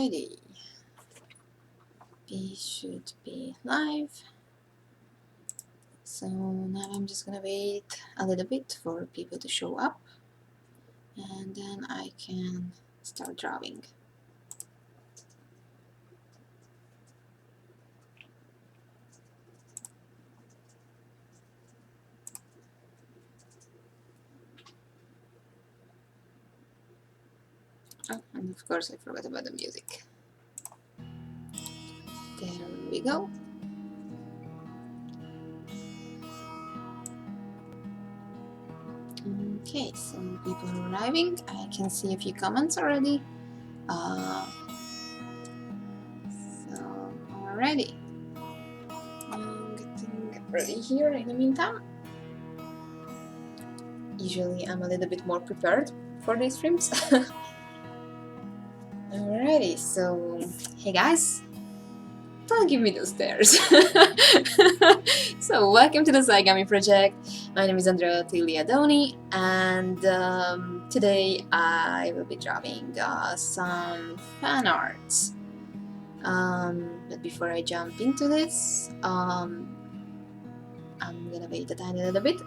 Alrighty, we should be live. So now I'm just gonna wait a little bit for people to show up, and then I can start drawing. Oh, and of course I forgot about the music. There we go. Okay, so people are arriving. I can see a few comments already. So already. I'm getting ready here in the meantime. Usually I'm a little bit more prepared for these streams. Alrighty, so hey guys, don't give me those stares. So welcome to the Saigami project. My name is Andrea Tiliadoni, and today I will be drawing some fan arts. But before I jump into this, I'm gonna wait a tiny little bit.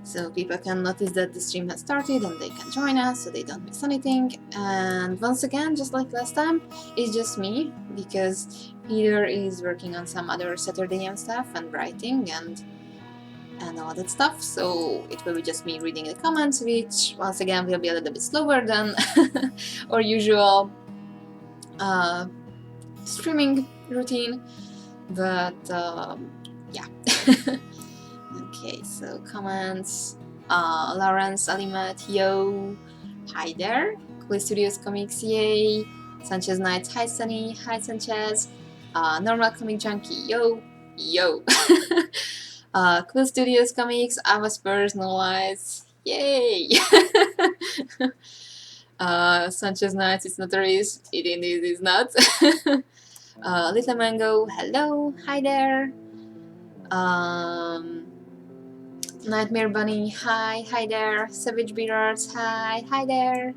So people can notice that the stream has started and they can join us so they don't miss anything. And once again, just like last time, it's just me because Peter is working on some other Saturday AM stuff and writing and all that stuff. So it will be just me reading the comments, which once again will be a little bit slower than our usual streaming routine. But yeah. Okay, so comments. Lawrence Alimat, yo, hi there. Cool Studios Comics, yay. Sanchez Knights, hi Sunny, hi Sanchez. Normal Comic Junkie, yo, yo. Cool Studios Comics, Ava Spurs, no eyes, yay. Sanchez Knights, it's not a race, it indeed is not. Little Mango, hello, hi there. Nightmare Bunny, hi there. Savage Beards, hi there.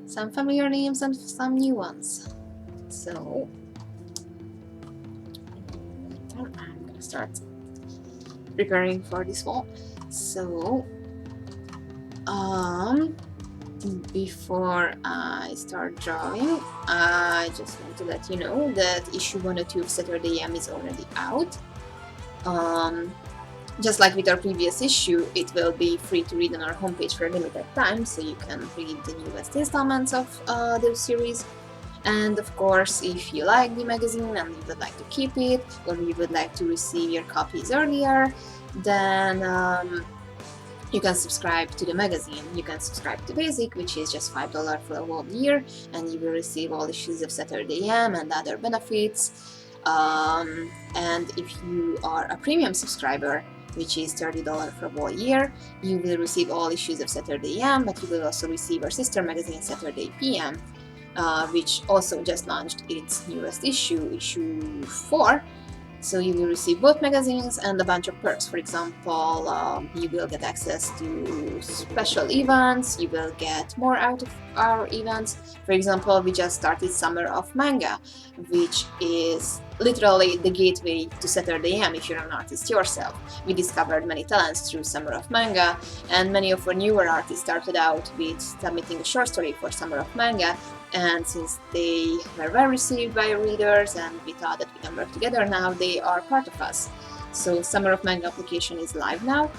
Some familiar names and some new ones. So I'm gonna start preparing for this one. So before I start drawing, I just want to let you know that issue 102 of Saturday AM is already out. Just like with our previous issue, it will be free to read on our homepage for a limited time, so you can read the newest installments of the series. And of course, if you like the magazine and you would like to keep it, or you would like to receive your copies earlier, then you can subscribe to the magazine. You can subscribe to Basic, which is just $5 for a whole year, and you will receive all issues of Saturday AM and other benefits. And if you are a premium subscriber, which is $30 for a whole year, you will receive all issues of Saturday AM, but you will also receive our sister magazine Saturday PM, which also just launched its newest issue, issue 4. So you will receive both magazines and a bunch of perks. For example, you will get access to special events, you will get more out of our events. For example, we just started Summer of Manga, which is literally the gateway to Saturday AM if you're an artist yourself. We discovered many talents through Summer of Manga, and many of our newer artists started out with submitting a short story for Summer of Manga, and since they were well received by readers and we thought that we can work together now, they are part of us. So Summer of Manga application is live now.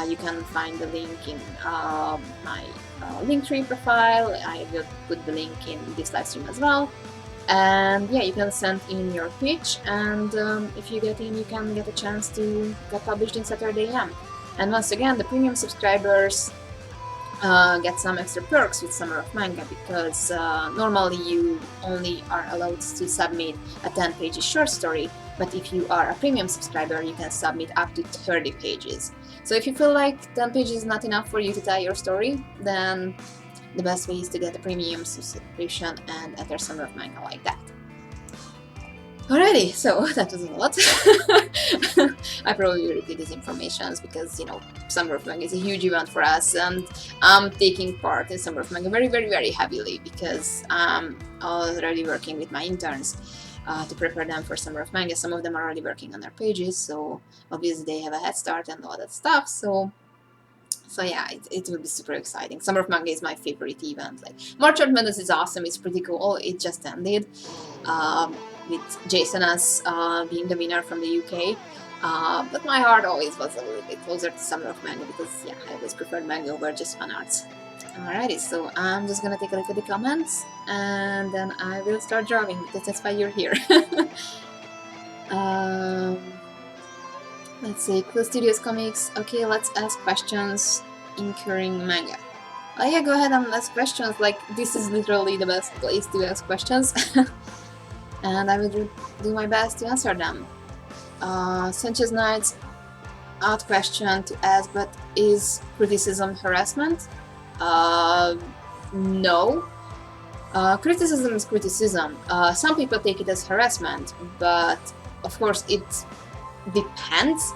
You can find the link in my Linktree profile. I will put the link in this live stream as well. And yeah, you can send in your pitch, and if you get in, you can get a chance to get published in Saturday AM. And once again, the premium subscribers get some extra perks with Summer of Manga, because normally you only are allowed to submit a 10-page short story, but if you are a premium subscriber, you can submit up to 30 pages. So if you feel like 10 pages is not enough for you to tell your story, then the best way is to get a premium subscription and enter Summer of Manga like that. Alrighty, so that was a lot. I probably will repeat these informations because, you know, Summer of Manga is a huge event for us, and I'm taking part in Summer of Manga very, very, very heavily because I'm already working with my interns to prepare them for Summer of Manga. Some of them are already working on their pages, so obviously they have a head start and all that stuff. So yeah, it will be super exciting. Summer of Manga is my favorite event. Like March Art Madness is awesome. It's pretty cool. It just ended. With Jason as being the winner from the UK. But my heart always was a little bit closer to Summer of Manga because, yeah, I always preferred Manga over just fan arts. Alrighty, so I'm just gonna take a look at the comments and then I will start drawing because that's why you're here. Let's see, Cool Studios Comics. Okay, let's ask questions incurring manga. Oh yeah, go ahead and ask questions. Like, this is literally the best place to ask questions. And I will do my best to answer them. Sanchez Knight's odd question to ask, but is criticism harassment? No. Criticism is criticism. Some people take it as harassment, but of course it depends.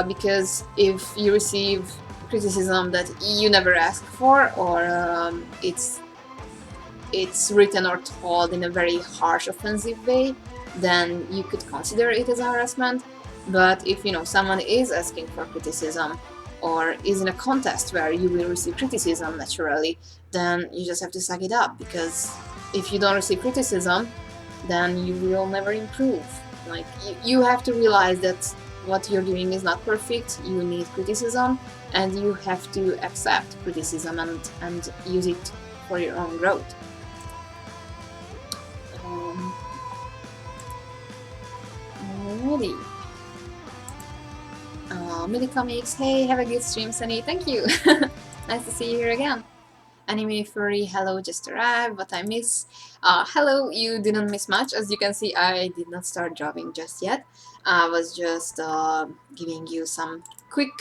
Because if you receive criticism that you never asked for, or it's written or told in a very harsh, offensive way, then you could consider it as harassment. But if, you know, someone is asking for criticism or is in a contest where you will receive criticism naturally, then you just have to suck it up, because if you don't receive criticism, then you will never improve. Like, you have to realize that what you're doing is not perfect, you need criticism, and you have to accept criticism and use it for your own growth. Alrighty. Mini Comics, hey, have a good stream, Sunny, thank you! Nice to see you here again. Anime Furry, hello, just arrived, what I miss? Hello, you didn't miss much. As you can see, I did not start drawing just yet. I was just giving you some quick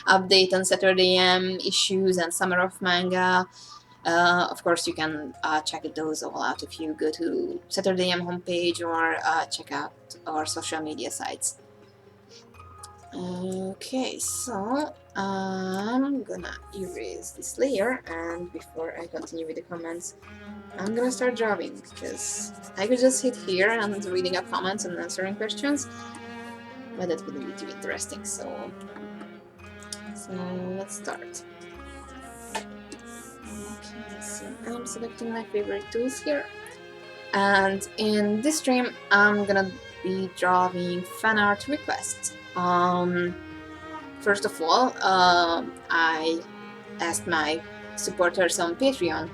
update on Saturday AM issues and Summer of Manga. Of course, you can check those all out if you go to Saturday AM homepage or check out our social media sites. Okay, so I'm gonna erase this layer, and before I continue with the comments, I'm gonna start drawing, because I could just hit here and reading up comments and answering questions, but that wouldn't be too interesting, so let's start. Okay, so I'm selecting my favorite tools here, and in this stream I'm gonna be drawing fan art requests. First of all, I asked my supporters on Patreon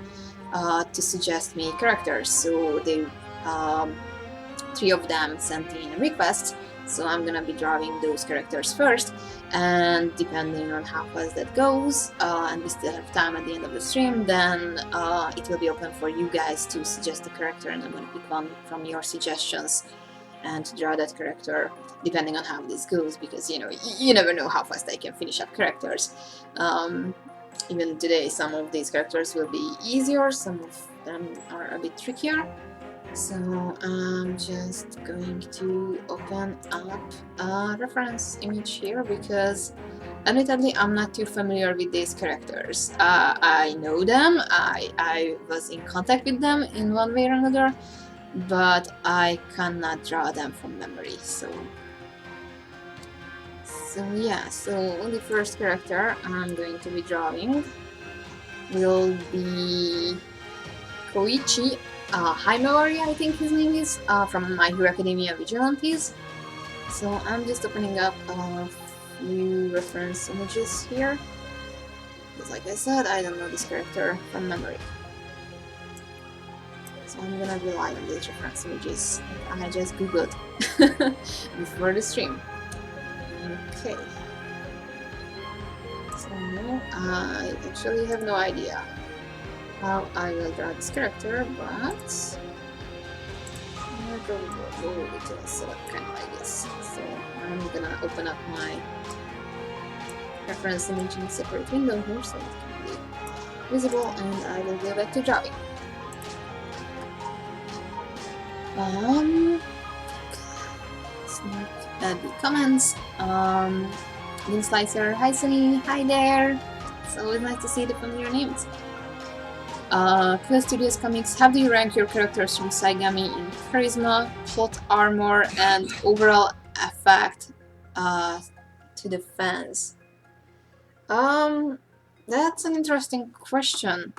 to suggest me characters, so they 3 of them sent in a request, so I'm gonna be drawing those characters first, and depending on how fast that goes, and we still have time at the end of the stream, then it will be open for you guys to suggest a character, and I'm gonna pick one from your suggestions and to draw that character depending on how this goes, because, you know, you never know how fast I can finish up characters. Even today some of these characters will be easier, some of them are a bit trickier, so I'm just going to open up a reference image here, because admittedly I'm not too familiar with these characters. I know them, I was in contact with them in one way or another, but I cannot draw them from memory, so yeah, so the first character I'm going to be drawing will be Koichi Himawari, I think his name is, from My Hero Academia Vigilantes. So I'm just opening up a few reference images here, because like I said, I don't know this character from memory. So I'm gonna rely on these reference images that I just googled before the stream. Okay. So I actually have no idea how I will draw this character, but I'm gonna go with a setup kind of like this. So I'm gonna open up my reference image in a separate window here so it can be visible, and I will go back to drawing. at the comments. Link Slicer, hi Sunny, hi there. It's always nice to see the familiar names. Quill Studios Comics, how do you rank your characters from Saigami in charisma, plot armor, and overall effect to the fans? That's an interesting question.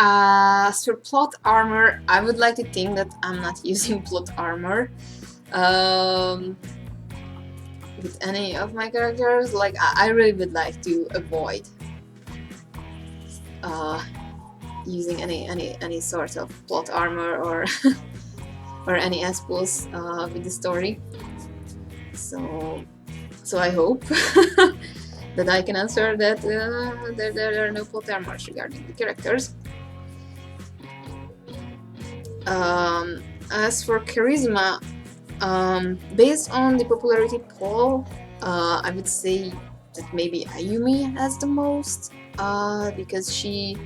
As for plot armor, I would like to think that I'm not using plot armor with any of my characters. Like, I really would like to avoid using any sort of plot armor or or any S-pulls with the story. So I hope that I can answer that there are no plot armors regarding the characters. As for charisma, based on the popularity poll, I would say that maybe Ayumi has the most, because she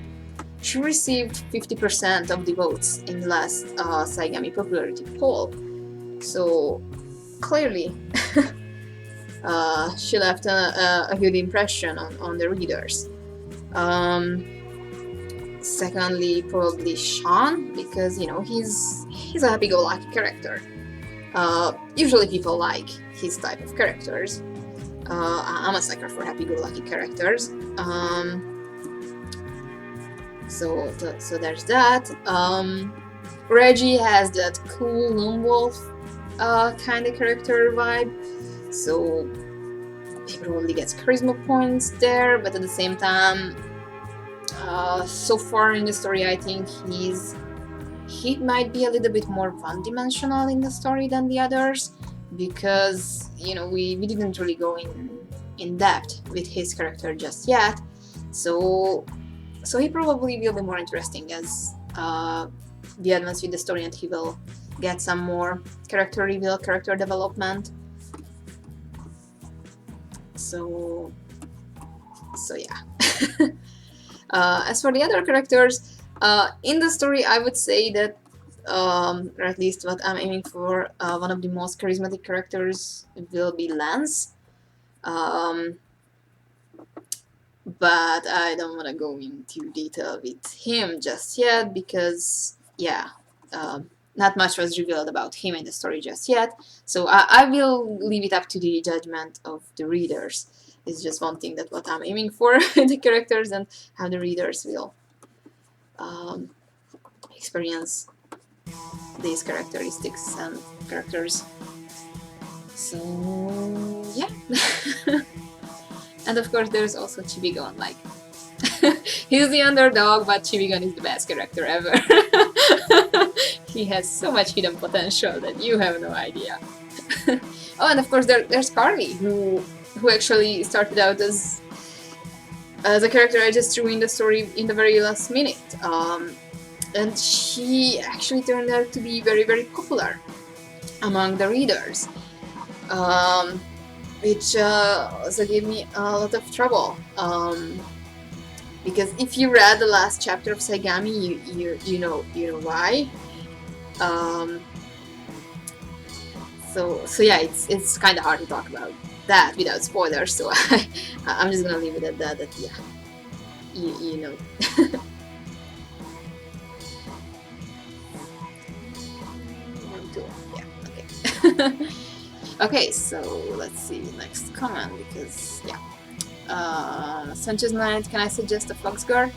received 50% of the votes in the last Saigami popularity poll. So clearly, she left a good impression on the readers. Secondly, probably Sean, because he's a happy-go-lucky character. Usually people like his type of characters. I'm a sucker for happy-go-lucky characters. So there's that. Reggie has that cool lone wolf kind of character vibe, so he probably gets charisma points there, but at the same time, so far in the story, I think he might be a little bit more one-dimensional in the story than the others, because we didn't really go in depth with his character just yet. So he probably will be more interesting as we advance with the story, and he will get some more character reveal, character development. So yeah. As for the other characters, in the story, I would say that, or at least what I'm aiming for, one of the most charismatic characters will be Lance. But I don't want to go into detail with him just yet, because, yeah, not much was revealed about him in the story just yet. So I will leave it up to the judgment of the readers. It's just one thing that what I'm aiming for the characters, and how the readers will experience these characteristics and characters. So yeah. And of course there's also Chibigon. Like, he's the underdog, but Chibigon is the best character ever. He has so much hidden potential that you have no idea. Oh, and of course there's Carly, who actually started out as a character I just threw in the story in the very last minute. And she actually turned out to be very, very popular among the readers, which also gave me a lot of trouble. Because if you read the last chapter of Saigami, you know why. So yeah, it's kind of hard to talk about that without spoilers. So I'm just gonna leave it at that. That yeah, you know. Yeah. Okay. Okay. So let's see next comment, because yeah. Sanchez Knight, can I suggest a Fox Guard?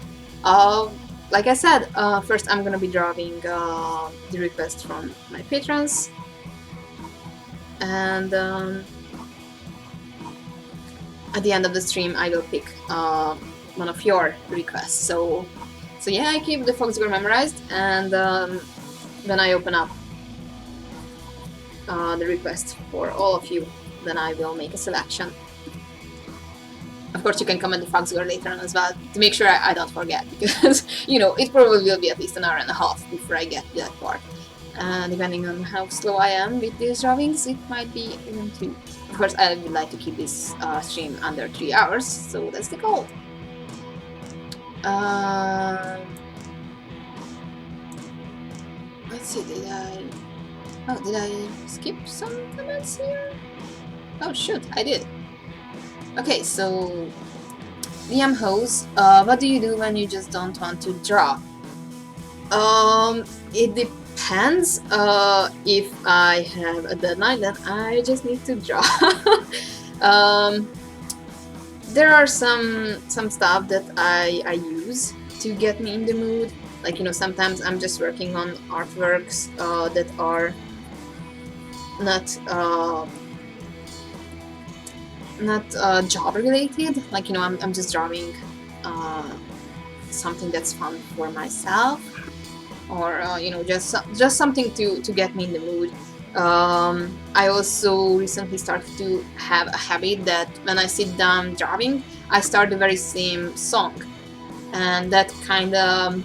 Like I said, first I'm gonna be drawing the request from my patrons, and at the end of the stream I will pick one of your requests. So yeah, I keep the Fox Guard memorized, and when I open up the request for all of you, then I will make a selection. Of course, you can comment the Fox Guard later on as well, to make sure I don't forget, because it probably will be at least an hour and a half before I get to that part. Depending on how slow I am with these drawings, it might be even 2. Of course, I would like to keep this stream under 3 hours, so that's the goal. Let's see, did I Oh, did I skip some comments here? Oh shoot, I did. Okay, so VM host, what do you do when you just don't want to draw? It depends. If I have a deadline, then I just need to draw. um, there are some stuff that I use to get me in the mood. Like, sometimes I'm just working on artworks that are not job related. Like, I'm just drawing uh, something that's fun for myself, or just something to get me in the mood. I also recently started to have a habit that when I sit down drawing, I start the very same song, and that kind of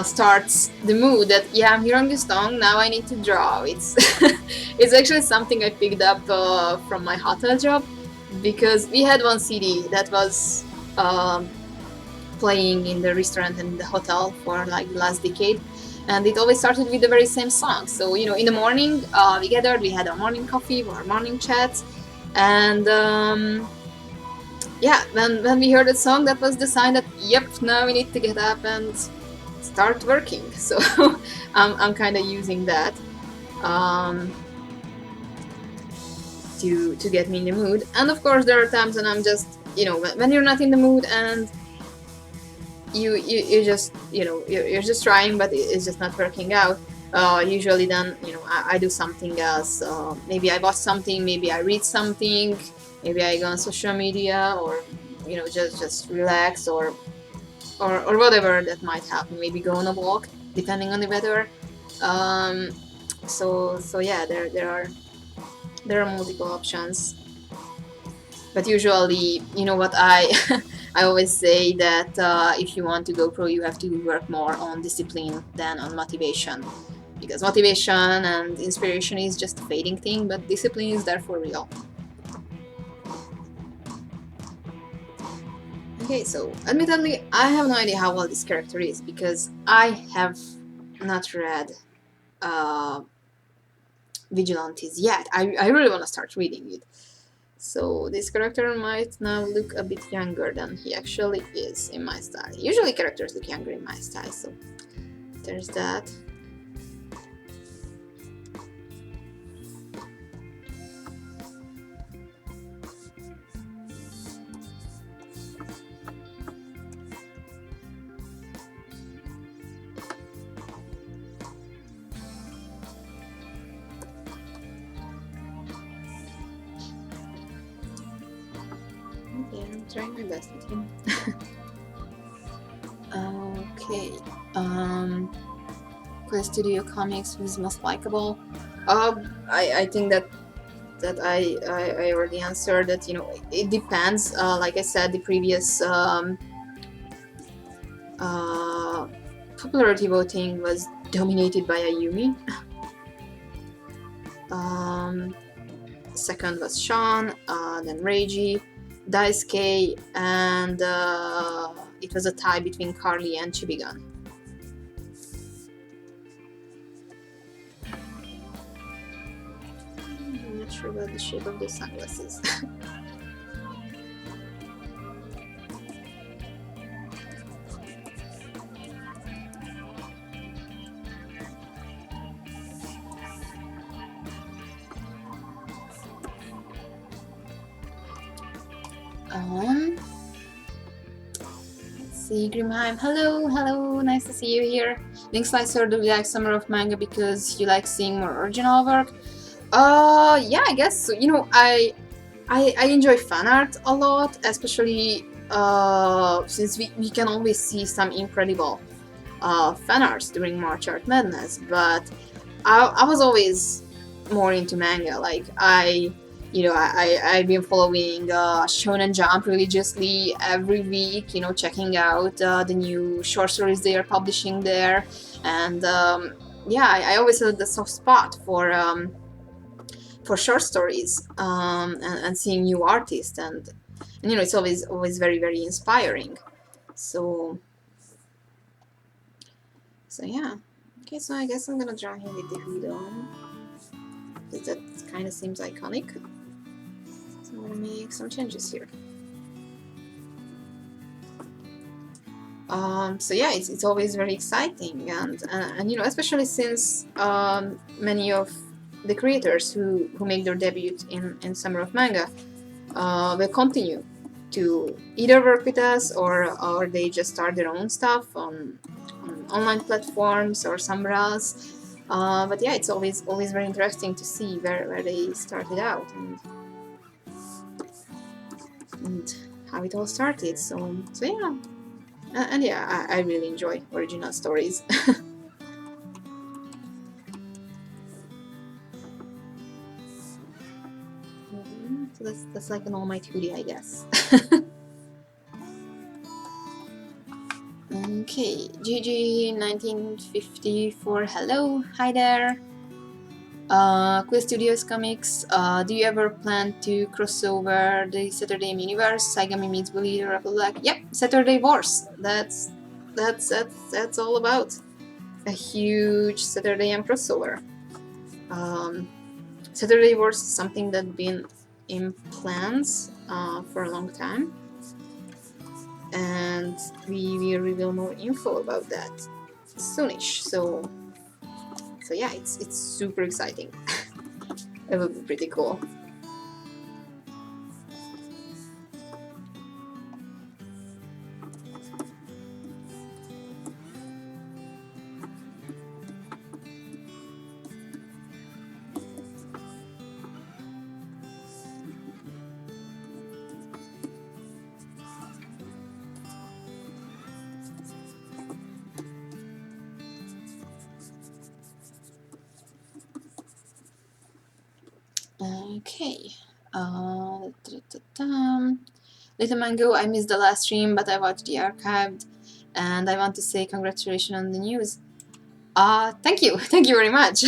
starts the mood that, yeah, I'm hearing this song, now I need to draw. It's it's actually something I picked up from my hotel job, because we had one CD that was um, playing in the restaurant and the hotel for like the last decade, and it always started with the very same song. So in the morning, we gathered, we had our morning coffee, our morning chats, and yeah, when we heard that song, that was the sign that, yep, now we need to get up and start working. So I'm kind of using that um, to get me in the mood. And of course, there are times when I'm just, when you're not in the mood, and you just, you're just trying, but it's just not working out. Usually then, I do something else. Maybe I watch something, maybe I read something, maybe I go on social media, or just relax, or whatever that might happen. Maybe go on a walk, depending on the weather. Um, so yeah, there are multiple options. But usually, what I I always say that if you want to go pro, you have to work more on discipline than on motivation, because motivation and inspiration is just a fading thing, but discipline is there for real. Okay, so admittedly, I have no idea how well this character is, because I have not read uh, Vigilantes yet. I really want to start reading it. So this character might now look a bit younger than he actually is in my style. Usually characters look younger in my style, so there's that. Yeah, I'm trying my best with him. Okay. Quest Studio Comics was most likable. I think that I already answered that. It depends. Like I said, the previous popularity voting was dominated by Ayumi. Second was Sean, then Reiji, Daisuke, and it was a tie between Carly and Chibigan. I'm not sure about the shape of the sunglasses. Let's see, Grimheim. Hello, nice to see you here. Link Slicer, do you like Summer of Manga because you like seeing more original work? Yeah, I guess so. I enjoy fan art a lot, especially since we can always see some incredible fan arts during March Art Madness. But I was always more into manga. Like I've been following Shonen Jump religiously every week. Checking out the new short stories they are publishing there, and yeah, I always had the soft spot for short stories, and seeing new artists, and it's always very, very inspiring. So yeah. Okay, so I guess I'm gonna draw him with the hood on, because that kind of seems iconic. So I'm gonna make some changes here. So yeah, it's always very exciting, and you know, especially since many of the creators who make their debut in Summer of Manga will continue to either work with us or they just start their own stuff on online platforms or somewhere else. But yeah, it's always very interesting to see where they started out and how it all started. So yeah. And yeah, I really enjoy original stories. So that's like an All Might hoodie, I guess. Okay, GG1954, hello, hi there. Quill Studios Comics, do you ever plan to cross over the Saturday universe? Saigami meets Bully, Rebel Black. Yep, Saturday Wars. That's all about a huge Saturday M crossover. Saturday Wars is something that's been in plans for a long time, and we will reveal more info about that soonish. So yeah, it's super exciting. It will be pretty cool. Okay. Little Mango, I missed the last stream, but I watched the archived, and I want to say congratulations on the news. Thank you, thank you very much.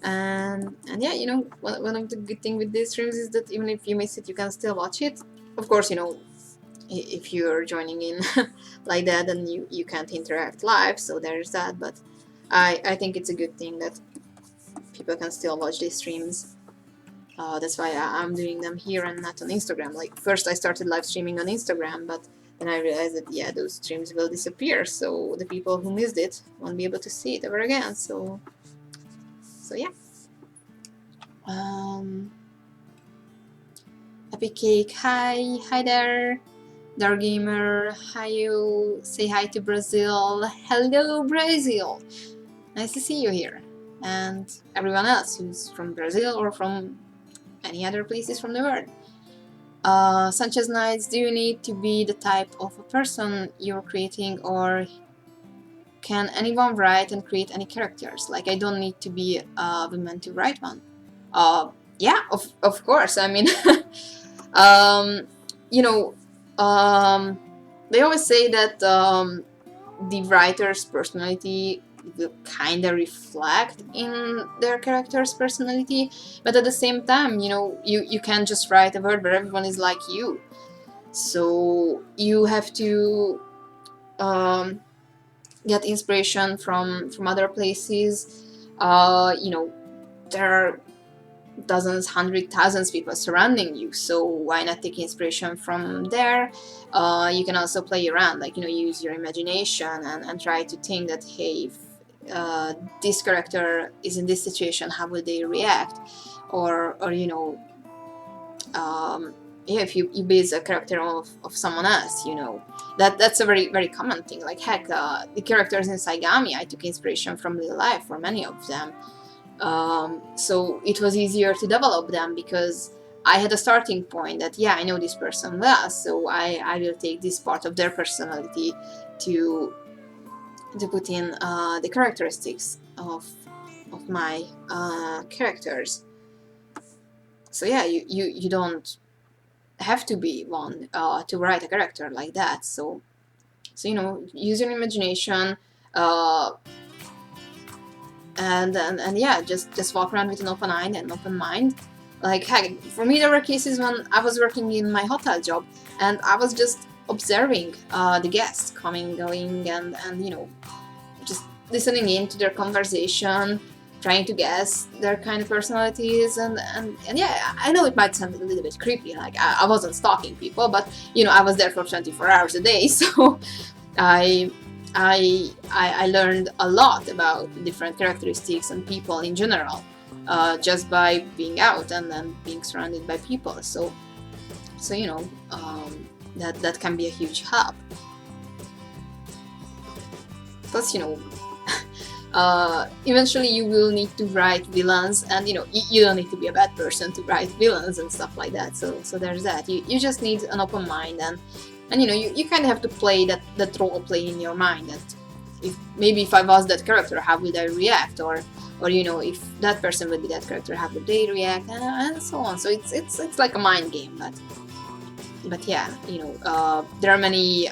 and yeah, you know, one of the good things with these streams is that even if you miss it, you can still watch it. Of course, you know, if you're joining in like that, then you can't interact live, so there's that. But I think it's a good thing that people can still watch these streams. That's why I'm doing them here and not on Instagram. Like, first I started live streaming on Instagram, but then I realized that, yeah, those streams will disappear, so the people who missed it won't be able to see it ever again, so yeah. Happy Cake, hi there. Dark Gamer, hi you, say hi to Brazil. Hello, Brazil! Nice to see you here. And everyone else who's from Brazil or from any other places from the world. Sanchez Knights, do you need to be the type of a person you're creating, or can anyone write and create any characters? Like, I don't need to be a woman to write one. Yeah, of course. I mean, you know, they always say that the writer's personality will kind of reflect in their character's personality, but at the same time, you know, you can't just write a world where everyone is like you. So you have to get inspiration from other places. You know, there are dozens, hundreds, thousands of people surrounding you, so why not take inspiration from there? You can also play around, like, you know, use your imagination and try to think that, hey, if this character is in this situation, how would they react? Or you know, yeah, if you base a character of someone else, you know, that's a very common thing. Like, heck, the characters in Saigami, I took inspiration from real life for many of them. So it was easier to develop them because I had a starting point that, yeah, I know this person well, so I will take this part of their personality to put in the characteristics of my characters. So yeah, you don't have to be one to write a character like that. So you know, use your imagination. And yeah, just walk around with an open eye and an open mind. Like, heck, for me there were cases when I was working in my hotel job and I was just observing the guests coming, going, and you know, just listening in to their conversation, trying to guess their kind of personalities, and yeah, I know it might sound a little bit creepy, like I wasn't stalking people, but you know, I was there for 24 hours a day, so I I learned a lot about different characteristics and people in general, just by being out and then being surrounded by people. So you know, that can be a huge help. Plus, you know, eventually you will need to write villains, and you know, you don't need to be a bad person to write villains and stuff like that. So there's that. You just need an open mind, and you know, you kind of have to play that role play in your mind. That if I was that character, how would I react, or you know, if that person would be that character, how would they react, and so on. So it's like a mind game, but yeah, you know, there are many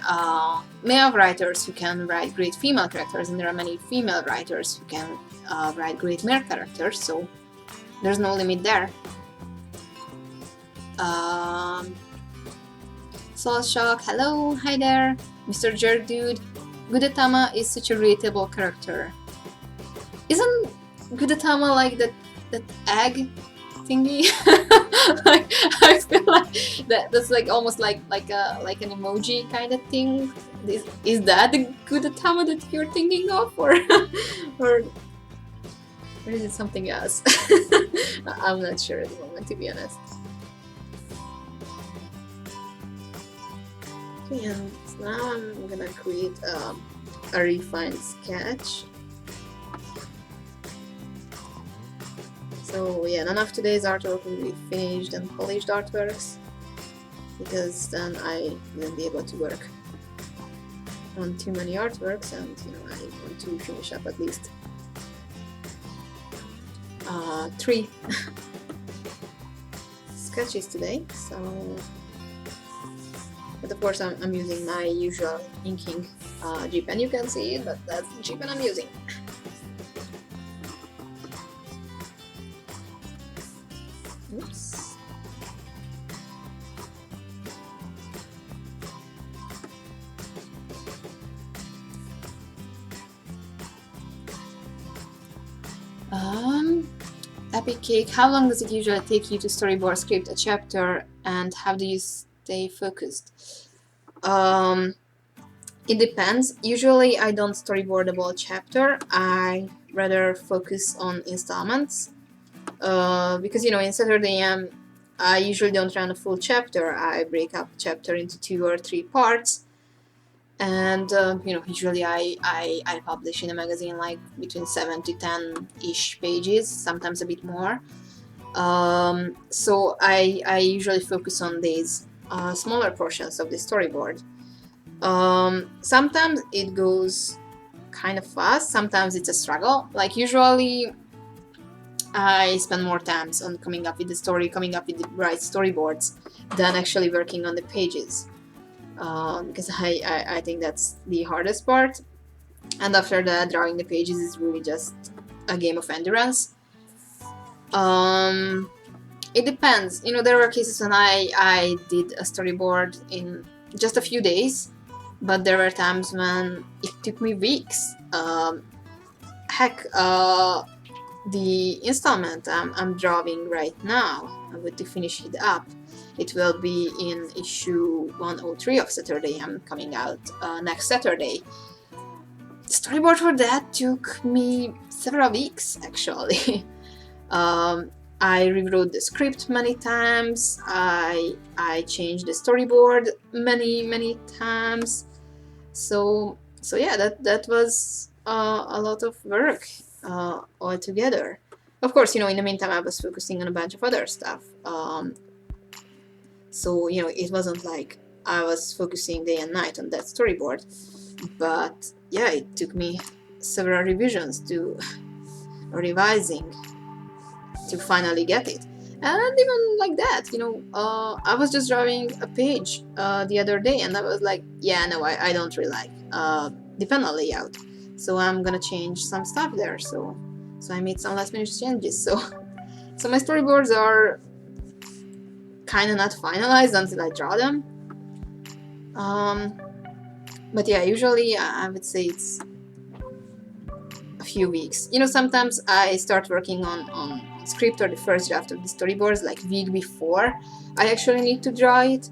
male writers who can write great female characters, and there are many female writers who can write great male characters. So there's no limit there. Soul Shock, hello, hi there, Mr. Jerk Dude. Gudetama is such a relatable character. Isn't Gudetama like that egg thingy? Like, I feel like that's like almost like an emoji kind of thing. Is that the Gudetama that you're thinking of, or is it something else? I'm not sure at the moment, to be honest. Okay, and now I'm gonna create a refined sketch. So yeah, none of today's artwork will be finished and polished artworks, because then I wouldn't be able to work on too many artworks, and you know, I want to finish up at least 3 sketches today. So, but of course I'm using my usual inking G pen. You can see it, but that's the G pen I'm using. Oops. Epic Cake, how long does it usually take you to storyboard script a chapter, and how do you stay focused? It depends. Usually I don't storyboard the whole chapter. I rather focus on installments. Because you know, in Saturday I usually don't run a full chapter. I break up the chapter into 2 or 3 parts, and you know, usually I publish in a magazine like between 7 to 10-ish pages, sometimes a bit more. So I usually focus on these smaller portions of the storyboard. Sometimes it goes kind of fast, sometimes it's a struggle. Like, usually I spend more time on coming up with the right storyboards than actually working on the pages, because I think that's the hardest part, and after that, drawing the pages is really just a game of endurance. It depends. You know, there were cases when I did a storyboard in just a few days, but there were times when it took me weeks. Heck, the installment I'm drawing right now, I'm going to finish it up. It will be in issue 103 of Saturday. I'm coming out next Saturday. The storyboard for that took me several weeks, actually. I rewrote the script many times. I changed the storyboard many times. So yeah, that was a lot of work altogether. Of course, you know, in the meantime, I was focusing on a bunch of other stuff. So you know, it wasn't like I was focusing day and night on that storyboard. But yeah, it took me several revisions to revising to finally get it. And even like that, you know, I was just drawing a page the other day, and I was like, yeah, no, I don't really like the panel layout, so I'm gonna change some stuff there. So I made some last minute changes. So my storyboards are kind of not finalized until I draw them. But yeah, usually I would say it's few weeks. You know, sometimes I start working on script or the first draft of the storyboards like week before I actually need to draw it.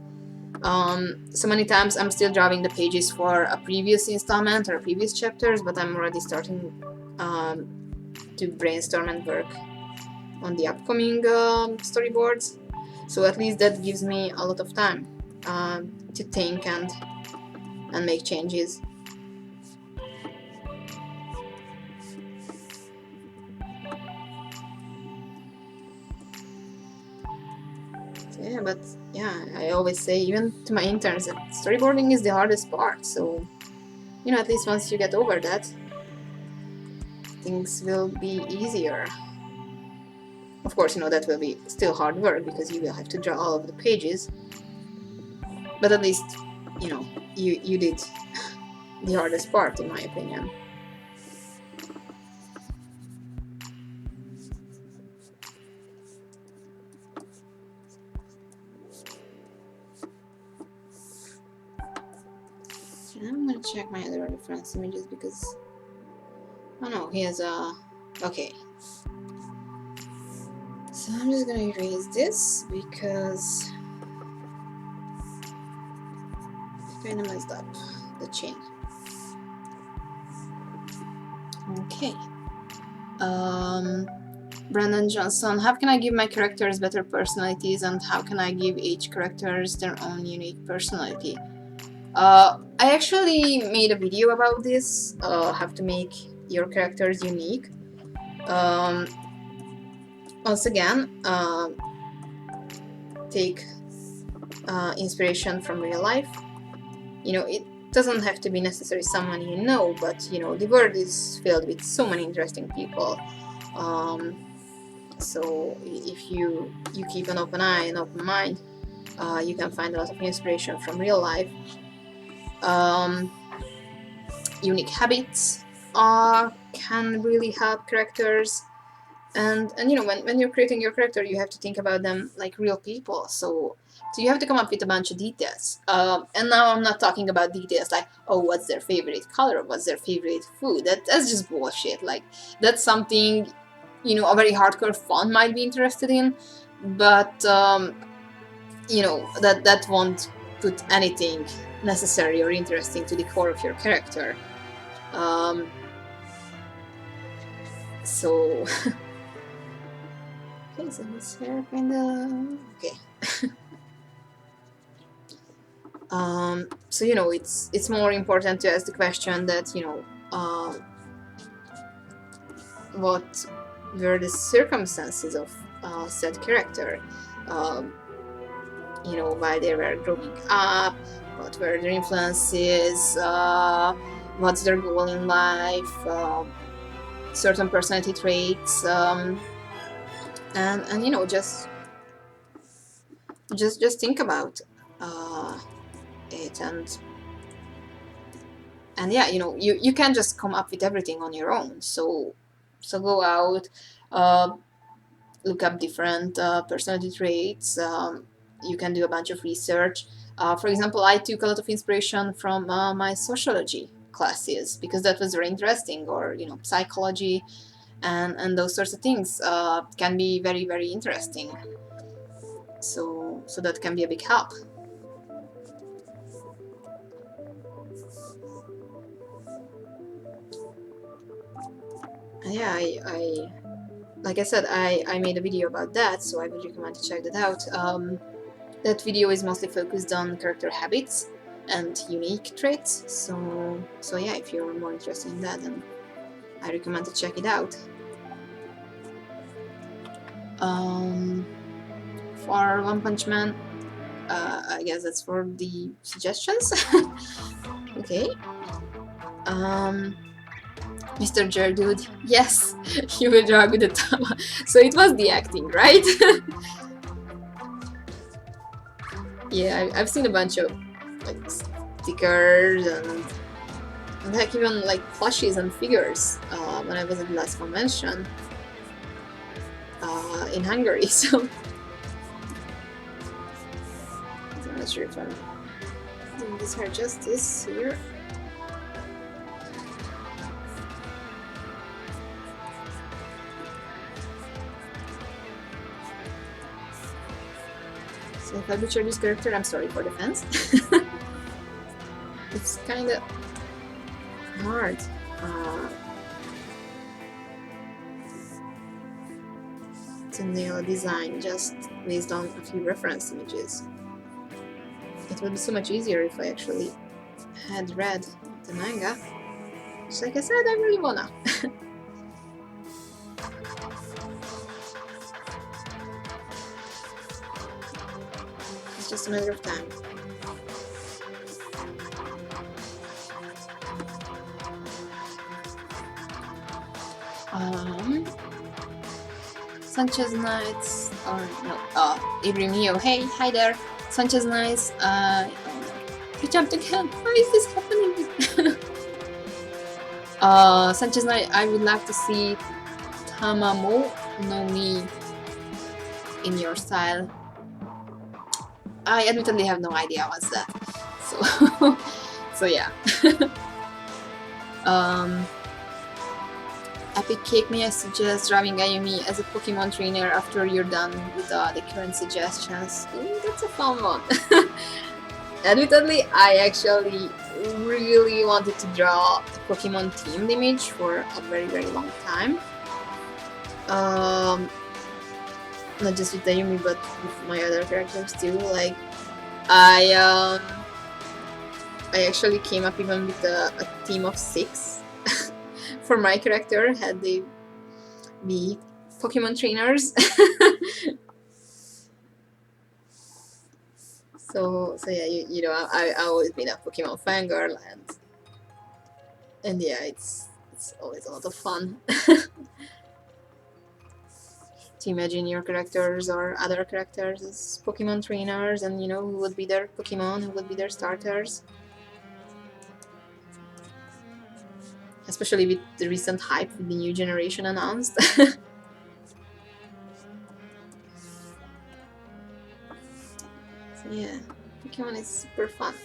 So many times I'm still drawing the pages for a previous installment or previous chapters, but I'm already starting to brainstorm and work on the upcoming storyboards. So at least that gives me a lot of time to think and make changes. Yeah, but yeah, I always say, even to my interns, that storyboarding is the hardest part. So, you know, at least once you get over that, things will be easier. Of course, you know, that will be still hard work because you will have to draw all of the pages. But at least, you know, you did the hardest part, in my opinion. And I'm gonna check my other reference images because, oh no, he has a, okay. So I'm just gonna erase this because I kinda messed up the chain. Okay. Brandon Johnson, how can I give my characters better personalities, and how can I give each characters their own unique personality? I actually made a video about this, how to make your characters unique. Once again, take inspiration from real life. You know, it doesn't have to be necessarily someone you know, but you know, the world is filled with so many interesting people. So if you keep an open eye and open mind, you can find a lot of inspiration from real life. Unique habits can really help characters, and you know, when you're creating your character, you have to think about them like real people. So you have to come up with a bunch of details. And now I'm not talking about details like, oh, what's their favorite color, what's their favorite food. That's just bullshit. Like, that's something, you know, a very hardcore fan might be interested in, but you know, that won't put anything necessary or interesting to the core of your character. So okay, so this hair kinda okay. So you know, it's more important to ask the question that, you know, what were the circumstances of said character, you know, why they were growing up, what were their influences, what's their goal in life, certain personality traits, and you know, just think about it, and yeah, you know, you can't just come up with everything on your own. So go out, look up different personality traits. You can do a bunch of research. For example, I took a lot of inspiration from my sociology classes because that was very interesting, or you know, psychology, and those sorts of things can be very, very interesting. So that can be a big help. Yeah, I like I said, I made a video about that, so I would recommend to check that out. That video is mostly focused on character habits and unique traits, so yeah, if you're more interested in that, then I recommend to check it out. For One Punch Man, I guess that's for the suggestions. Okay. Mr. Gerdude, yes, you will draw with the Tama. So it was the acting, right? Yeah, I've seen a bunch of like stickers and like even like plushies and figures when I was at the last convention in Hungary. So I'm not sure if I'm doing this hair justice here. So if I butcher this character, I'm sorry for the fans. It's kind of hard to nail a design just based on a few reference images. It would be so much easier if I actually had read the manga. Just like I said, I really wanna. It's just a matter of time. Sanchez Knights, or no, Ibrimio, hey, hi there. Sanchez Knights, he jumped again. Why is this happening? Sanchez Knight, I would like to see Tamamo no Mi in your style. I admittedly have no idea what's that. So, so yeah. Epic Cake, may I suggest driving Ayumi as a Pokemon trainer after you're done with the current suggestions? Ooh, that's a fun one. Admittedly, I actually really wanted to draw a Pokemon themed image for a very, very long time. Not just with Ayumi, but with my other characters too. Like, I actually came up even with a team of 6 for my character, had they be Pokemon trainers. so yeah, you know, I always been a Pokemon fangirl, and yeah, it's always a lot of fun. To imagine your characters or other characters as Pokemon trainers, and you know, who would be their Pokemon, who would be their starters. Especially with the recent hype with the new generation announced. So yeah, Pokemon is super fun.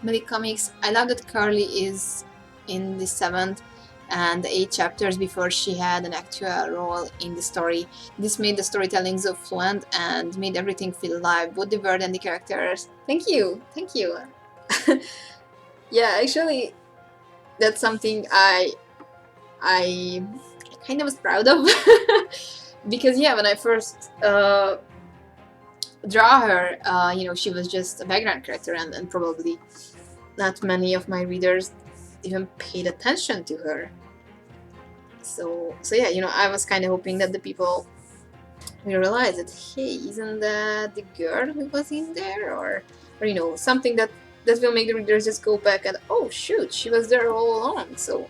Many comics. I love that Carly is in the 7th and 8 chapters before she had an actual role in the story. This made the storytelling so fluent and made everything feel alive, both the world and the characters. Thank you, thank you. Yeah, actually, that's something I kind of was proud of. Because yeah, when I first draw her, you know, she was just a background character, and probably not many of my readers even paid attention to her. So yeah, you know, I was kind of hoping that the people will realize that, hey, isn't that the girl who was in there, or you know, something that will make the readers just go back and, oh shoot, she was there all along. So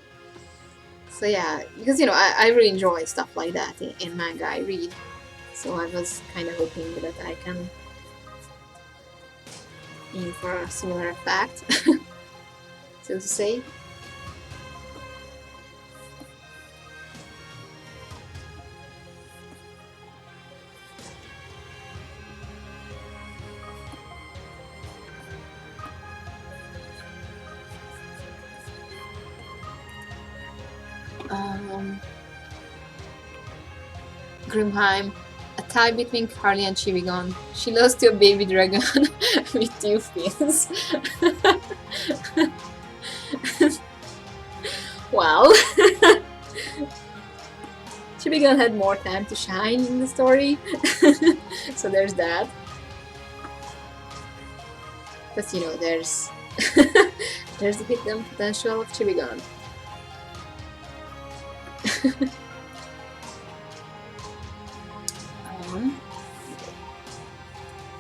yeah, because you know, I really enjoy stuff like that in manga I read. So I was kind of hoping that I can aim for a similar effect, so to say. Grimheim, a tie between Carly and Chibigon. She lost to a baby dragon with 2 fins. Well, Chibigon had more time to shine in the story, so there's that. But you know, there's there's the hidden potential of Chibigon.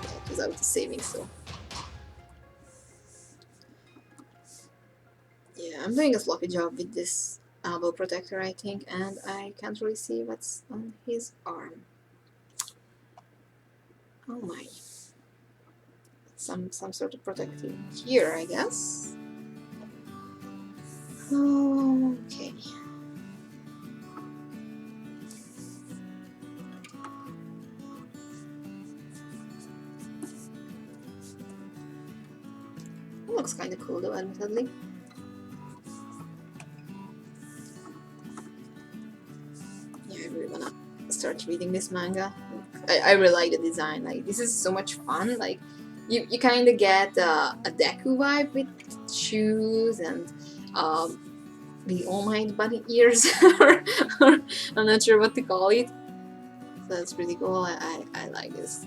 It was out of saving, so yeah, I'm doing a sloppy job with this elbow protector, I think, and I can't really see what's on his arm. Oh my. Some sort of protective here, I guess. Okay. looks kind of cool though, admittedly. Yeah, I really wanna start reading this manga. I really like the design. Like, this is so much fun. Like, you kind of get a Deku vibe with shoes and the All Might bunny ears, or I'm not sure what to call it. So that's pretty cool. I like this.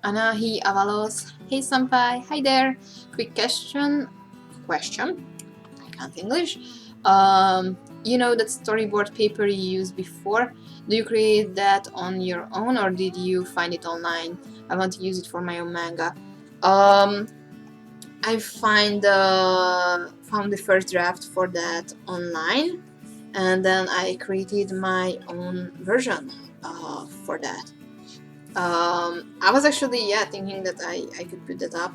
Anahi Avalos. Hey Senpai, hi there. Quick question. I can't English. You know that storyboard paper you used before? Do you create that on your own or did you find it online? I want to use it for my own manga. I found the first draft for that online, and then I created my own version for that. I was actually thinking that I could put that up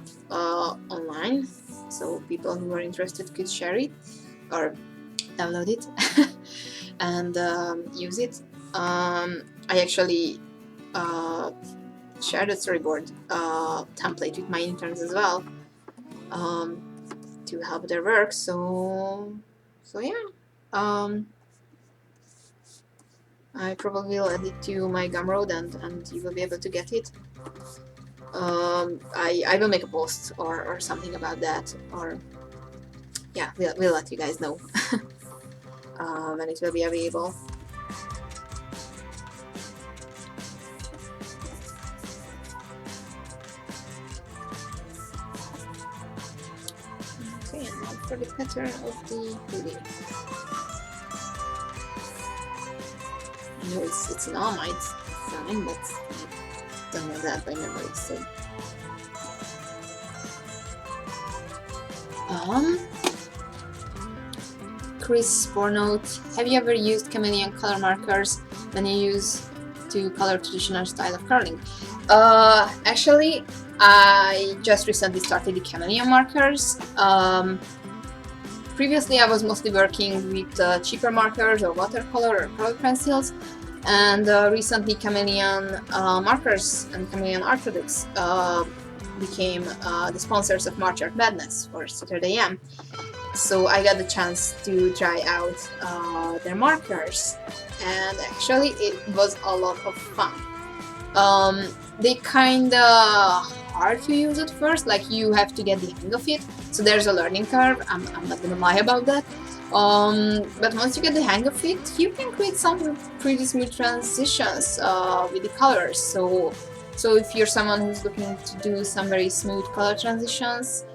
online, so people who are interested could share it or download it and use it. I actually shared a storyboard template with my interns as well to help their work. So yeah. I probably will add it to my Gumroad and you will be able to get it. I will make a post or something about that, or yeah, we'll let you guys know when it will be available. Okay, and now for the pattern of the hoodie. I know it's an All Might sign, but I don't know that by memory, so. Chris Bornote, have you ever used chameleon color markers when you use to color traditional style of curling? Actually, I just recently started the chameleon markers. Previously, I was mostly working with cheaper markers or watercolor or color pencils, and recently chameleon markers and chameleon art products became the sponsors of March Art Madness for Saturday AM. So I got the chance to try out their markers, and actually it was a lot of fun. They kinda hard to use at first, like you have to get the hang of it, so there's a learning curve, I'm not gonna lie about that. But once you get the hang of it, you can create some pretty smooth transitions with the colors. So if you're someone who's looking to do some very smooth color transitions,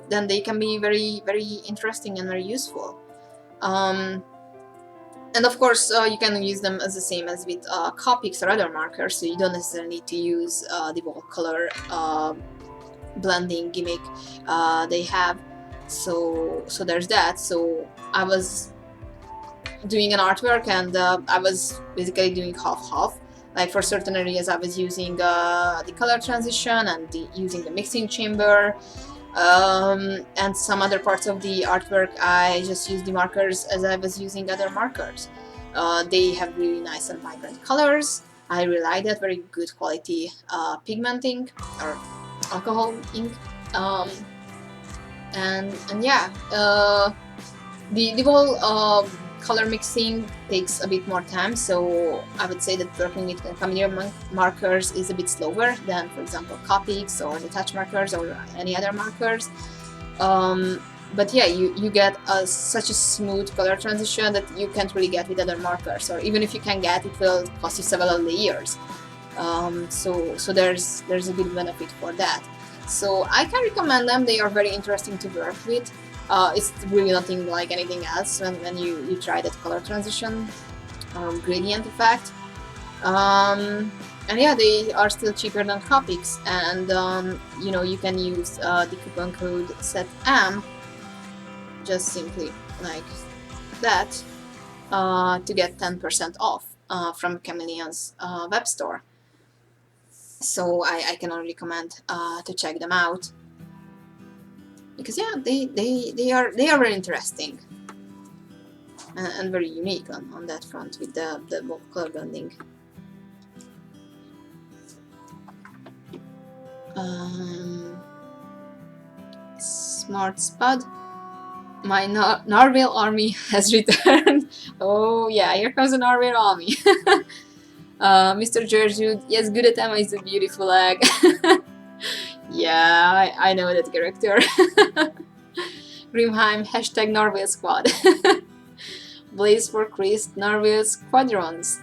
then they can be very, very interesting and very useful. And of course, you can use them as the same as with Copics or other markers, so you don't necessarily need to use the wall color blending gimmick they have. So there's that. So I was doing an artwork, and I was basically doing half-half. Like for certain areas, I was using the color transition and using the mixing chamber. And some other parts of the artwork I just used the markers as I was using other markers. They have really nice and vibrant colors. I really like that, very good quality pigmenting or alcohol ink. And yeah, the whole color mixing takes a bit more time, so I would say that working with chameleon markers is a bit slower than, for example, Copics or the touch markers or any other markers. But yeah, you get such a smooth color transition that you can't really get with other markers, or even if you can get, it will cost you several layers. So there's a good benefit for that. So I can recommend them. They are very interesting to work with. It's really nothing like anything else when you try that color transition gradient effect. And yeah, they are still cheaper than Copics, and you know, you can use the coupon code SETM, just simply like that, to get 10% off from Chameleon's web store. So I can only recommend to check them out. because yeah, they are very interesting and very unique on that front with the color blending. Smart Spud. My narwhal army has returned. Oh yeah, here comes the narwhal army. Mr. Gertrude, yes, good attempt is a beautiful egg. Yeah, I know that character. Grimheim, hashtag Narwhal Squad. Blaze for Christ, Narwhal Squadrons.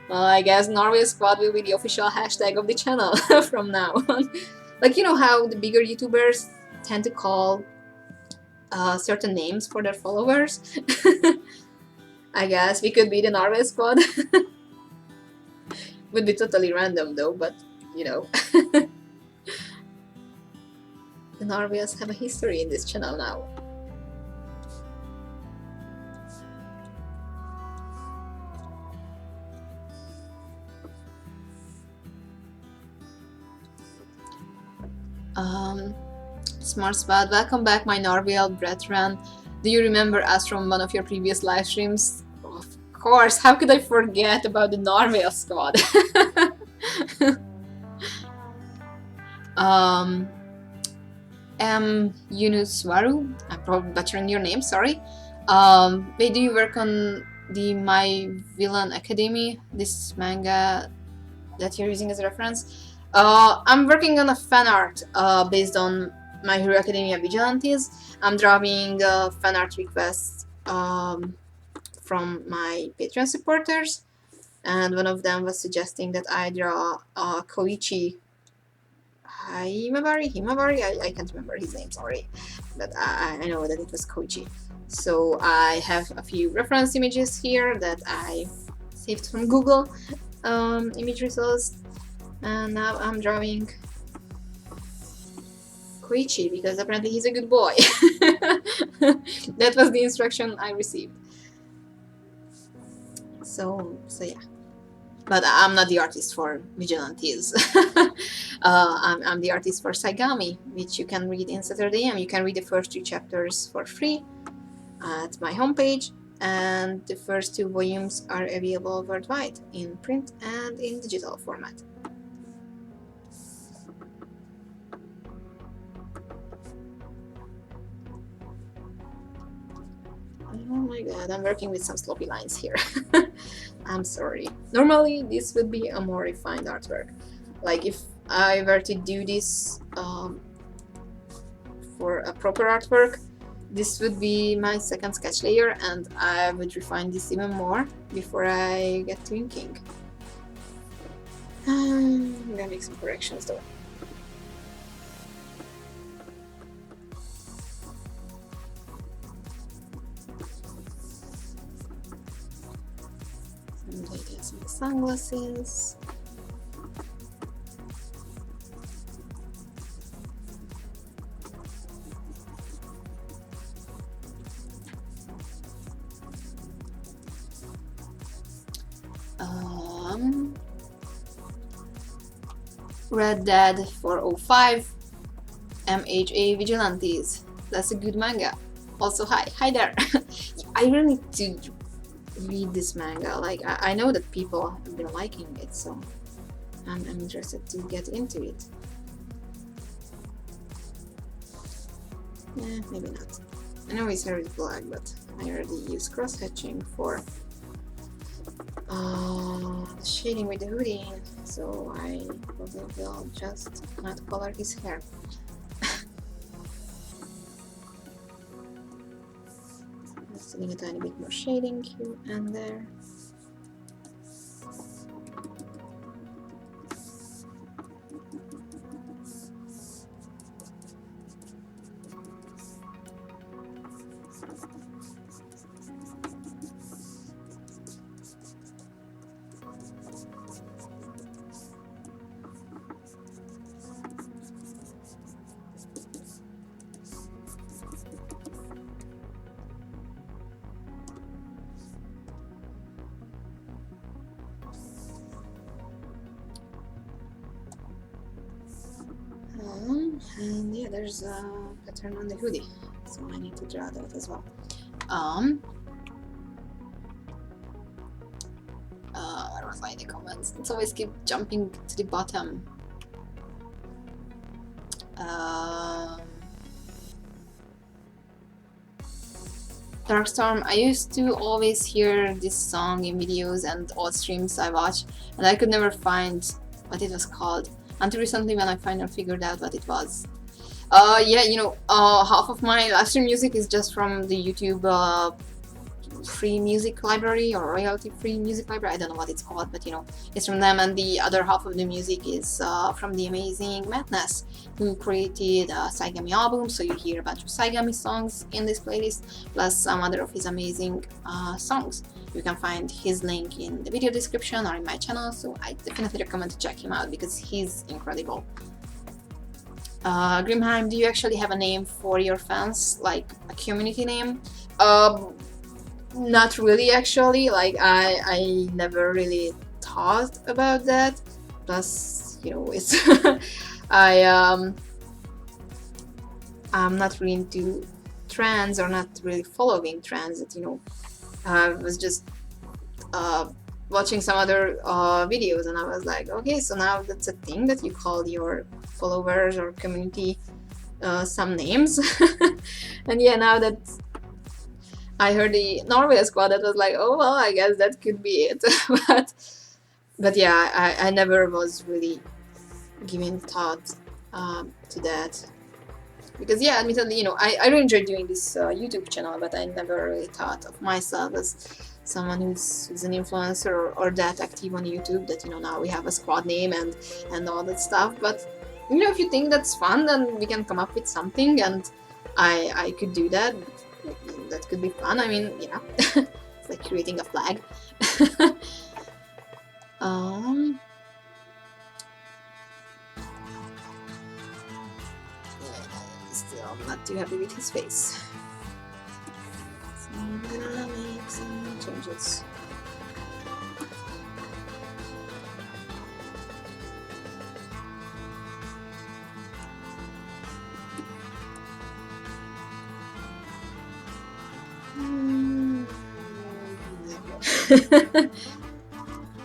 Well, I guess Narwhal Squad will be the official hashtag of the channel from now on. Like, you know how the bigger YouTubers tend to call certain names for their followers? I guess we could be the Narwhal Squad. Would be totally random though, but you know. The narwhals have a history in this channel now. Smart Spot, welcome back my narwhal brethren. Do you remember us from one of your previous live streams? Of course, how could I forget about the narwhal squad? Yunuswaru, I'm probably butchering your name, sorry. Wait, do you work on the My Villain Academy, this manga that you're using as a reference? I'm working on a fan art based on My Hero Academia Vigilantes. I'm drawing fan art requests from my Patreon supporters, and one of them was suggesting that I draw Koichi Himabari, I can't remember his name, sorry, but I know that it was Koichi. So I have a few reference images here that I saved from Google image results, and now I'm drawing Koichi because apparently he's a good boy. That was the instruction I received. So yeah. But I'm not the artist for Vigilantes. I'm the artist for Saigami, which you can read in Saturday, and you can read the first 2 chapters for free at my homepage, and the first 2 volumes are available worldwide in print and in digital format. Oh my god, I'm working with some sloppy lines here. I'm sorry. Normally this would be a more refined artwork. Like if I were to do this for a proper artwork, this would be my second sketch layer, and I would refine this even more before I get to inking. I'm gonna make some corrections though. And I get some sunglasses. Red Dead 405, MHA Vigilantes. That's a good manga. Also, hi there. I really need to read this manga. Like, I know that people have been liking it, so I'm interested to get into it. Maybe not. I know his hair is black, but I already use cross-hatching for shading with the hoodie, so I probably will just not color his hair. Just doing a tiny bit more shading here and there. there's a pattern on the hoodie, so I need to draw that as well. Where was I in the comments? It's always keep jumping to the bottom. Darkstorm, I used to always hear this song in videos and old streams I watch, and I could never find what it was called until recently when I finally figured out what it was. Yeah, you know, half of my live stream music is just from the YouTube free music library or royalty free music library. I don't know what it's called, but you know, it's from them. And the other half of the music is from the amazing Madness, who created a Saigami album, so you hear a bunch of Saigami songs in this playlist, plus some other of his amazing songs. You can find his link in the video description or in my channel, so I definitely recommend to check him out because he's incredible. Grimheim, do you actually have a name for your fans, like a community name? Not really, actually. Like I never really thought about that. Plus, you know, it's I'm not really into trends or not really following trends. That, you know, I was just watching some other videos, and I was like, okay, so now that's a thing that you call your followers or community some names. And yeah, now that I heard the Norway squad, that was like, oh well, I guess that could be it. but yeah, I never was really giving thought to that, because yeah, admittedly, you know, I really enjoy doing this YouTube channel, but I never really thought of myself as someone who's an influencer or that active on YouTube, that, you know, now we have a squad name and all that stuff. But you know, if you think that's fun, then we can come up with something, and I could do that. That could be fun. I mean, yeah, it's like creating a flag. Still, I'm not too happy with his face. So I'm gonna make some changes.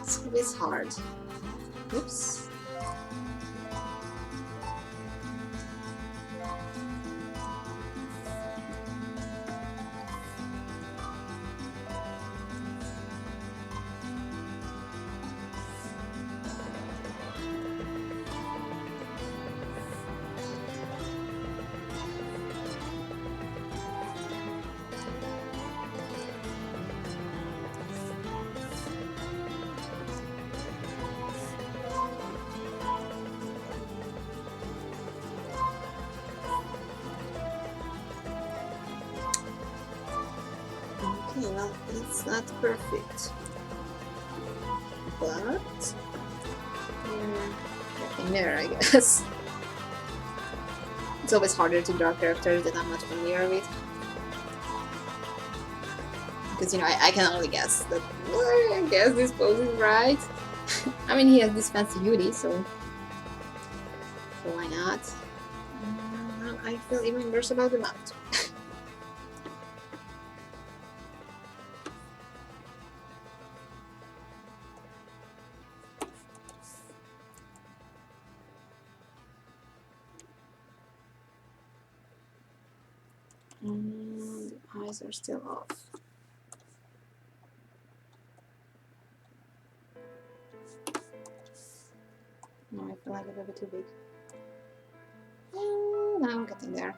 It's always hard. Oops. Okay, well, it's not perfect, but getting there, I guess. It's always harder to draw characters that I'm not familiar with, because, you know, I can only guess that. Well, I guess this pose is right. I mean, he has this fancy hoodie, so why not? I feel even worse about the mouth. The eyes are still off. No, I feel like it's a bit too big. Oh, now I'm getting there.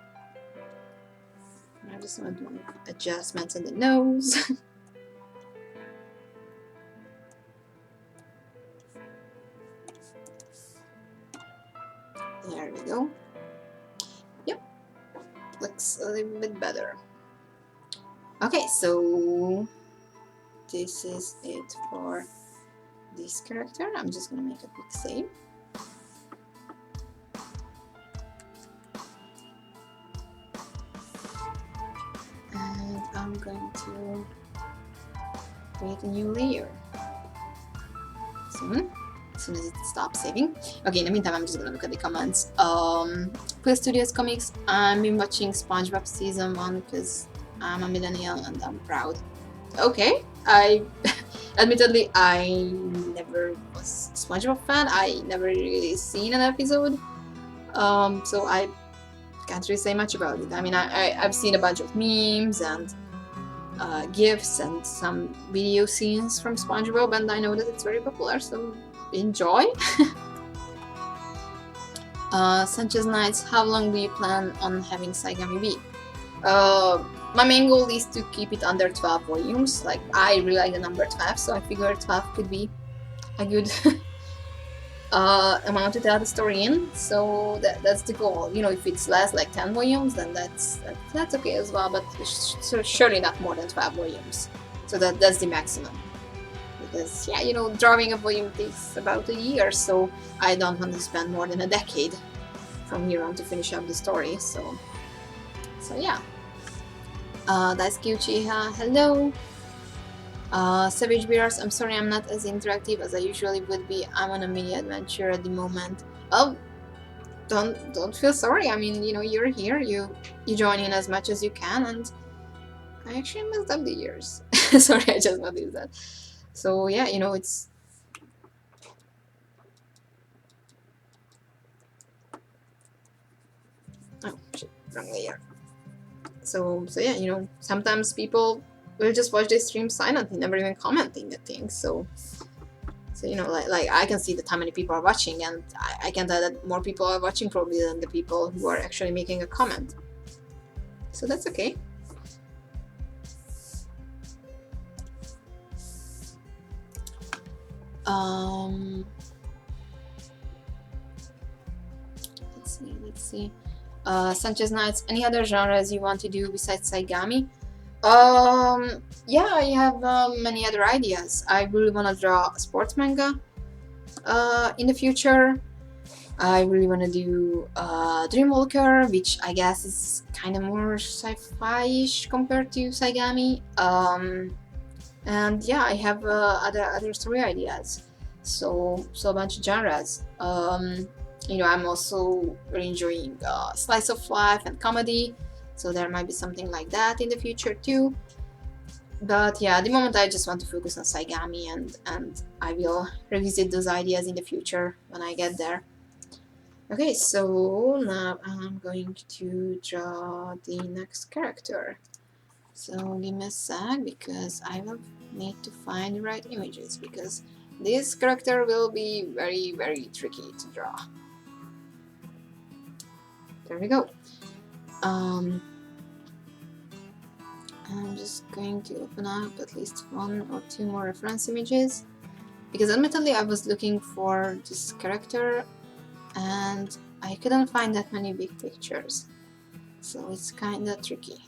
I just want to do adjustments in the nose. There we go. Yep, looks a little bit better. Okay, so this is it for this character. I'm just gonna make a quick save. And I'm going to create a new layer soon. as soon as it stops saving. Okay, in the meantime, I'm just gonna look at the comments. Quill Studios Comics, I've been watching SpongeBob Season 1 because I'm a millennial and I'm proud. Okay, admittedly, I never was a SpongeBob fan. I never really seen an episode. So I can't really say much about it. I mean, I've seen a bunch of memes and GIFs and some video scenes from SpongeBob, and I know that it's very popular, so enjoy. Sanchez Knights, how long do you plan on having Saigami be? My main goal is to keep it under 12 volumes. Like, I really like the number 12, so I figured 12 could be a good amount to tell the story in. So that's the goal. You know, if it's less, like 10 volumes, then that's okay as well, but surely not more than 12 volumes. So that's the maximum. Because, yeah, you know, drawing a volume takes about a year, so I don't want to spend more than a decade from here on to finish up the story, so yeah. Daisuke Uchiha, hello! Savage Bears, I'm sorry I'm not as interactive as I usually would be. I'm on a mini adventure at the moment. Oh, don't feel sorry. I mean, you know, you're here, you join in as much as you can, and I actually messed up the years. Sorry, I just noticed that. So yeah, you know, it's... Oh, shit, wrong layer. So yeah, you know, sometimes people will just watch the stream silently, never even commenting the things. So you know, like I can see that how many people are watching, and I can tell that more people are watching probably than the people who are actually making a comment. So that's okay. Let's see. Sanchez Knights, any other genres you want to do besides Saigami? Yeah, I have many other ideas. I really want to draw sports manga in the future. I really want to do Dreamwalker, which I guess is kind of more sci-fi-ish compared to Saigami. And yeah, I have other story ideas. So a bunch of genres. You know, I'm also really enjoying slice of life and comedy, so there might be something like that in the future too. But yeah, at the moment I just want to focus on Saigami, and I will revisit those ideas in the future when I get there. Okay, so now I'm going to draw the next character. So give me a sec, because I will need to find the right images, because this character will be very, very tricky to draw. There we go. I'm just going to open up at least 1 or 2 more reference images, because admittedly I was looking for this character and I couldn't find that many big pictures, so it's kinda tricky.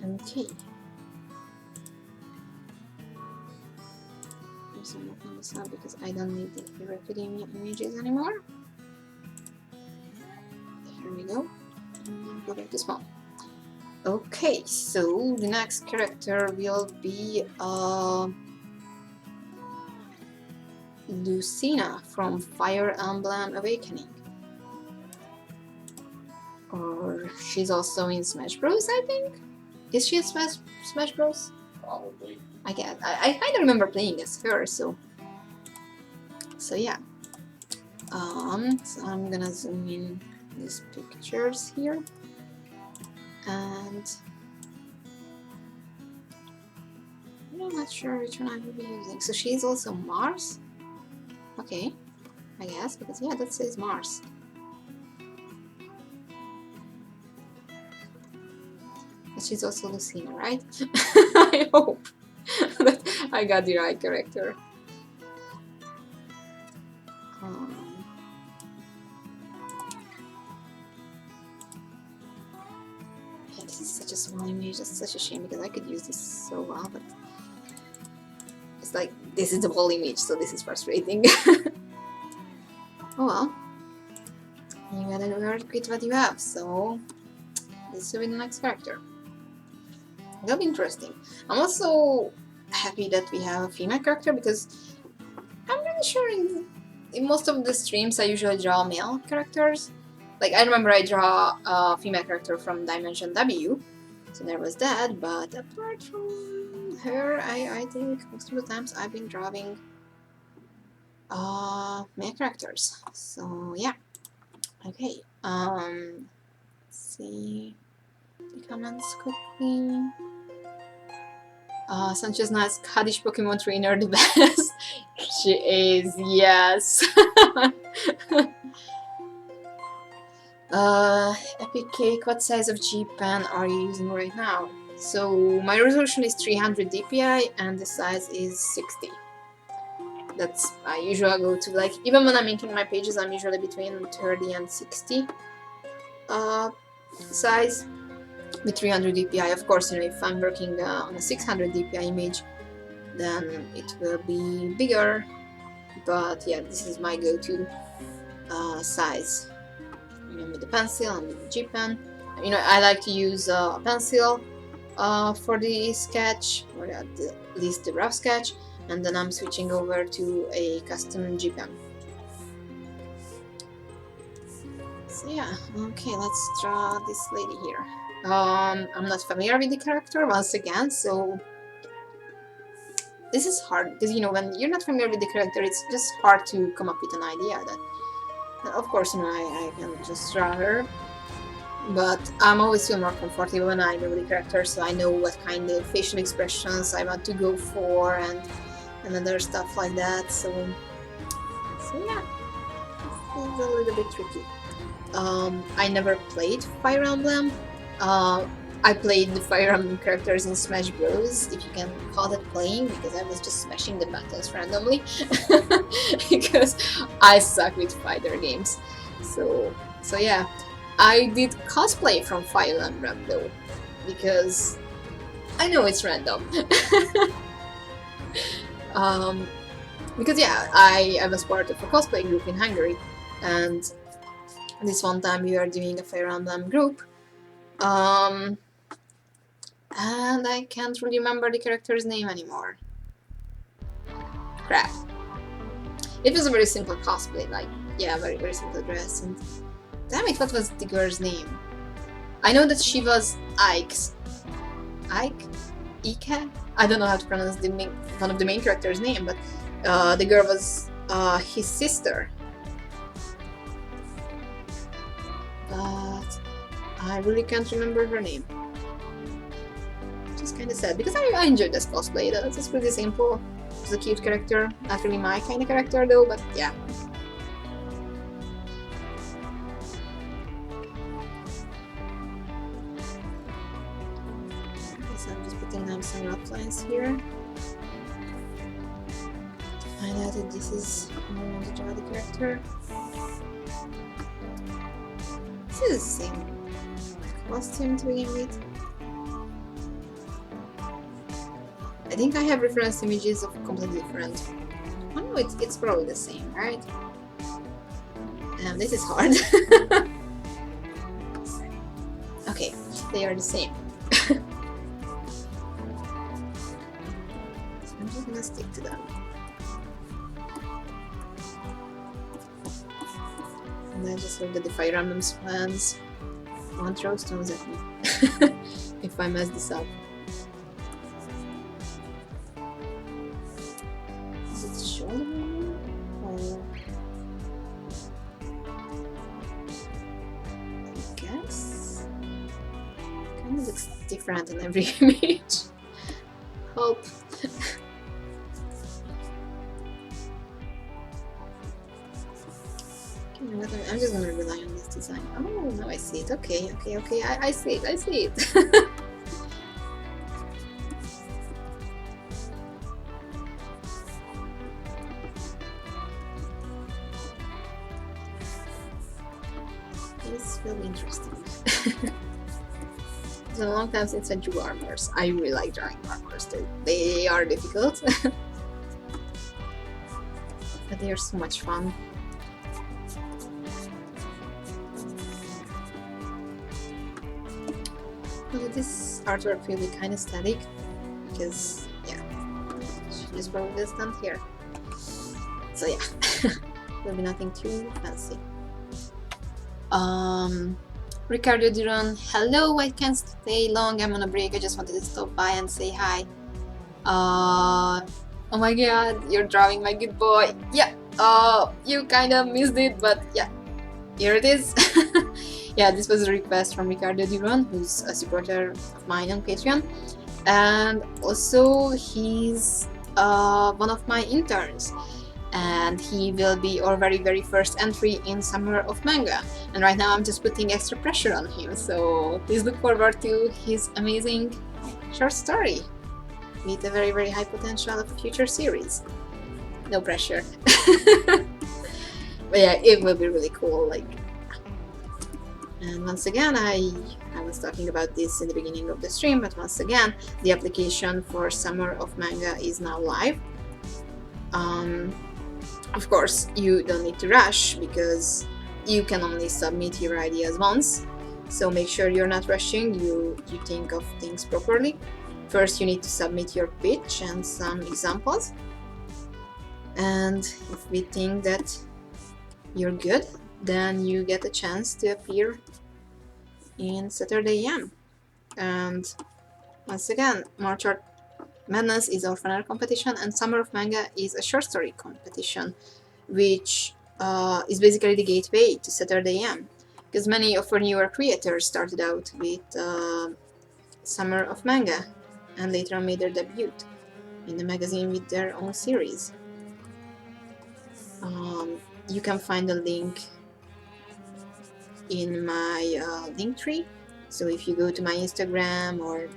Okay. I'm opening this up because I don't need the Hero Academia images anymore. Here we go. And go back to spawn. Okay, so the next character will be Lucina from Fire Emblem Awakening. Or she's also in Smash Bros, I think? Is she in Smash Bros? Probably. I guess. I kind of remember playing as her, so yeah. So I'm gonna zoom in these pictures here, and I'm not sure which one I will be using. So she's also Mars? Okay, I guess, because yeah, that says Mars. But she's also Lucina, right? I hope that I got the right character. Yeah, this is such a small image, that's such a shame, because I could use this so well, but it's like, this is the whole image, so this is frustrating. Oh well. You gotta work with what you have, so this will be the next character. That'll be interesting. I'm also happy that we have a female character because I'm really sure in most of the streams I usually draw male characters. Like I remember I draw a female character from Dimension W, so there was that, but apart from her, I think most of the times I've been drawing male characters. So yeah. Okay. Let's see the comments quickly. Sanchez Knight's Scottish Pokemon trainer the best. She is, yes. Epic Cake, what size of G pen are you using right now? So my resolution is 300 dpi and the size is 60. That's I usually go to, like, even when I'm inking my pages, I'm usually between 30 and 60 size with 300 dpi. Of course, you know, if I'm working on a 600 dpi image, then it will be bigger, but yeah, this is my go-to size. You know, with the pencil and with the G pen. You know, I like to use a pencil for the sketch, or at least the rough sketch, and then I'm switching over to a custom G pen. So yeah, okay, let's draw this lady here. I'm not familiar with the character once again, so this is hard because, you know, when you're not familiar with the character, it's just hard to come up with an idea. That, of course, you know, I can just draw her, but I'm always feel more comfortable when I know the character, so I know what kind of facial expressions I want to go for and other stuff like that. So yeah, it's a little bit tricky. I never played Fire Emblem. I played the Fire Emblem characters in Smash Bros, if you can call that playing, because I was just smashing the buttons randomly because I suck with fighter games. So yeah, I did cosplay from Fire Emblem though, because I know it's random. Because yeah, I was part of a cosplay group in Hungary, and this one time we were doing a Fire Emblem group. And I can't really remember the character's name anymore. Crap. It was a very simple cosplay, like, yeah, very, very simple dress, and damn it, what was the girl's name? I know that she was Ike's. Ike? Ike? I don't know how to pronounce the one of the main character's name, but the girl was his sister. But I really can't remember her name. Just kind of sad, because I enjoyed this cosplay. It's pretty simple. It's a cute character, not really my kind of character though, but yeah. So I'm just putting down some rough lines here. I know that this is how I want to draw the character. This is the same costume to begin with. I think I have reference images of completely different. Oh no, it's probably the same, right? And this is hard. Okay, they are the same. So I'm just gonna stick to them. And then just look at the Fire Emblem's plans. Don't throw stones at me if I mess this up. Is it shoulder or I guess? Kind of looks different in every image. Hope. I'm just gonna rely on this design. Oh, now I see it. Okay, I see it, I see it. This will be interesting. It's been a long time since I drew armors. I really like drawing armors too. They are difficult, but they are so much fun. Although this artwork will be kind of static because, yeah, she's probably stand here. So yeah, will be nothing too fancy. Ricardo Duran, hello, I can't stay long, I'm on a break, I just wanted to stop by and say hi. Oh my god, you're drawing my good boy. Yeah, you kind of missed it, but yeah, here it is. Yeah, this was a request from Ricardo Duran, who's a supporter of mine on Patreon, and also he's one of my interns, and he will be our very first entry in Summer of Manga. And right now I'm just putting extra pressure on him, so please look forward to his amazing short story with a very high potential of a future series. No pressure. But yeah, it will be really cool. Like, and once again, I was talking about this in the beginning of the stream, but once again, the application for Summer of Manga is now live. Of course, you don't need to rush because you can only submit your ideas once. So make sure you're not rushing. You think of things properly. First, you need to submit your pitch and some examples. And if we think that you're good, then you get a chance to appear in Saturday AM. And once again, March Art Madness is our fanart competition, and Summer of Manga is a short story competition, which is basically the gateway to Saturday AM. Because many of our newer creators started out with Summer of Manga and later on made their debut in the magazine with their own series. You can find the link in my link tree. So if you go to my Instagram or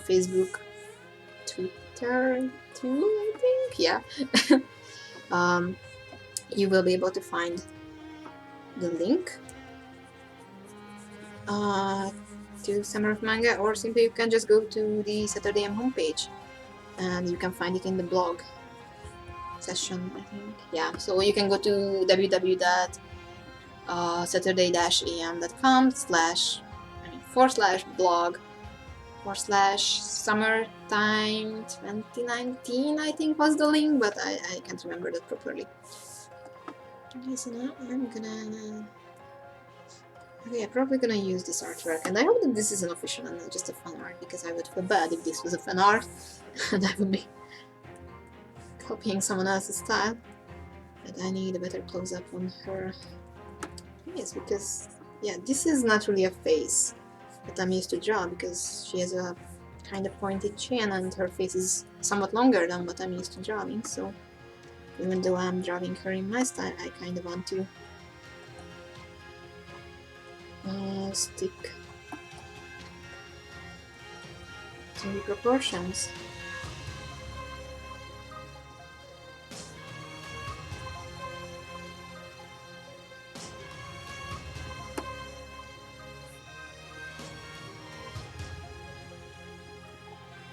Facebook, Twitter too, I think, yeah, you will be able to find the link to Summer of Manga, or simply you can just go to the Saturday AM homepage and you can find it in the blog session, I think. Yeah, so you can go to www.saturday-am.com/blog/summertime 2019, I think was the link, but I can't remember that properly. Okay, so now I'm gonna... Okay, I'm probably gonna use this artwork, and I hope that this is an official and not just a fan art, because I would feel bad if this was a fan art and I would be copying someone else's style. But I need a better close-up on her face, because yeah, this is not really a face that I'm used to draw, because she has a kind of pointed chin and her face is somewhat longer than what I'm used to drawing, so even though I'm drawing her in my style, I kind of want to stick to the proportions.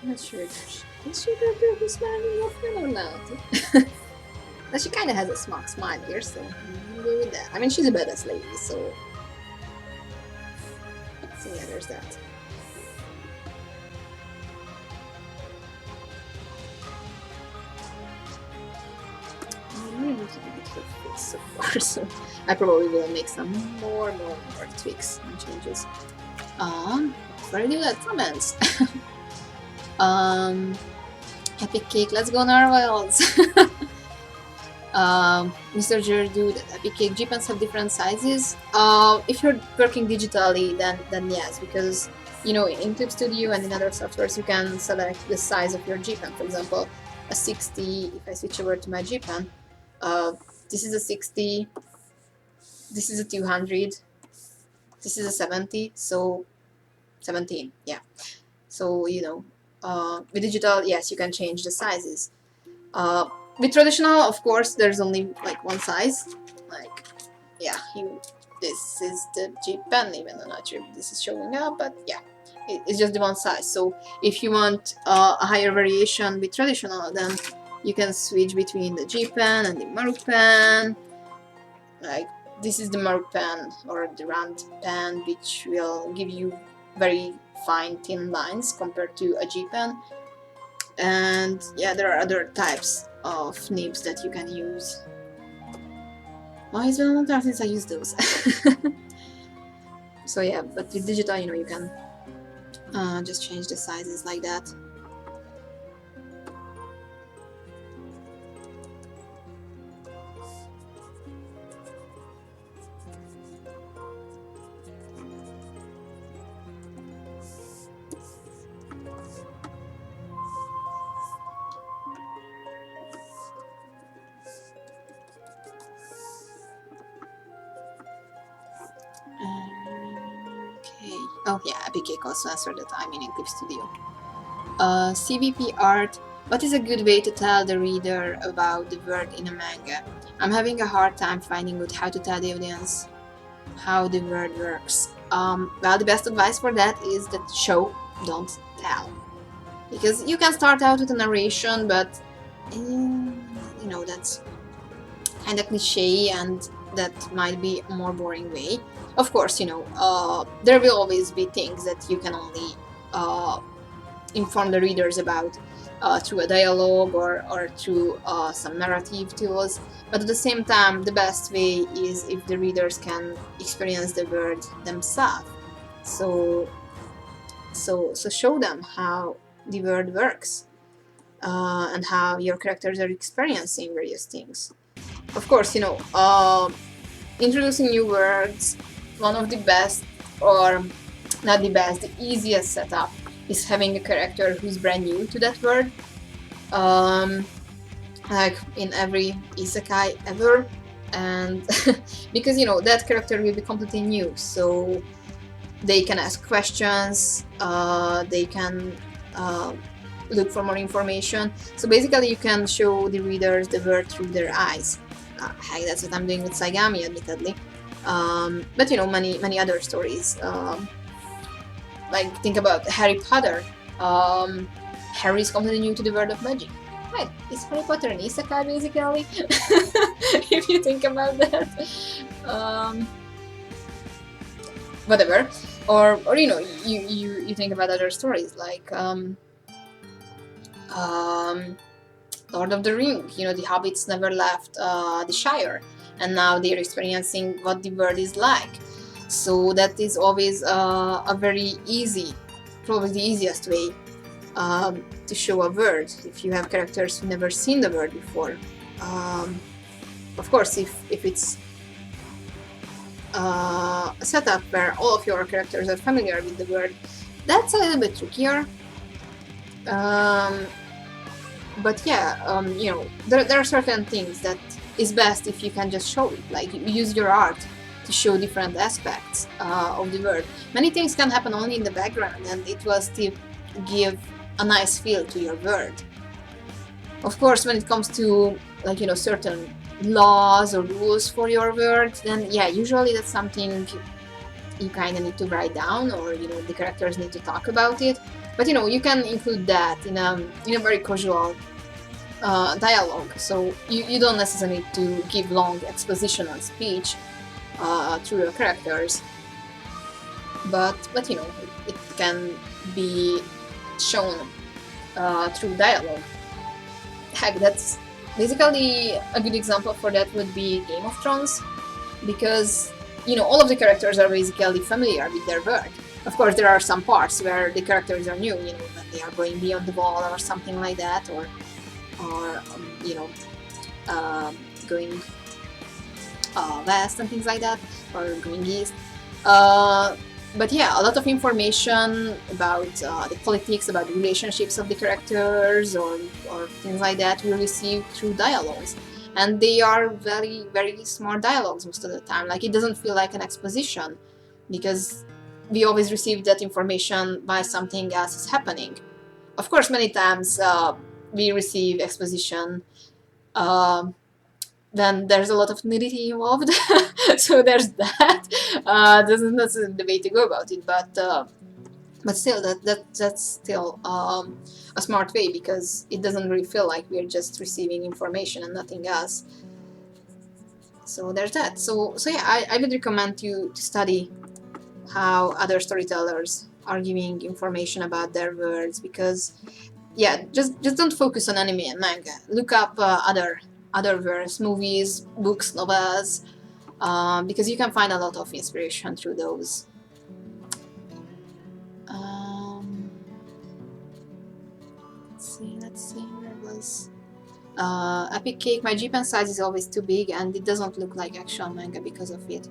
I'm not sure if is she going to be smiling often or not. But she kind of has a smile here, so I'm going with that. I mean, she's a badass lady, so yeah, there's that. I'm really looking at her face so far, so I probably will make some more tweaks and changes. Before I do that, comments. Epic Cake, let's go narwhales! Mr. Jerdu, Epic Cake, G-pens have different sizes. If you're working digitally, then yes, because you know, in Clip Studio and in other softwares you can select the size of your G-pen. For example, a 60, if I switch over to my G-pen, this is a 60, this is a 200, this is a 70, so 17, yeah. So, you know, with digital, yes, you can change the sizes. With traditional, of course, there's only like one size. Like, yeah, this is the G-pen, even though I'm not sure if this is showing up, but yeah, it's just the one size. So if you want a higher variation with traditional, then you can switch between the G-pen and the Maruk pen. Like, this is the Maruk pen, or the round pen, which will give you very fine thin lines compared to a G pen. And yeah, there are other types of nibs that you can use. Oh, it's been a long time since I used those. So yeah, but with digital, you know, you can just change the sizes like that. Okay. Oh yeah, APK also answered that I'm in Clip Studio. CVP art. What is a good way to tell the reader about the word in a manga? I'm having a hard time finding out how to tell the audience how the word works. Well, the best advice for that is that show, don't tell. Because you can start out with a narration, but you know, that's kind of cliche and that might be a more boring way. Of course, you know, there will always be things that you can only inform the readers about through a dialogue or through some narrative tools. But at the same time, the best way is if the readers can experience the word themselves. So show them how the word works and how your characters are experiencing various things. Of course, you know, introducing new words, one of the best, or not the best, the easiest setup is having a character who's brand new to that word. Like in every isekai ever, and because you know that character will be completely new, so they can ask questions, they can look for more information. So basically you can show the readers the world through their eyes. Heck, that's what I'm doing with Saigami, admittedly. But you know, many other stories. Like think about Harry Potter. Harry is completely new to the world of magic. Right, is Harry Potter an isekai basically? If you think about that. Whatever. Or you know, you think about other stories like Lord of the Ring. You know, the hobbits never left the Shire, and now they're experiencing what the world is like. So that is always a very easy, probably the easiest way to show a world if you have characters who never seen the world before. Of course, if it's a setup where all of your characters are familiar with the world, that's a little bit trickier. But yeah, you know, there are certain things that is best if you can just show it, like you use your art to show different aspects of the world. Many things can happen only in the background, and it will still give a nice feel to your world. Of course, when it comes to, like, you know, certain laws or rules for your world, then yeah, usually that's something you kind of need to write down, or you know, the characters need to talk about it. But you know, you can include that in a very casual dialogue, so you don't necessarily need to give long expositional speech through your characters, but you know, it can be shown through dialogue. Heck, that's basically a good example for that would be Game of Thrones, because you know, all of the characters are basically familiar with their world. Of course, there are some parts where the characters are new, you know, when they are going beyond the wall or something like that, or you know, going west and things like that, or going east. But yeah, a lot of information about the politics, about the relationships of the characters, or things like that, we receive through dialogues. And they are very, very smart dialogues most of the time. Like, it doesn't feel like an exposition, because we always receive that information by something else is happening. Of course, many times we receive exposition, then there's a lot of nudity involved. So there's that. This is not the way to go about it, but still, that's still a smart way, because it doesn't really feel like we're just receiving information and nothing else. So there's that. So yeah, I would recommend you to study how other storytellers are giving information about their worlds, because yeah, just don't focus on anime and manga. Look up other worlds, movies, books, novels, because you can find a lot of inspiration through those. Let's see, where was Epic Cake. My G-pen size is always too big and it doesn't look like actual manga because of it.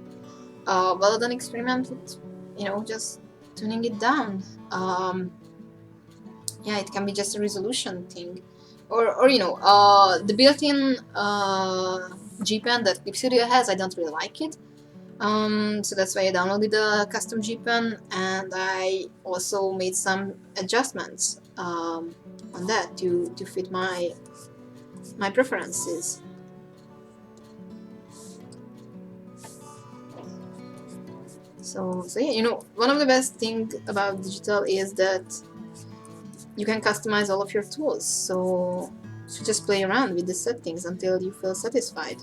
Well done experiment with, just tuning it down. Yeah, it can be just a resolution thing. Or the built-in G-pen that Clip Studio has, I don't really like it. So that's why I downloaded the custom G-pen, and I also made some adjustments on that to fit my preferences. So yeah, one of the best things about digital is that you can customize all of your tools. So just play around with the settings until you feel satisfied.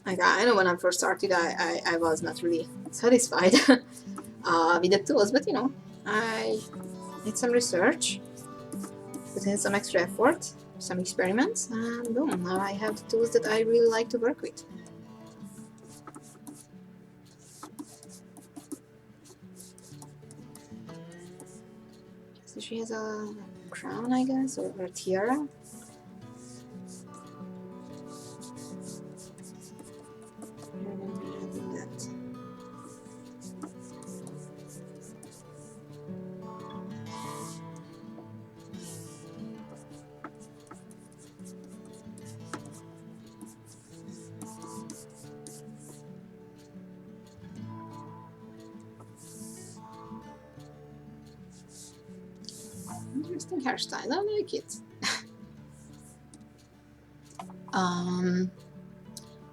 Like, I know when I first started, I was not really satisfied with the tools, but I did some research, put in some extra effort, some experiments, and boom, now I have the tools that I really like to work with. So she has a crown, I guess, or a tiara. Interesting hairstyle, I like it.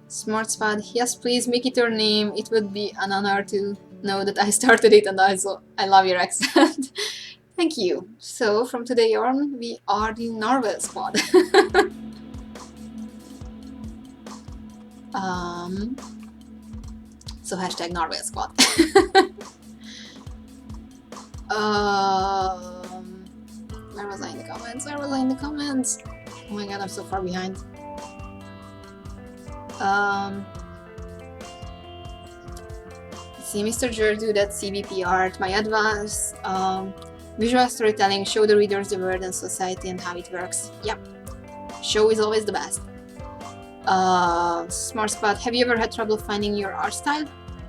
Smart Spot, yes please make it your name, it would be an honor to know that I started it, and also I love your accent. Thank you. So from today on we are the Narwhale squad. So hashtag Narwhale squad. Where was I in the comments? Where was I in the comments? Oh my god, I'm so far behind. See, Mr. Jerdu, that's CVP art. My advice, visual storytelling, show the readers the world and society and how it works. Yep, show is always the best. Smart Spot, have you ever had trouble finding your art style?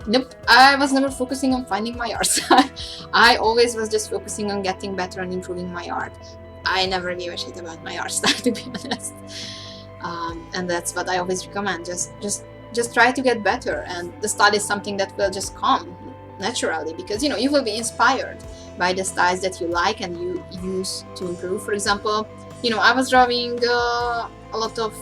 Nope, I was never focusing on finding my art style. I always was just focusing on getting better and improving my art. I never gave a shit about my art style, to be honest. And that's what I always recommend. Just try to get better, and the style is something that will just come naturally, because you will be inspired by the styles that you like and you use to improve. For example, I was drawing a lot of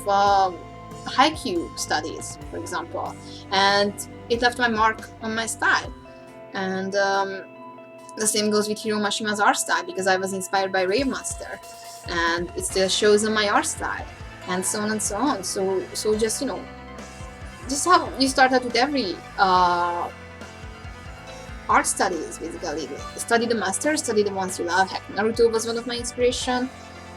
haiku studies, for example, and it left my mark on my style. And the same goes with Hiro Mashima's art style, because I was inspired by Rave Master, and it still shows in my art style, and so on and so on. So just just how you start out with every art studies, basically. Study the masters, study the ones you love. Heck, Naruto was one of my inspiration.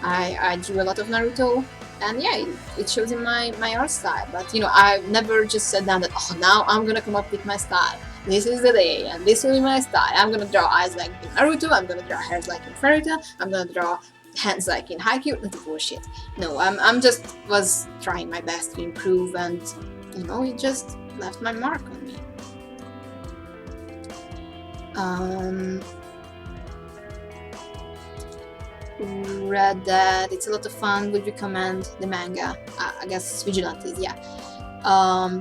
I drew a lot of Naruto, and yeah, it shows in my art style. But I never just sat down that, oh, now I'm gonna come up with my style. This is the day, and this will be my style. I'm gonna draw eyes like in Naruto, I'm gonna draw hairs like in Fairytale, I'm gonna draw hands like in Haikyuu. That's bullshit. No, I'm just was trying my best to improve, and it just left my mark on me. Read that, it's a lot of fun, would recommend the manga. I guess Vigilantes, yeah.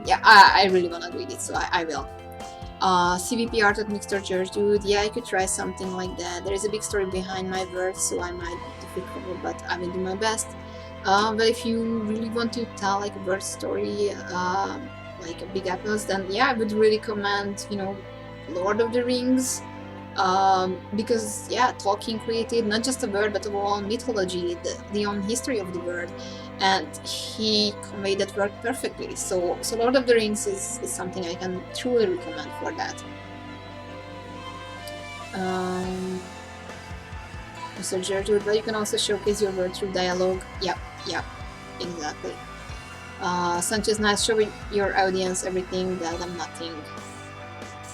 Yeah, I really wanna read it, so I will. CVP art at Mixed Church, dude, yeah, I could try something like that. There is a big story behind my words, so I might be difficult, but I will do my best. But if you really want to tell like a bird story, like a big epic, then yeah, I would really recommend, Lord of the Rings, because yeah, Tolkien created not just a bird but a whole mythology, the own history of the bird, and he conveyed that work perfectly. So Lord of the Rings is something I can truly recommend for that. Mr. Gertrude, but you can also showcase your work through dialogue. Yep, exactly. Sanchez Nice, showing your audience everything, tell them nothing.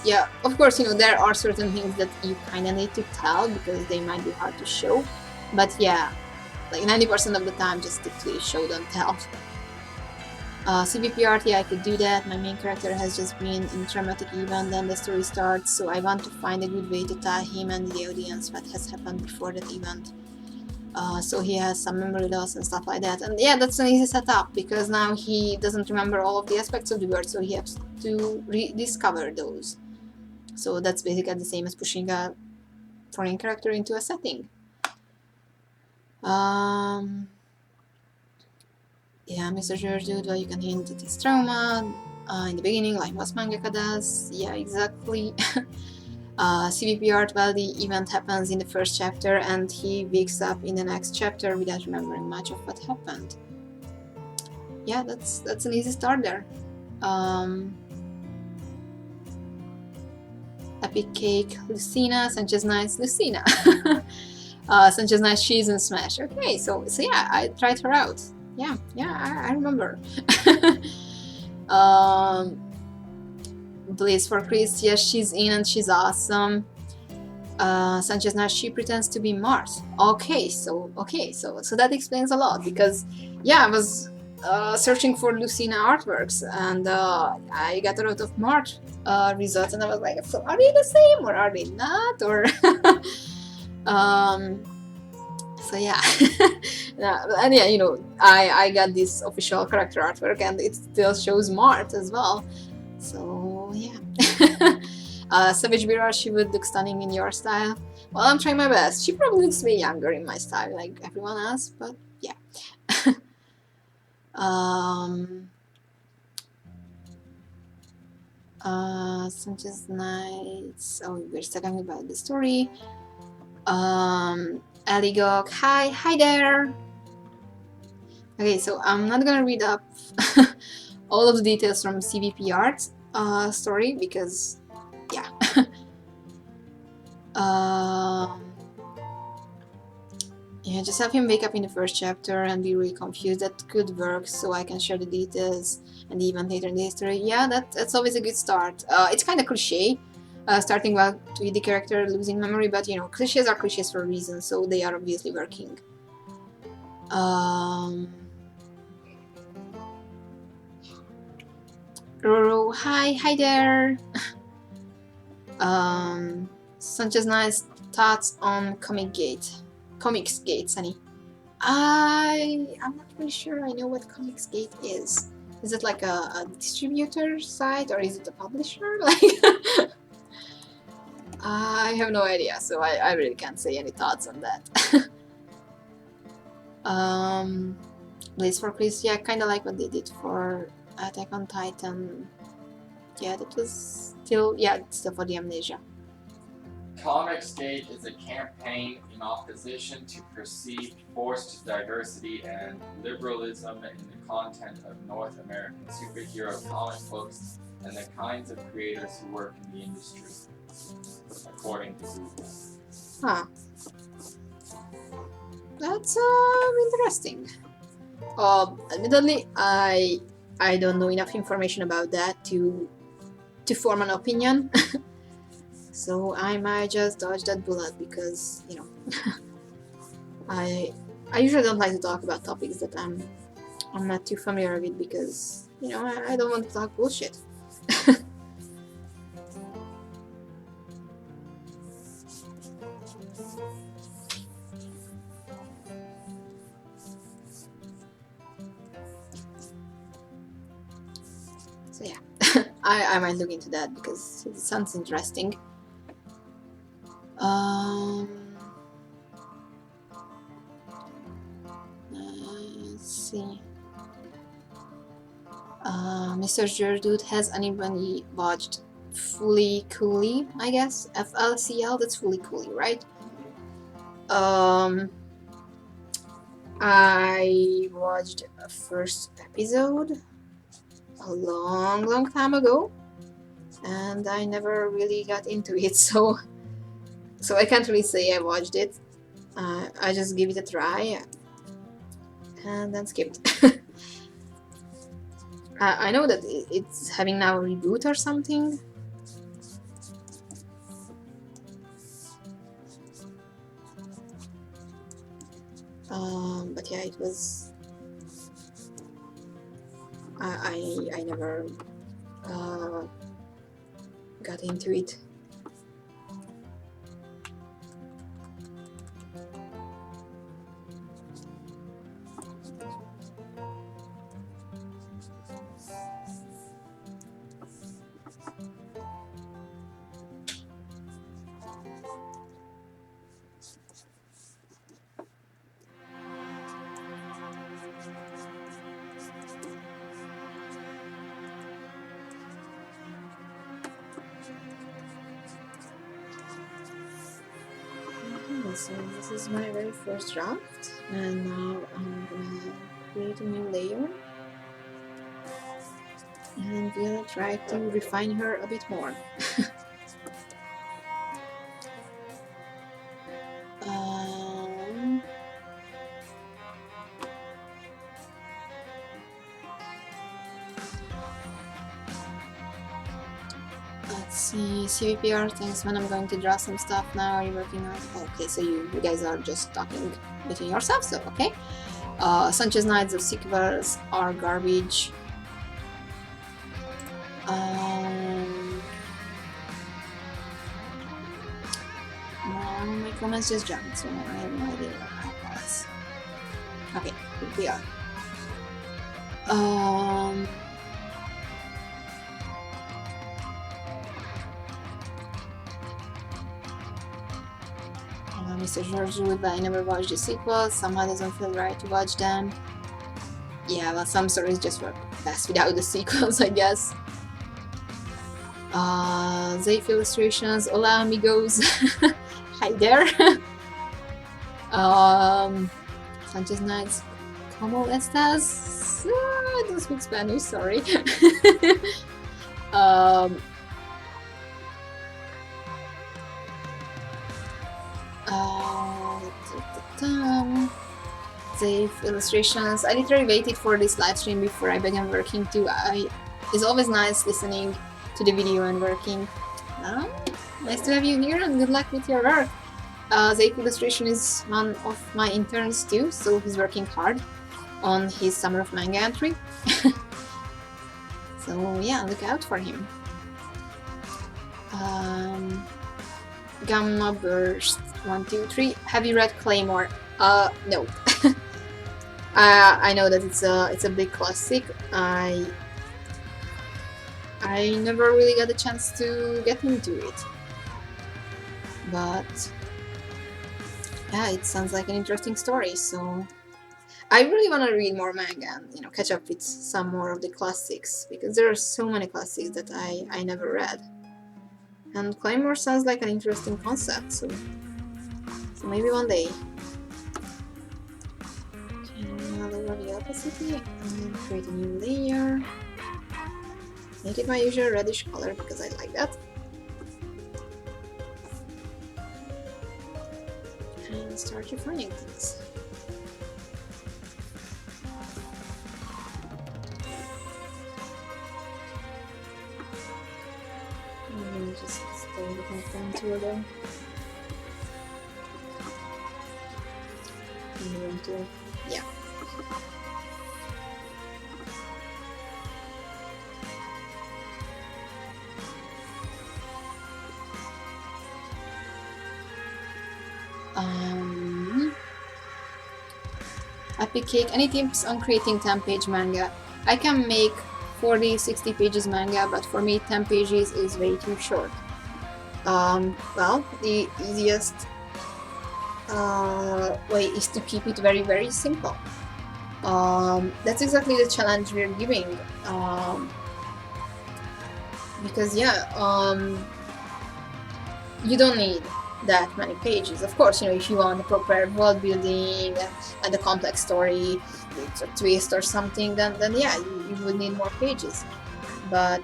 Yeah, of course, there are certain things that you kind of need to tell because they might be hard to show. But yeah, like 90% of the time, just strictly show, don't tell. CVP art, yeah, I could do that. My main character has just been in a traumatic event and the story starts, so I want to find a good way to tell him and the audience what has happened before that event. So he has some memory loss and stuff like that. And yeah, that's an easy setup because now he doesn't remember all of the aspects of the world, so he has to rediscover those. So that's basically the same as pushing a foreign character into a setting. Yeah, Mr. George, well, you can hint at his trauma in the beginning, like most mangaka does. Yeah, exactly. CVP art, well, the event happens in the first chapter and he wakes up in the next chapter without remembering much of what happened. Yeah, that's an easy start there. Epic Cake, Lucina, Sanchez Nice, Lucina. Sanchez Nice, she's in Smash. Okay, so yeah, I tried her out. Yeah, I remember. Blaze for Chris, yes, she's in and she's awesome. Sanchez Nice, she pretends to be Mars. Okay, so that explains a lot because yeah, I was searching for Lucina artworks and I got a lot of Mars results and I was like, so are they the same or are they not? Or so yeah. And yeah, I got this official character artwork and it still shows Mart as well. So yeah. Savage Bira, she would look stunning in your style. Well, I'm trying my best. She probably looks way younger in my style, like everyone else, but yeah. Sanchez Nights. Oh, we're still talking about the story. Aligok, hi there. Okay, so I'm not gonna read up all of the details from CVP art story because, yeah. Yeah, just have him wake up in the first chapter and be really confused. That could work, so I can share the details and the event later in the history. Yeah, that's always a good start. It's kind of cliche, starting well with the character losing memory, but cliches are cliches for a reason, so they are obviously working. Roro, hi there. Sanchez Nice thoughts on Comicsgate, Sunny. I'm not really sure I know what Comicsgate is. Is it like a distributor site or is it a publisher? Like, I have no idea, so I really can't say any thoughts on that. Blaze for Chris, yeah, kind of like what they did for Attack on Titan. Yeah, that was still for the Amnesia. Comicsgate is a campaign in opposition to perceived forced diversity and liberalism in the content of North American superhero comic books and the kinds of creators who work in the industry, according to Google. Huh. That's interesting. Admittedly, I don't know enough information about that to form an opinion. So I might just dodge that bullet because I usually don't like to talk about topics that I'm not too familiar with because I don't want to talk bullshit. So yeah, I might look into that because it sounds interesting. Let's see. Mr. Gerdude, has anybody watched Fully Cooley? I guess FLCL. That's Fully Cooley, right? I watched a first episode a long time ago, and I never really got into it, so I can't really say I watched it. I just gave it a try and then skipped. I know that it's having now a reboot or something. But yeah, it was. I never got into it. Okay, so this is my very first draft, and now I'm gonna create a new layer, and we'll try to refine her a bit more. Let's see, CVP art is when I'm going to draw some stuff now. Are you working on? Okay, so you guys are just talking between yourselves, so okay. Sanchez Knights of sequels are garbage. My comments just jumped, so I have no idea what I was. Okay, here we are. Mr. George would, but I never watched the sequels. Somehow doesn't feel right to watch them. Yeah, well, some stories just work best without the sequels, I guess. Zafe illustrations, hola amigos. Hi there. Sanchez Knights, como estas? I don't speak Spanish, sorry. Zafe illustrations. I literally waited for this live stream before I began working too. It's always nice listening to the video and working. Nice to have you here and good luck with your work. Zafe illustration is one of my interns too, so he's working hard on his Summer of Manga entry. So yeah, look out for him. Gamma Burst 1, 2, 3. Have you read Claymore? No. I know that it's a big classic. I never really got a chance to get into it, but yeah, it sounds like an interesting story. So I really want to read more manga and catch up with some more of the classics, because there are so many classics that I never read. And Claymore sounds like an interesting concept, so maybe one day. Okay, now lower the opacity and create a new layer. Make it my usual reddish color because I like that. And start refining things. Just stay with my contour there. And you want to, yeah. Epic Cake, any tips on creating 10-page manga? I can make 40-60 pages manga, but for me 10 pages is way too short. Well, the easiest way is to keep it very, very simple. That's exactly the challenge we're giving. Because yeah, you don't need that many pages. Of course, if you want a proper world building and a complex story, it's a twist or something, then yeah, you would need more pages. But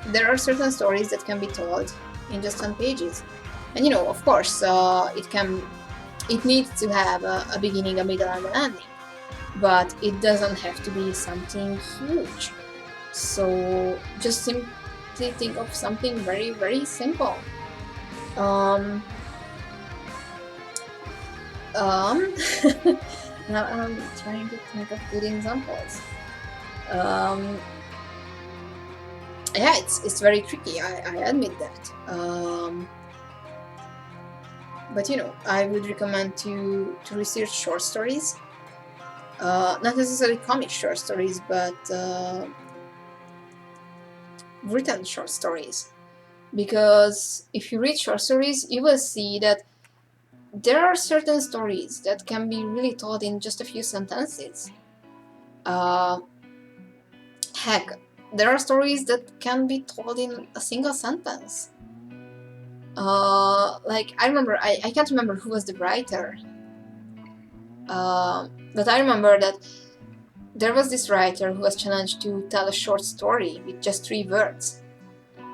there are certain stories that can be told in just 10 pages. And of course, it needs to have a beginning, a middle, and an ending. But it doesn't have to be something huge. So just simply think of something very, very simple. Now I'm trying to think of good examples. Yeah, it's very tricky. I admit that. But I would recommend to research short stories. Not necessarily comic short stories, but written short stories. Because if you read short stories, you will see that there are certain stories that can be really told in just a few sentences. Heck, there are stories that can be told in a single sentence. Like, I can't remember who was the writer. But I remember that there was this writer who was challenged to tell a short story with just 3 words.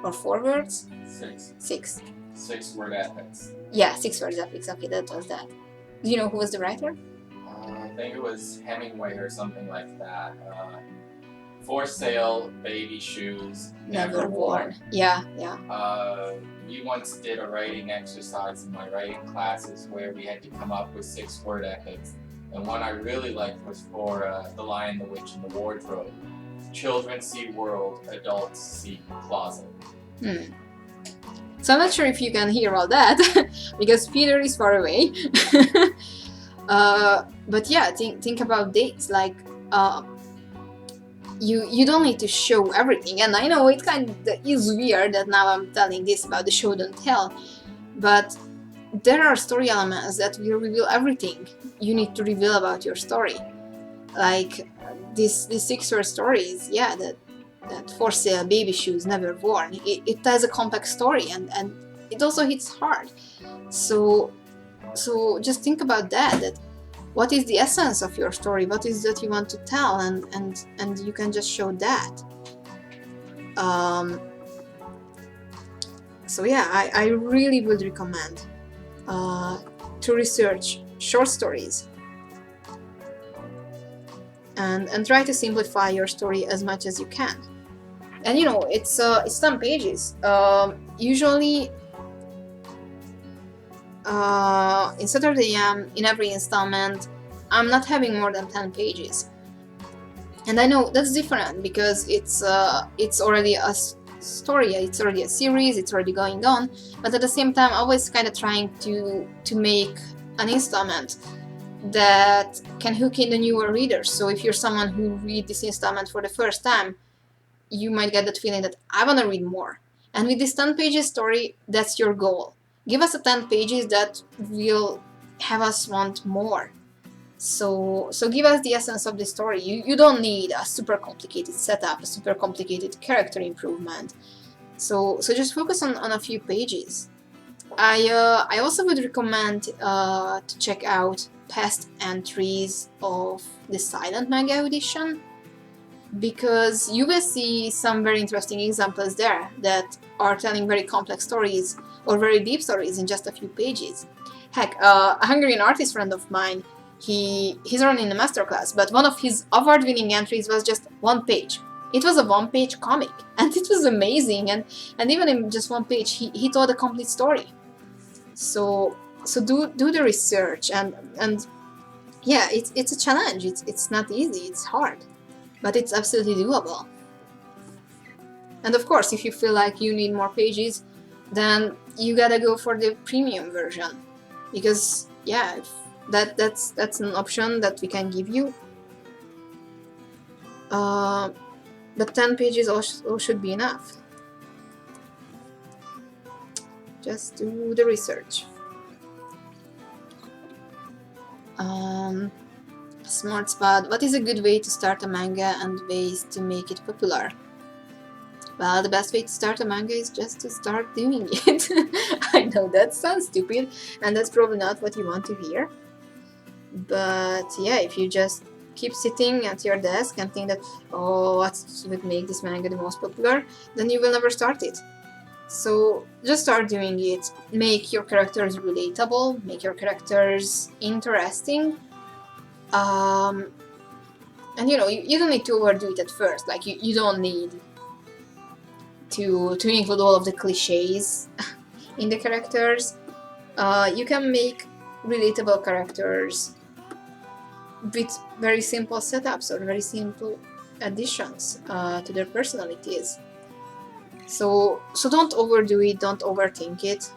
Or 4 words? 6. 6. 6 word epics. Yeah, 6 words epics. Okay, that was that. Do you know who was the writer? I think it was Hemingway or something like that. For sale, baby shoes, never worn. Yeah. We once did a writing exercise in my writing classes where we had to come up with 6 word epics. And one I really liked was for The Lion, the Witch, and the Wardrobe. Children see world, adults see closet. So I'm not sure if you can hear all that because Peter is far away. But yeah, think about dates. Like, you don't need to show everything. And I know it kind of is weird that now I'm telling this about the show don't tell, but there are story elements that will reveal everything you need to reveal about your story. Like these 6 word stories, yeah, that for sale, baby shoes, never worn. It tells a complex story and it also hits hard. So just think about that what is the essence of your story, what is that you want to tell, and you can just show that. So yeah, I really would recommend to research short stories and try to simplify your story as much as you can. And it's 10 pages. Usually in Saturday in every installment I'm not having more than 10 pages. And I know that's different because it's already a story, it's already a series, it's already going on, but at the same time always kind of trying to make an installment that can hook in the newer readers. So if you're someone who read this installment for the first time, you might get that feeling that I want to read more. And with this 10 pages story, that's your goal. Give us a 10 pages that will have us want more. So give us the essence of the story. You don't need a super complicated setup, a super complicated character improvement. So just focus on a few pages. I also would recommend to check out past entries of the Silent Manga edition, because you will see some very interesting examples there that are telling very complex stories or very deep stories in just a few pages. Heck, a Hungarian artist friend of mine, he's running a masterclass, but one of his award-winning entries was just 1 page. It was a 1-page comic, and it was amazing, and even in just 1 page, he told a complete story. So do the research, and yeah, it's a challenge. It's not easy. It's hard, but it's absolutely doable. And of course, if you feel like you need more pages, then you gotta go for the premium version, because yeah, that's an option that we can give you. But 10 pages all should be enough. Just do the research. Smart spot. What is a good way to start a manga and ways to make it popular? Well, the best way to start a manga is just to start doing it. I know that sounds stupid, and that's probably not what you want to hear. But yeah, if you just keep sitting at your desk and think that, oh, what would make this manga the most popular, then you will never start it. So just start doing it. Make your characters relatable, make your characters interesting. And you don't need to overdo it at first. Like you don't need to include all of the cliches in the characters. You can make relatable characters with very simple setups or very simple additions to their personalities. So don't overdo it, don't overthink it.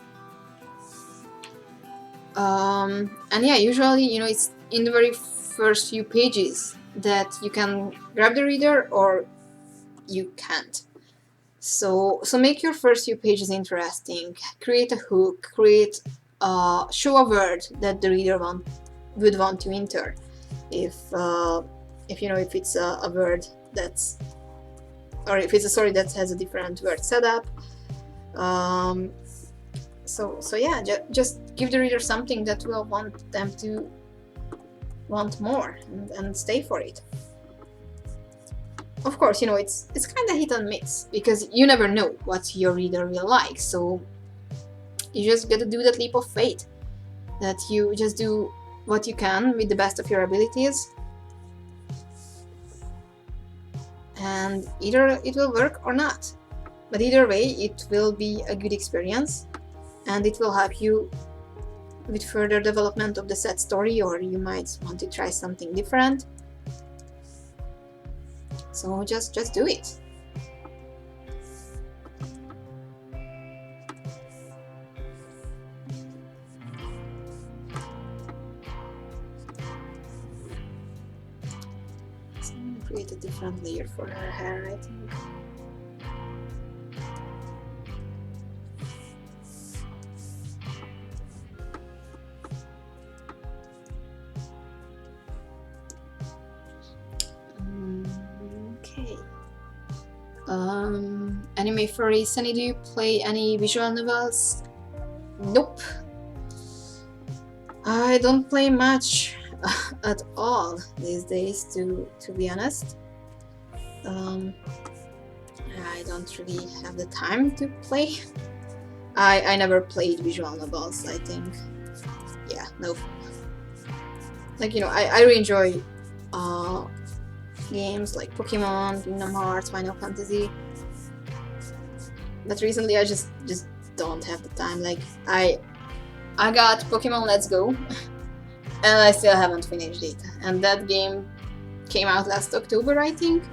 And yeah, usually it's in the very first few pages that you can grab the reader or you can't. So make your first few pages interesting. Create a hook. Show a word that the reader would want to enter. If it's a word that's, or if it's a story that has a different word setup. So yeah, just give the reader something that will want them to want more and stay for it. Of course, it's kind of hit and miss because you never know what your reader will like. So you just gotta do that leap of faith, that you just do what you can with the best of your abilities, and either it will work or not. But either way, it will be a good experience, and it will help you with further development of the set story, or you might want to try something different. So just do it. So I'm gonna create a different layer for her hair, I think. Okay. Anime furry. Sunny, do you play any visual novels? Nope. I don't play much at all these days, to be honest. I don't really have the time to play. I never played visual novels, I think. Yeah, no. Like, I really enjoy games like Pokemon, Kingdom Hearts, Final Fantasy. But recently I just don't have the time. Like, I got Pokemon Let's Go and I still haven't finished it. And that game came out last October, I think.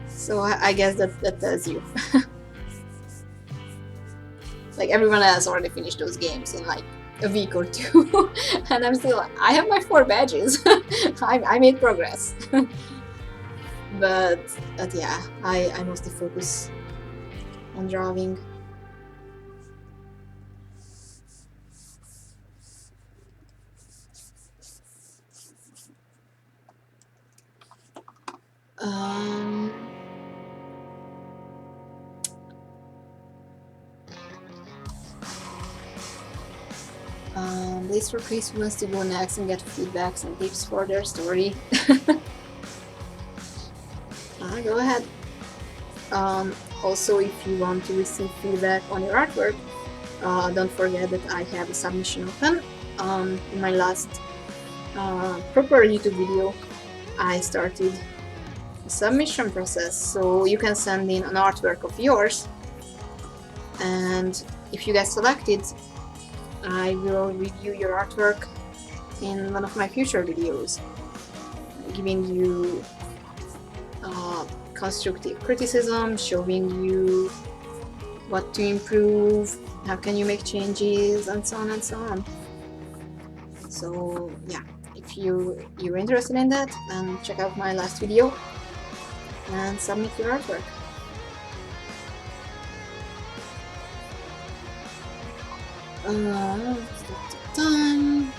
So I guess that tells you. Like, everyone else already finished those games in like a week or two. And I'm still, I have my 4 badges. I made progress. But yeah, I mostly focus on drawing. This for Chris who wants to go next and get feedbacks and tips for their story. Go ahead. Also, if you want to receive feedback on your artwork, don't forget that I have a submission open. In my last proper YouTube video, I started a submission process, so you can send in an artwork of yours, and if you get selected, I will review your artwork in one of my future videos, giving you constructive criticism, showing you what to improve, how can you make changes, and so on and so on. So yeah, if you're interested in that, then check out my last video and submit your artwork. Done.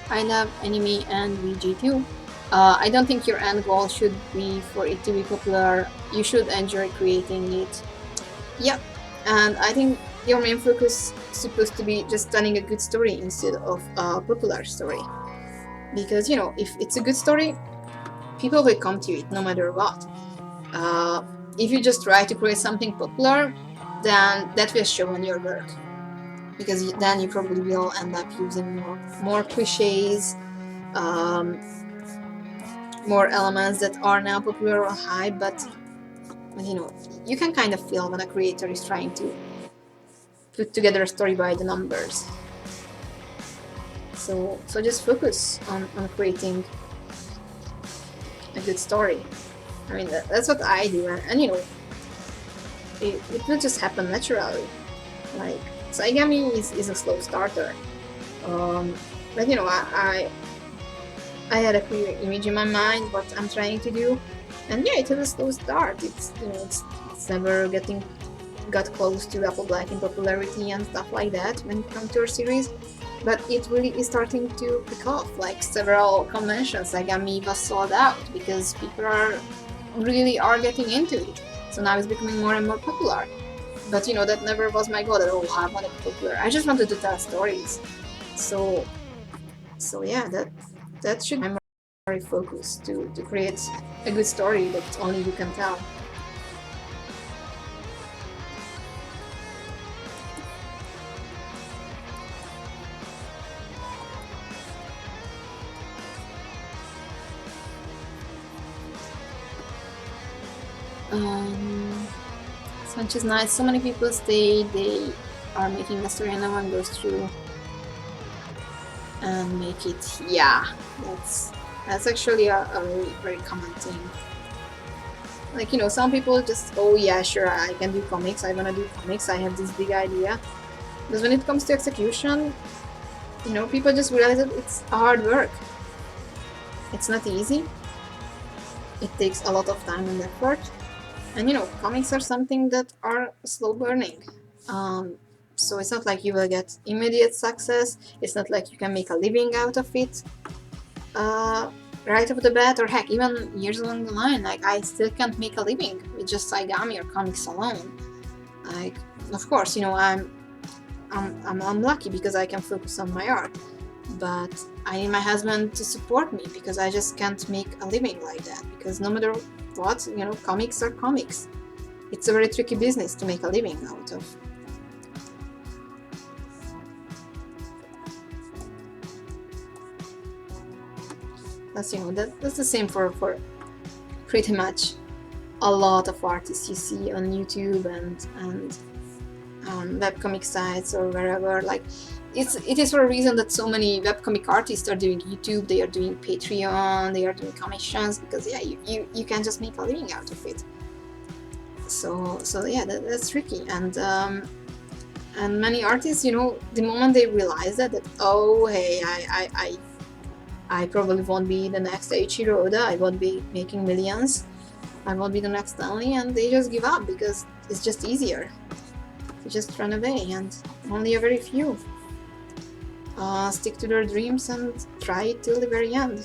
I love anime and VG too. I don't think your end goal should be for it to be popular. You should enjoy creating it. Yep, and I think your main focus is supposed to be just telling a good story instead of a popular story. Because, if it's a good story, people will come to it no matter what. Uh, if you just try to create something popular, then that will show on your work. Because then you probably will end up using more cliches, um, more elements that are now popular or hype, but you can kind of feel when a creator is trying to put together a story by the numbers. So just focus on creating a good story. I mean, that's what I do, and it will just happen naturally. Like, Saigami is a slow starter, um, but I had a clear image in my mind what I'm trying to do, and yeah, it was a slow start. It's never got close to Apple Black in popularity and stuff like that when it comes to our series, but it really is starting to pick off. Like, several conventions, Saigami was sold out because people are getting into it. So now it's becoming more and more popular. But that never was my goal at all. I wanted to be popular. I just wanted to tell stories. So yeah, that should be my primary focus, to create a good story that only you can tell. Which is nice. So many people stay, they are making a story and no one goes through and make it. Yeah, that's actually a very, very common thing. Like, some people just, oh yeah, sure, I can do comics, I wanna do comics, I have this big idea. But when it comes to execution, people just realize that it's hard work. It's not easy. It takes a lot of time and effort. And comics are something that are slow burning. So it's not like you will get immediate success. It's not like you can make a living out of it right off the bat, or heck, even years along the line. Like, I still can't make a living with just Saigami or comics alone. Like, of course, I'm lucky because I can focus on my art, but I need my husband to support me because I just can't make a living like that. Because no matter what, comics are comics. It's a very tricky business to make a living out of. That's the same for pretty much a lot of artists you see on YouTube and webcomic sites or wherever. Like, it is for a reason that so many webcomic artists are doing YouTube, they are doing Patreon, they are doing commissions, because yeah, you can just make a living out of it. So yeah, that's tricky. And many artists, the moment they realize that oh hey, I probably won't be the next Eiichiro Oda, I won't be making millions, I won't be the next Stanley, and they just give up because it's just easier to just run away, and only a very few stick to their dreams and try it till the very end.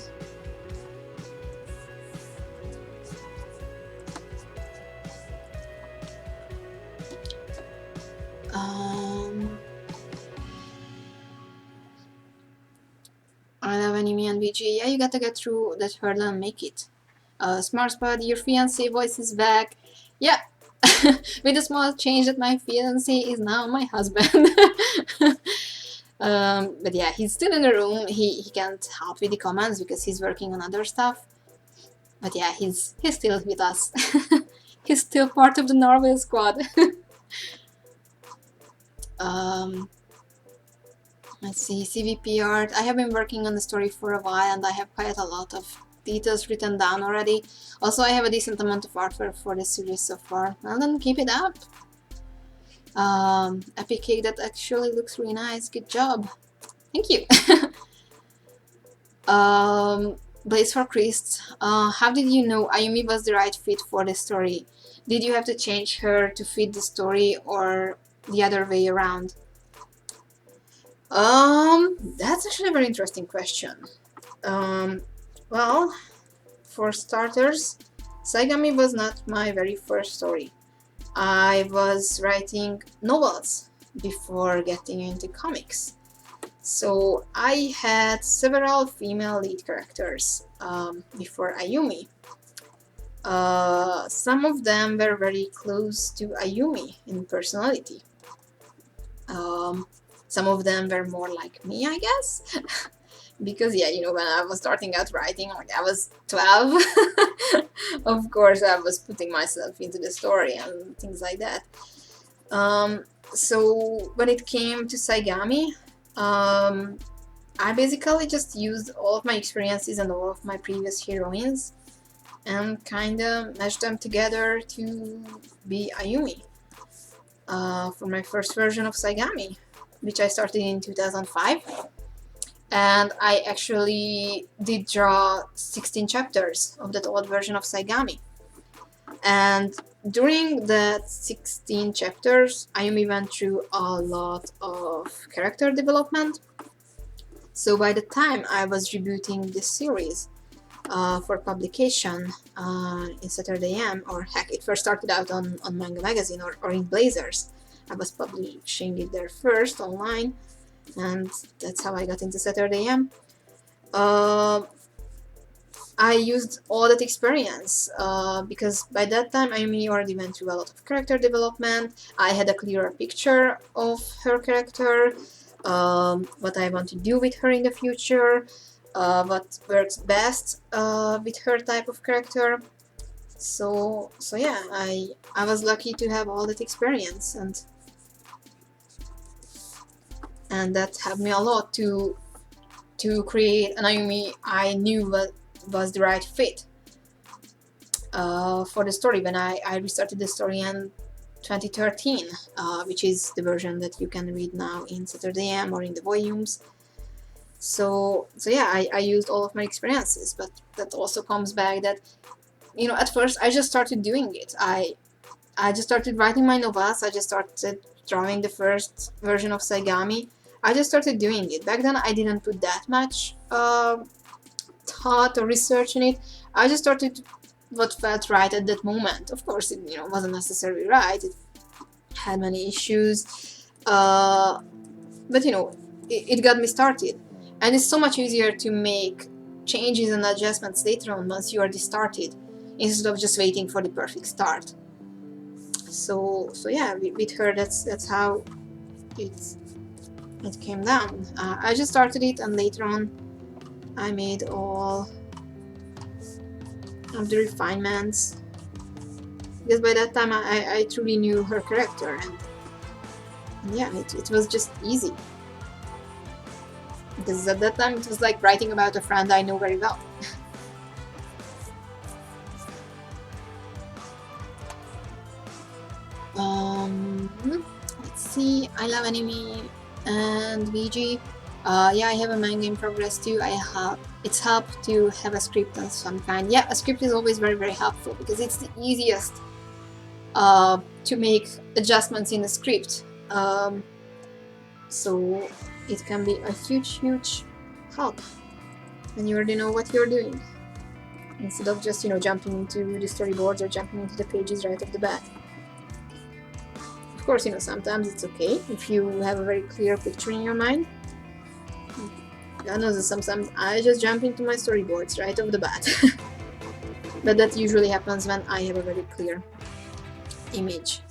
I love anime and VG. Yeah, you gotta get through that hurdle and make it. Smart Spot, your fiancé voice is back. Yeah, with a small change that my fiancé is now my husband. But yeah, he's still in the room. He can't help with the comments because he's working on other stuff. But yeah, he's still with us. He's still part of the narwhale squad. Let's see, CVP art. I have been working on the story for a while and I have quite a lot of details written down already. Also, I have a decent amount of artwork for the series so far. Well then, keep it up. Epic cake, that actually looks really nice. Good job. Thank you. Blaze for Christ. How did you know Ayumi was the right fit for the story? Did you have to change her to fit the story or the other way around? That's actually a very interesting question. Well, for starters, Saigami was not my very first story. I was writing novels before getting into comics. So I had several female lead characters before Ayumi. Some of them were very close to Ayumi in personality. Some of them were more like me, I guess. Because yeah, when I was starting out writing, like I was 12, of course I was putting myself into the story and things like that. So when it came to Saigami, I basically just used all of my experiences and all of my previous heroines and kinda meshed them together to be Ayumi for my first version of Saigami, which I started in 2005. And I actually did draw 16 chapters of that old version of Saigami. And during that 16 chapters, Ayumi went through a lot of character development. So by the time I was rebooting this series for publication in Saturday AM, or heck, it first started out on Manga magazine or in Blazers. I was publishing it there first online, and that's how I got into Saturday AM. I used all that experience because by that time Ayumi already went through a lot of character development. I had a clearer picture of her character, what I want to do with her in the future, what works best with her type of character. So yeah, I was lucky to have all that experience, and that helped me a lot to create an Ayumi I knew was the right fit for the story when I restarted the story in 2013, which is the version that you can read now in Saturday AM or in the volumes. So yeah, I used all of my experiences, but that also comes back that, at first I just started doing it. I just started writing my novels, I just started drawing the first version of Saigami. I just started doing it. Back then I didn't put that much thought or research in it. I just started what felt right at that moment. Of course, it wasn't necessarily right. It had many issues, but it got me started. And it's so much easier to make changes and adjustments later on once you already started, instead of just waiting for the perfect start. So yeah, with her, that's how it came down. I just started it, and later on I made all of the refinements, because by that time I truly knew her character, and yeah, it was just easy, because at that time it was like writing about a friend I know very well. Let's see, I love anime and VG. Yeah, I have a manga in progress too. It's helped to have a script of some kind. Yeah, a script is always very, very helpful, because it's the easiest to make adjustments in the script. So it can be a huge, huge help when you already know what you're doing, instead of just jumping into the storyboards or jumping into the pages right off the bat. Of course, sometimes it's okay if you have a very clear picture in your mind. God knows that sometimes I just jump into my storyboards right off the bat. But that usually happens when I have a very clear image.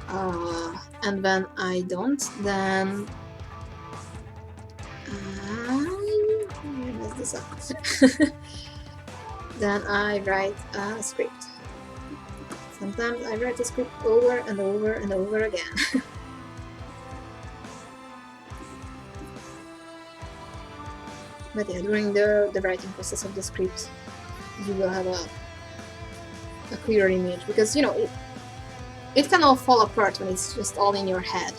And when I don't, then I mess this up. Then I write a script. Sometimes I write a script over and over and over again. But yeah, during the writing process of the script, you will have a clearer image, because it can all fall apart when it's just all in your head.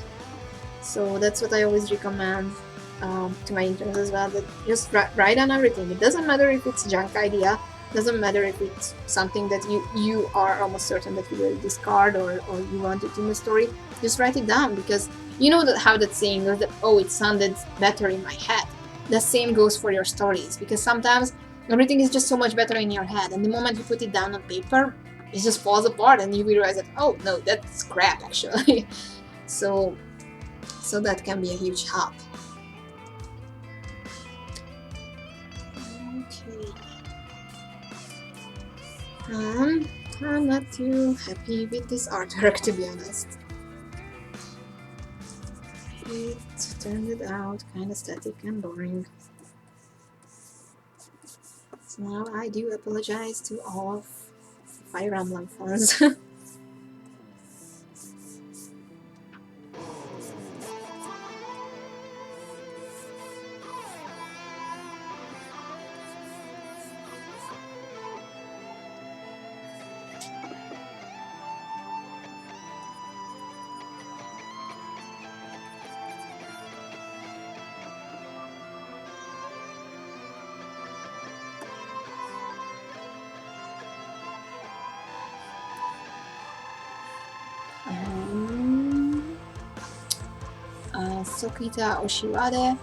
So that's what I always recommend to my interns as well, that just write on everything. It doesn't matter if it's a junk idea, doesn't matter if it's something that you are almost certain that you will discard or you want it in the story. Just write it down, because how that saying goes that, oh, it sounded better in my head. The same goes for your stories, because sometimes Everything is just so much better in your head, and the moment you put it down on paper, it just falls apart, and you realize that, oh no, that's crap actually. so that can be a huge help. Okay. I'm not too happy with this artwork, to be honest. It turned it out kind of static and boring. So now I do apologize to all of Fire Emblem fans. So Kita Oshiwade.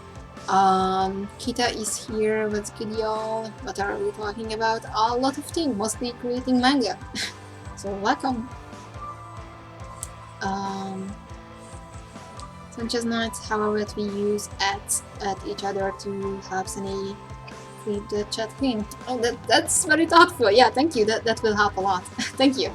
Kita is here. What's good, y'all? What are we talking about? A lot of things, mostly creating manga. So welcome. Sanchez Knights, however, we use at each other to help Sunny keep the chat clean. Oh, that's very thoughtful. Yeah, thank you. That will help a lot. Thank you.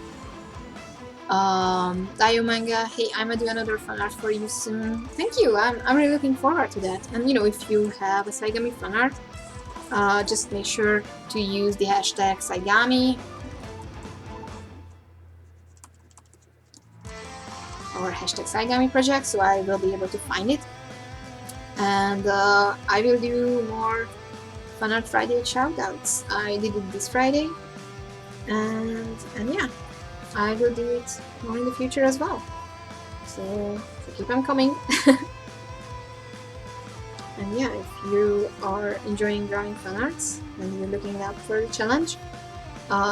Tayo Manga, hey, I'm gonna do another fan art for you soon. Thank you, I'm really looking forward to that. And if you have a Saigami fan art, just make sure to use the hashtag Saigami or hashtag Saigami project, so I will be able to find it. And I will do more fan art Friday shoutouts. I did it this Friday, and yeah. I will do it more in the future as well. So keep on coming. And yeah, if you are enjoying drawing fan arts and you're looking up for the challenge,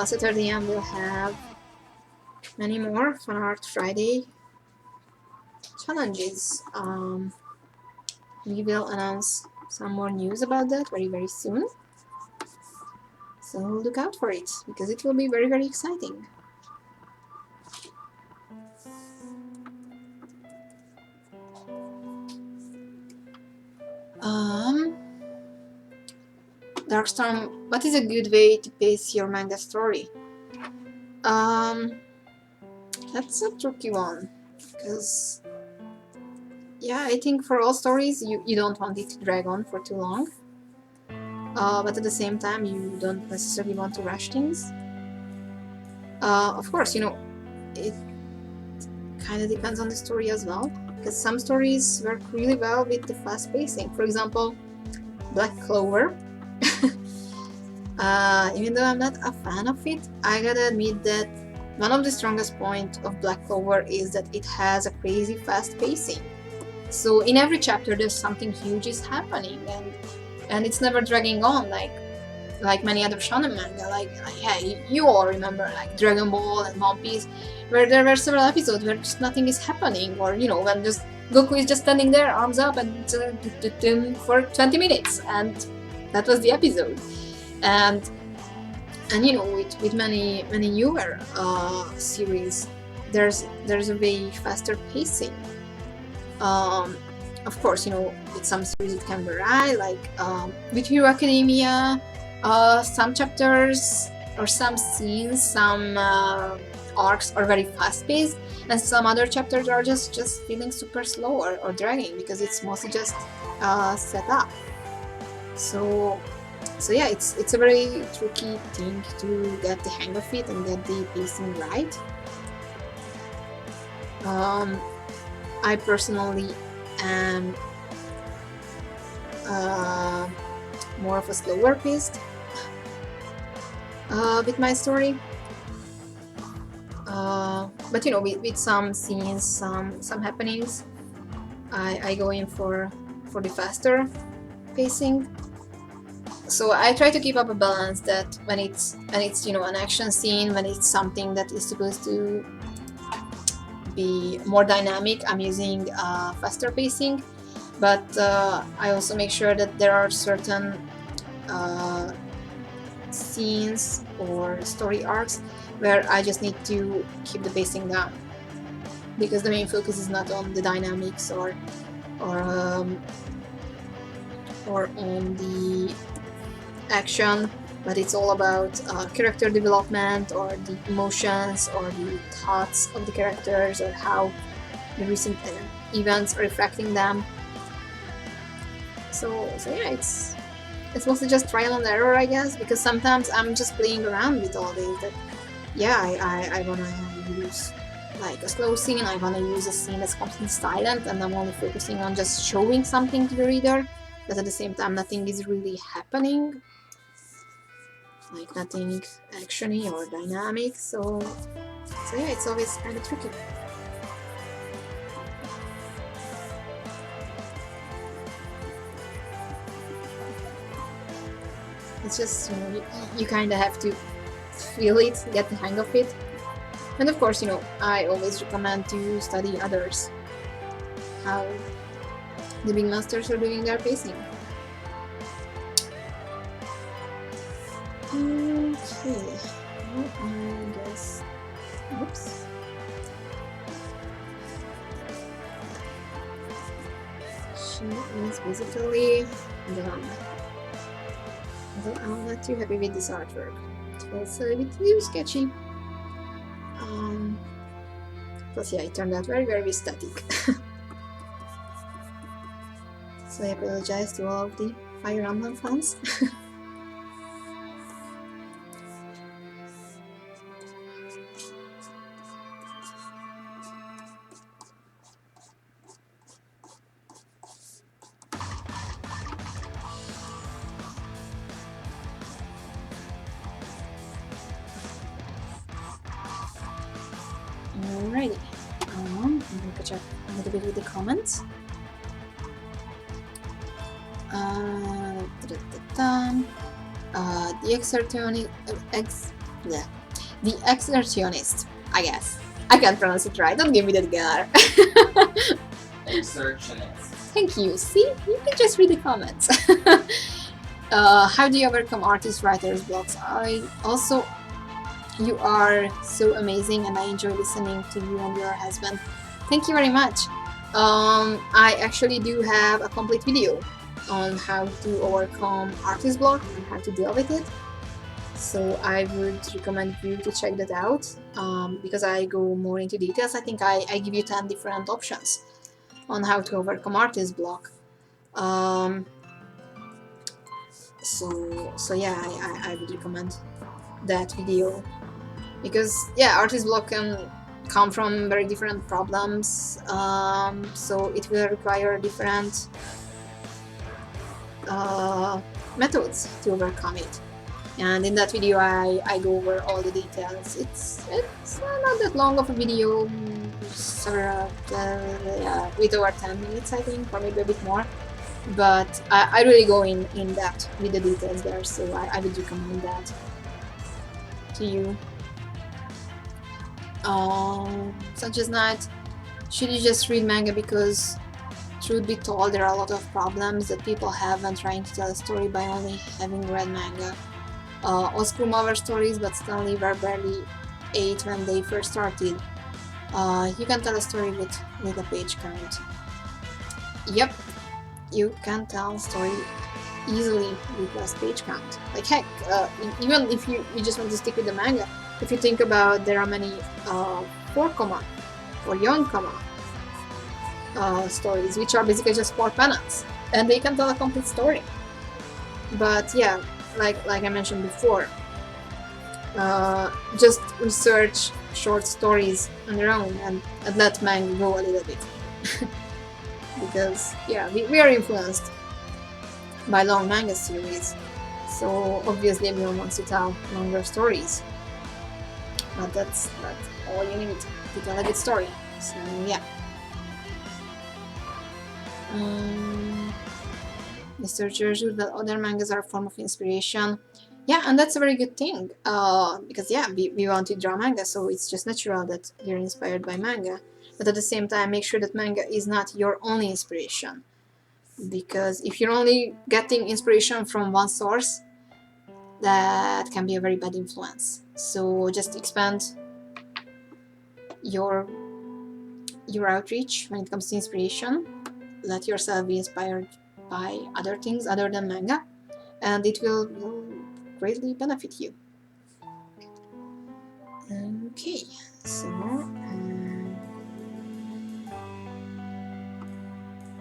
Saturday will have many more Fan Art Friday challenges. We will announce some more news about that very, very soon. So look out for it, because it will be very, very exciting. Darkstorm, what is a good way to pace your manga story? That's a tricky one, because yeah, I think for all stories you don't want it to drag on for too long, but at the same time you don't necessarily want to rush things. Of course, it kind of depends on the story as well, because some stories work really well with the fast pacing. For example, Black Clover. Even though I'm not a fan of it, I gotta admit that one of the strongest points of Black Clover is that it has a crazy fast pacing. So in every chapter there's something huge is happening, and it's never dragging on like many other shonen manga. Like yeah, you all remember like Dragon Ball and One Piece, where there were several episodes where just nothing is happening, or when just Goku is just standing there, arms up, and for 20 minutes, and that was the episode. And with many newer series, there's a way faster pacing. Of course, with some series it can vary, like with Hero Academia, some chapters or some scenes, some arcs are very fast-paced, and some other chapters are just feeling super slow or dragging, because it's mostly just set up. So yeah, it's a very tricky thing to get the hang of it and get the pacing right. I personally am more of a slower paced with my story. But with some scenes, some happenings, I go in for the faster pacing. So I try to keep up a balance, that when it's an action scene, when it's something that is supposed to be more dynamic, I'm using faster pacing, but I also make sure that there are certain scenes or story arcs where I just need to keep the pacing down, because the main focus is not on the dynamics or um, or on the action, but it's all about character development or the emotions or the thoughts of the characters or how the recent events are reflecting them. So yeah, it's mostly just trial and error, I guess, because sometimes I'm just playing around with all this. That yeah, I wanna use like a slow scene, I wanna use a scene that's completely silent, and I'm only focusing on just showing something to the reader, but at the same time nothing is really happening, like nothing actiony or dynamic. So yeah, it's always kind of tricky. It's just, you know, you kind of have to feel it, get the hang of it. And of course, you know, I always recommend to study others, how the big masters are doing their pacing. Okay, well, I guess, oops. She is basically done. I'm not too happy with this artwork. It feels a bit too sketchy. Plus, yeah, it turned out very, very static. So I apologize to all of the Fire Emblem fans. Alrighty, I'm gonna catch up a little bit with the comments. The exertionist, I guess. I can't pronounce it right, don't give me that gar. Exertionist. Thank you. See, you can just read the comments. How do you overcome artist writer's blocks? You are so amazing, and I enjoy listening to you and your husband. Thank you very much. I actually do have a complete video on how to overcome artist block and how to deal with it. So I would recommend you to check that out, because I go more into details. I think I give you 10 different options on how to overcome artist block. So yeah, I would recommend that video, because yeah, artist block can come from very different problems, so it will require different methods to overcome it. And in that video I go over all the details. It's not that long of a video, several with over 10 minutes I think, or maybe a bit more, but I really go in depth with the details there, so I would recommend that to you. Such as not, should you just read manga? Because truth be told, there are a lot of problems that people have when trying to tell a story by only having read manga. Oscar stories, but Stanley were barely 8 when they first started. You can tell a story with a page count. Yep, you can tell a story easily with less page count. Like heck, even if you just want to stick with the manga, if you think about, there are many 4 comma or young comma stories, which are basically just 4 panels, and they can tell a complete story. But yeah, like I mentioned before, just research short stories on your own and let manga go a little bit. Because yeah, we are influenced by long manga series, so obviously everyone wants to tell longer stories, but that's all you need to tell a good story. So yeah. Mr. Jersey, that other mangas are a form of inspiration. Yeah, and that's a very good thing, because yeah, we want to draw manga, so it's just natural that you're inspired by manga. But at the same time, make sure that manga is not your only inspiration, because if you're only getting inspiration from one source, that can be a very bad influence. So just expand your outreach when it comes to inspiration. Let yourself be inspired by other things other than manga, and it will greatly benefit you. Okay, so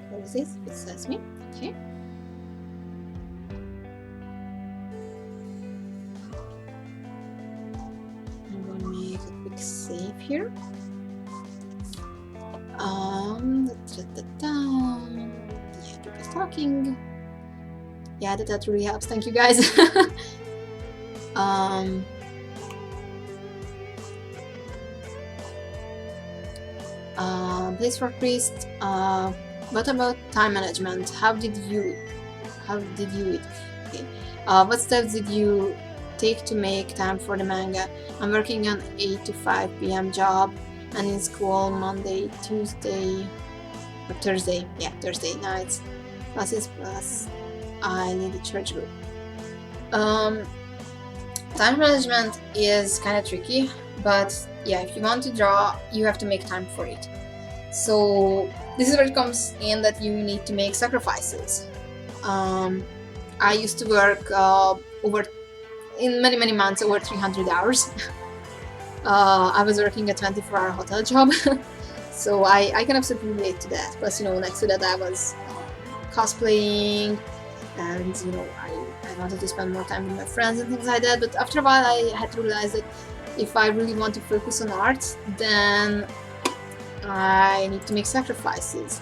what is this? It says me. Okay. I'm gonna make a quick save here. Yeah, people talking. Yeah, that really helps. Thank you, guys. Place for priest. What about time management? How did you it? Okay. What steps did you take to make time for the manga? I'm working an 8 to 5 p.m. job and in school Monday, Tuesday, or Thursday. Yeah, Thursday nights. Classes plus I lead a church group. Time management is kind of tricky, but yeah, if you want to draw, you have to make time for it. So this is where it comes in that you need to make sacrifices. I used to work in many months over 300 hours. I was working a 24-hour hotel job, so I can absolutely relate to that. Plus, next to that I was cosplaying, and I wanted to spend more time with my friends and things like that. But after a while, I had to realize that if I really want to focus on art, then I need to make sacrifices.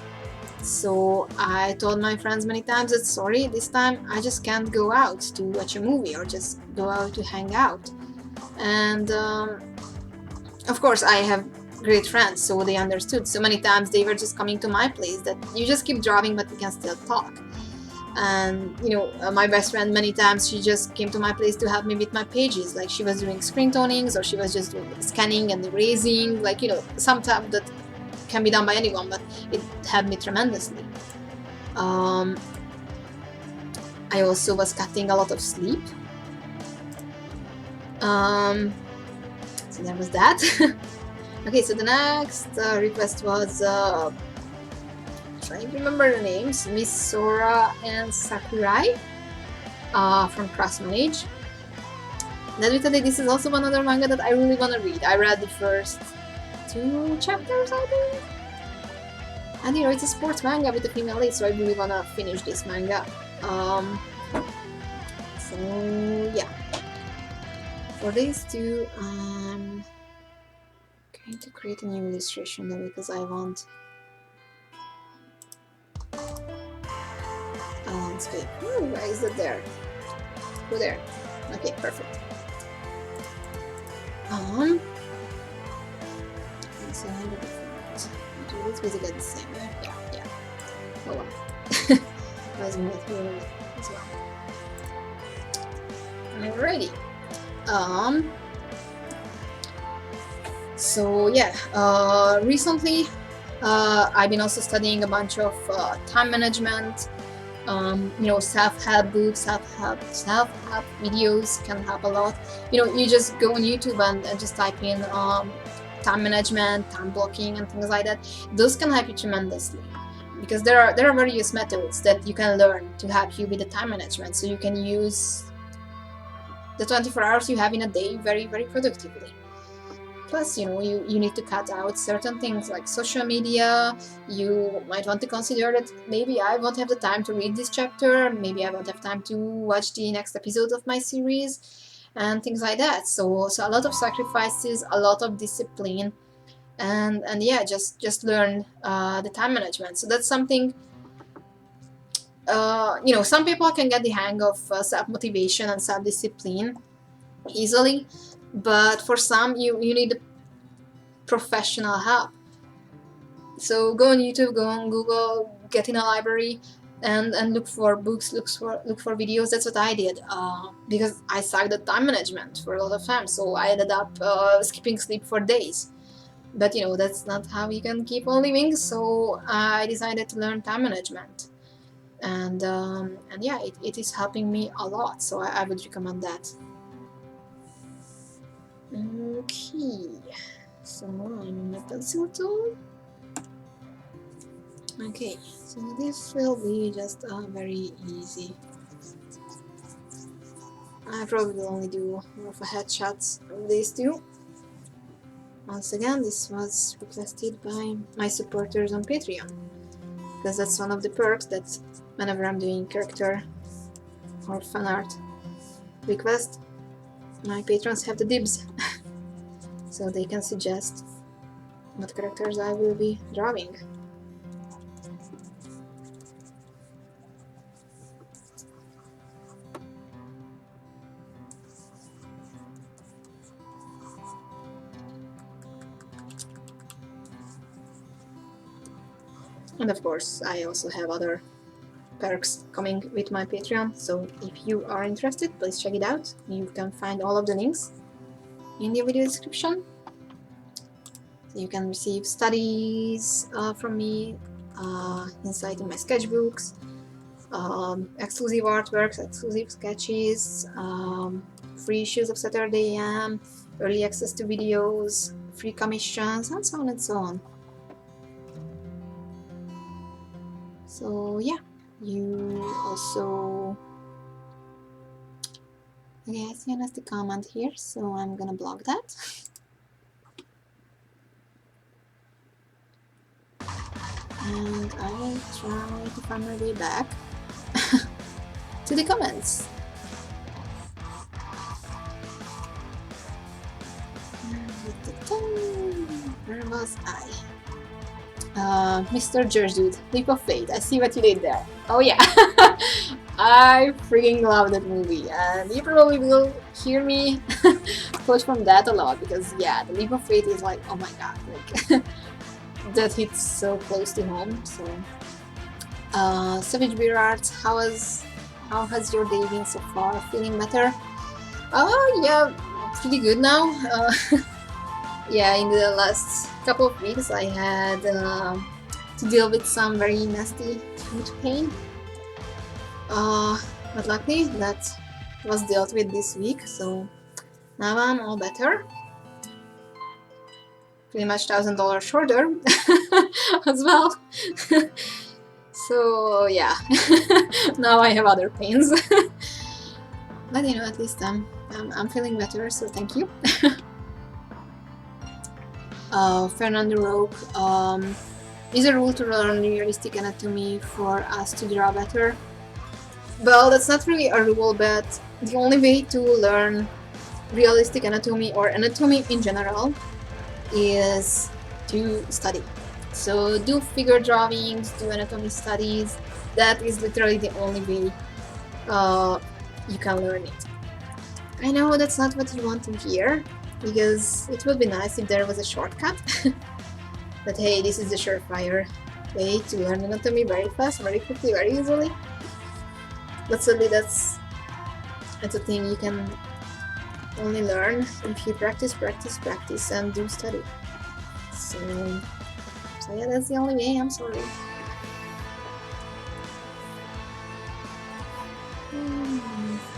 So I told my friends many times that sorry, this time I just can't go out to watch a movie or just go out to hang out. And of course I have great friends, so they understood. So many times they were just coming to my place that you just keep drawing but we can still talk. And my best friend, many times she just came to my place to help me with my pages, like she was doing screen tonings or she was just doing scanning and erasing, like some stuff that can be done by anyone, but it helped me tremendously. I also was cutting a lot of sleep. So there was that. Okay, so the next request was trying to remember the names, Miss Sora and Sakurai from Craftsman Age. Today, this is also one other manga that I really want to read. I read the first 2 chapters, I think. And it's a sports manga with a female lead, so I really want to finish this manga. So yeah. For these two, I'm going to create a new illustration though, because I want a landscape. Ooh, why is it there? Go there. Okay, perfect. So how do it's basically the same. Yeah. Oh well. As well. Alrighty. So yeah, recently I've been also studying a bunch of time management. Self-help books, self-help videos can help a lot. You just go on YouTube and just type in time management, time blocking, and things like that. Those can help you tremendously, because there are various methods that you can learn to help you with the time management, so you can use the 24 hours you have in a day very productively. Plus, you need to cut out certain things like social media. You might want to consider that maybe I won't have the time to read this chapter, maybe I won't have time to watch the next episode of my series, and things like that. So a lot of sacrifices, a lot of discipline, and yeah, just learn the time management. So that's something. Some people can get the hang of self-motivation and self-discipline easily, but for some you need professional help. So go on YouTube, go on Google, get in a library, and look for books, look for videos. That's what I did, because I sucked at time management for a lot of time, so I ended up skipping sleep for days. But that's not how you can keep on living, so I decided to learn time management. and yeah, it is helping me a lot, so I would recommend that. Okay, so I'm in my pencil tool. Okay, so this will be just very easy. I probably will only do more of a headshots of these two. Once again, this was requested by my supporters on Patreon, because that's one of the perks that whenever I'm doing character or fan art request, my patrons have the dibs, so they can suggest what characters I will be drawing. And of course, I also have other perks coming with my Patreon, so if you are interested, please check it out. You can find all of the links in the video description. So you can receive studies from me, insight in my sketchbooks, exclusive artworks, exclusive sketches, free issues of Saturday AM, early access to videos, free commissions, and so on and so on. So yeah, you also... Okay, I see a nasty comment here, so I'm gonna block that. And I will try to find my way back to the comments. Where was I? Mr. Dude, Leap of Faith. I see what you did there. Oh yeah, I freaking love that movie, and you probably will hear me quote from that a lot, because yeah, the Leap of Faith is like, oh my god, like that hits so close to home. So, Savage Beer Arts, how has your day been so far? Feeling better? Oh yeah, pretty good now. Yeah, in the last couple of weeks I had to deal with some very nasty tooth pain. But luckily that was dealt with this week, so now I'm all better. Pretty much $1,000 shorter as well. So yeah, now I have other pains. But you know, at least I'm feeling better, so thank you. Fernando Roque, is a rule to learn realistic anatomy for us to draw better? Well, that's not really a rule, but the only way to learn realistic anatomy or anatomy in general is to study. So do figure drawings, do anatomy studies. That is literally the only way you can learn it. I know that's not what you want to hear, because it would be nice if there was a shortcut. But hey, this is the surefire way to learn anatomy very fast, very quickly, very easily. But sadly, that's a thing you can only learn if you practice, and do study. So yeah, that's the only way. I'm sorry.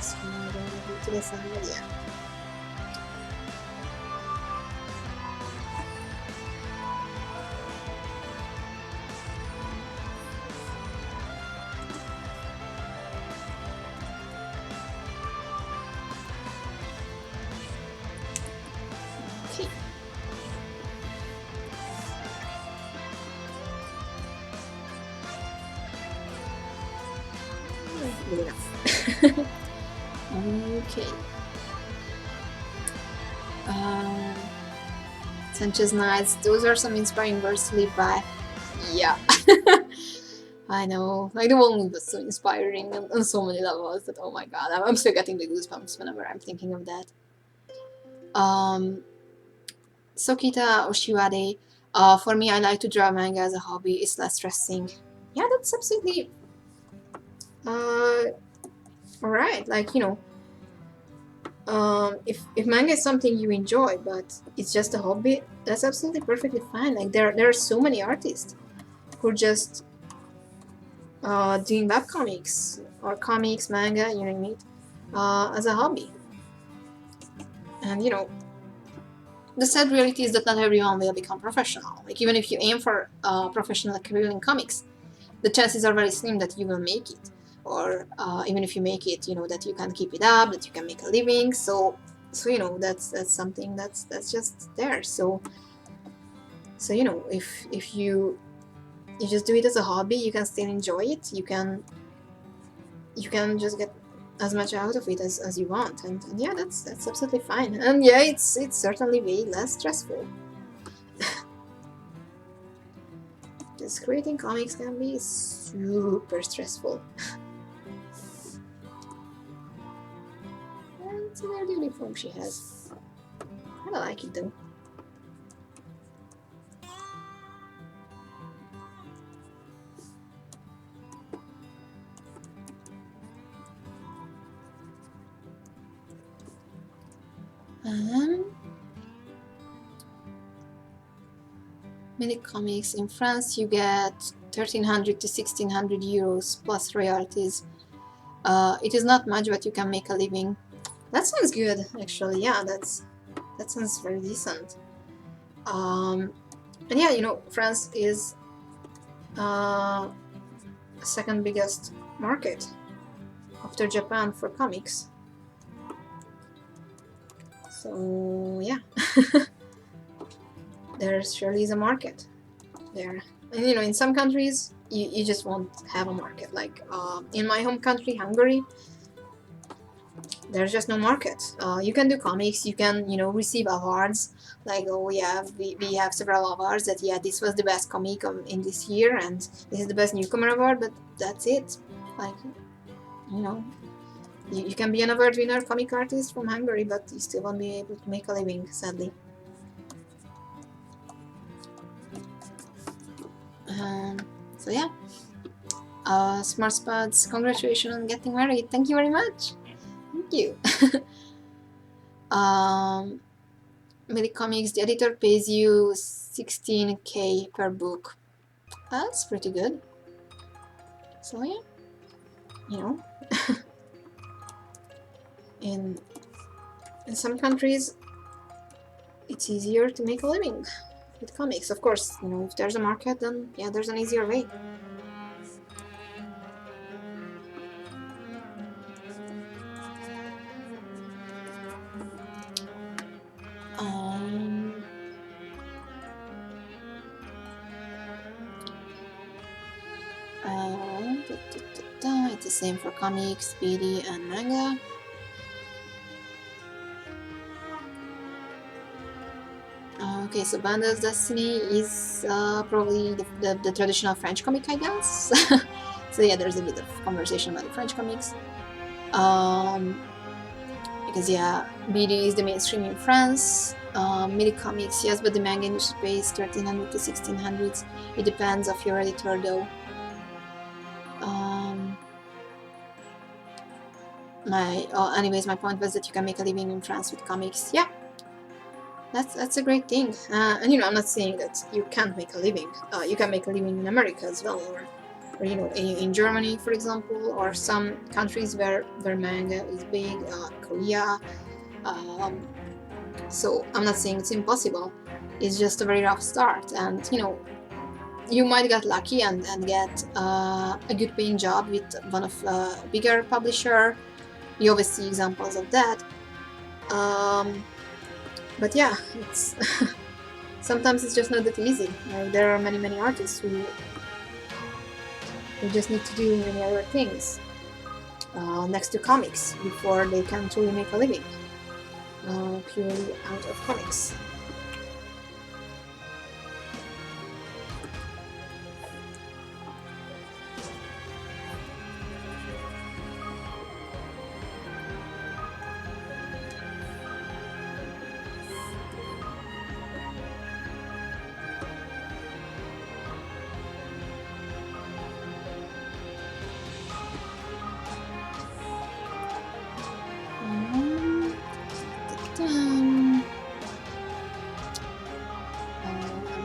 So I'm gonna go to the side, yeah. Okay. Good enough. Okay. Sanchez Knights, those are some inspiring words to live by. Yeah. I know. Like, the whole movie was so inspiring on so many levels that, oh my god, I'm still getting the goosebumps whenever I'm thinking of that. Sokita Oshiwade, for me, I like to draw manga as a hobby. It's less stressing. Yeah, that's absolutely alright. Like, you know, if manga is something you enjoy, but it's just a hobby, that's absolutely perfectly fine. Like, there are so many artists who just doing webcomics or comics, manga, you name it, as a hobby. And you know, the sad reality is that not everyone will become professional. Like even if you aim for a professional career in comics, the chances are very slim that you will make it. Or even if you make it, you know that you can keep it up, that you can make a living. So you know that's something that's just there. So you know if you just do it as a hobby, you can still enjoy it. You can just get as much out of it as you want, and yeah, that's absolutely fine. And yeah, it's certainly way less stressful. Because creating comics can be super stressful. And it's a weird uniform she has. I don't like it though. Many comics in France, you get 1,300 to 1,600 euros plus royalties. It is not much, but you can make a living. That sounds good, actually. Yeah, that sounds very decent. And yeah, you know, France is second biggest market after Japan for comics. So yeah, there surely is a market there. And you know, in some countries, you just won't have a market. Like in my home country, Hungary, there's just no market. You can do comics, you can, you know, receive awards. Like, oh yeah, we have several awards that, yeah, this was the best comic in this year, and this is the best newcomer award, but that's it. Like, you know, you can be an award winner comic artist from Hungary, but you still won't be able to make a living, sadly. So yeah, Smart Spuds, congratulations on getting married. Thank you very much. Thank you. Many comics, the editor pays you 16k per book. That's pretty good. So yeah, you know, in some countries, it's easier to make a living with comics. Of course, you know, if there's a market, then yeah, there's an easier way. It's the same for comics, BD, and manga. Okay, so Bandel's Destiny is probably the traditional French comic, I guess. So yeah, there's a bit of conversation about the French comics. Because yeah, BD is the mainstream in France. Midi comics, yes, but the manga industry pays 1,300 to 1,600. It depends of your editor, though. Anyways, my point was that you can make a living in France with comics. Yeah, that's a great thing. And you know, I'm not saying that you can't make a living. You can make a living in America as well, or you know, in Germany, for example, or some countries where manga is big, Korea. So I'm not saying it's impossible. It's just a very rough start, and you know, you might get lucky and get a good paying job with one of a bigger publisher. You always see examples of that. But yeah, it's sometimes it's just not that easy. Like, there are many artists who just need to do many other things next to comics before they can truly make a living purely out of comics.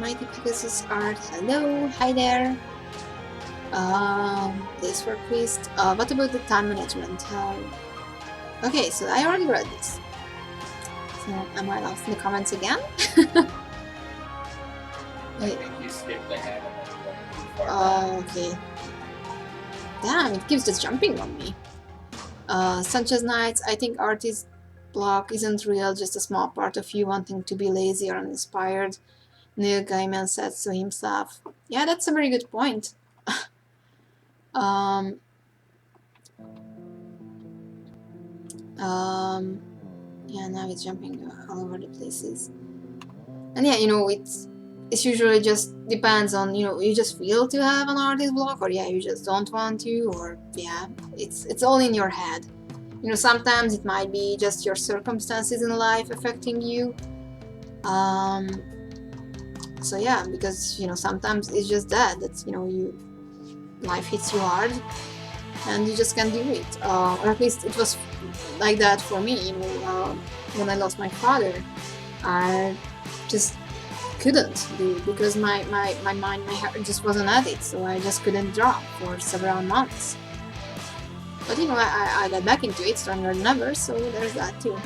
Mighty Pegasus Art, hello, hi there. This for Priest. What about the time management? Okay, so I already read this. So am I lost in the comments again? I think you skipped ahead and then went too far back. Okay. Damn, it keeps just jumping on me. Sanchez Knights, I think artist block isn't real, just a small part of you wanting to be lazy or uninspired. Neil Gaiman says to himself. Yeah, that's a very good point. Yeah, now it's jumping all over the places. And yeah, you know, it's usually just depends on, you know, you just feel to have an artist block, or yeah, you just don't want to, or yeah, it's all in your head. You know, sometimes it might be just your circumstances in life affecting you. So yeah, because you know, sometimes it's just that's, you know, life hits you hard and you just can't do it. Or at least it was like that for me. You know, when I lost my father, I just couldn't do it because my mind, my heart just wasn't at it. So I just couldn't draw for several months. But you know, I got back into it stronger than ever. So there's that too.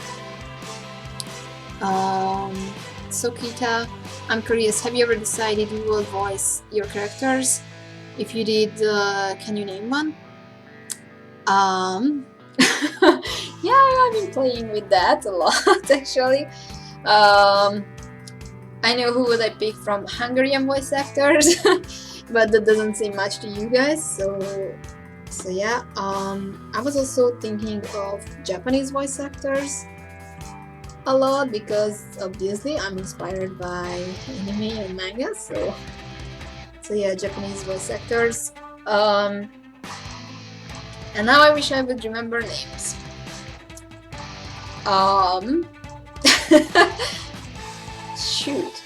So Kita, I'm curious, have you ever decided you will voice your characters? If you did, can you name one? Yeah, I've been playing with that a lot actually. I know who would I pick from Hungarian voice actors, but that doesn't say much to you guys, so yeah. I was also thinking of Japanese voice actors a lot because obviously I'm inspired by anime and manga, so yeah, Japanese voice actors. And now I wish I would remember names. Shoot.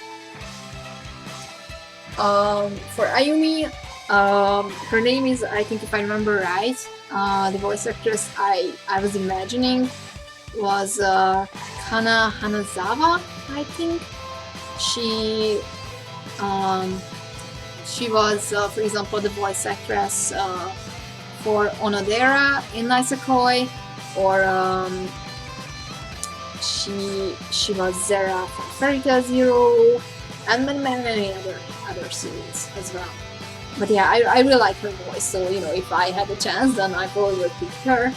For Ayumi, her name is, I think if I remember right, the voice actress I was imagining was Kana Hanazawa, I think. She was, for example, the voice actress for Onodera in Nisekoi, or she was Zera from Fairy Tail Zero, and many other series as well. But yeah, I really like her voice, so you know, if I had a chance, then I probably would pick her.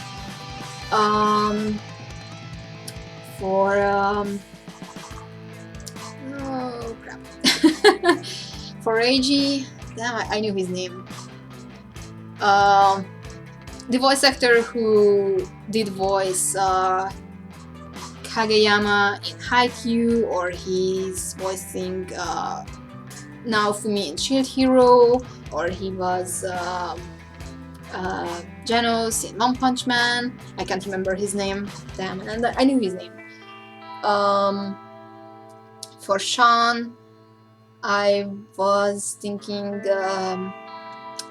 For oh crap. For Eiji, damn, I knew his name. The voice actor who did voice Kageyama in Haikyuu, or he's voicing Naofumi in Shield Hero, or he was Genos in One Punch Man. I can't remember his name. Damn, and I knew his name. For Sean, I was thinking.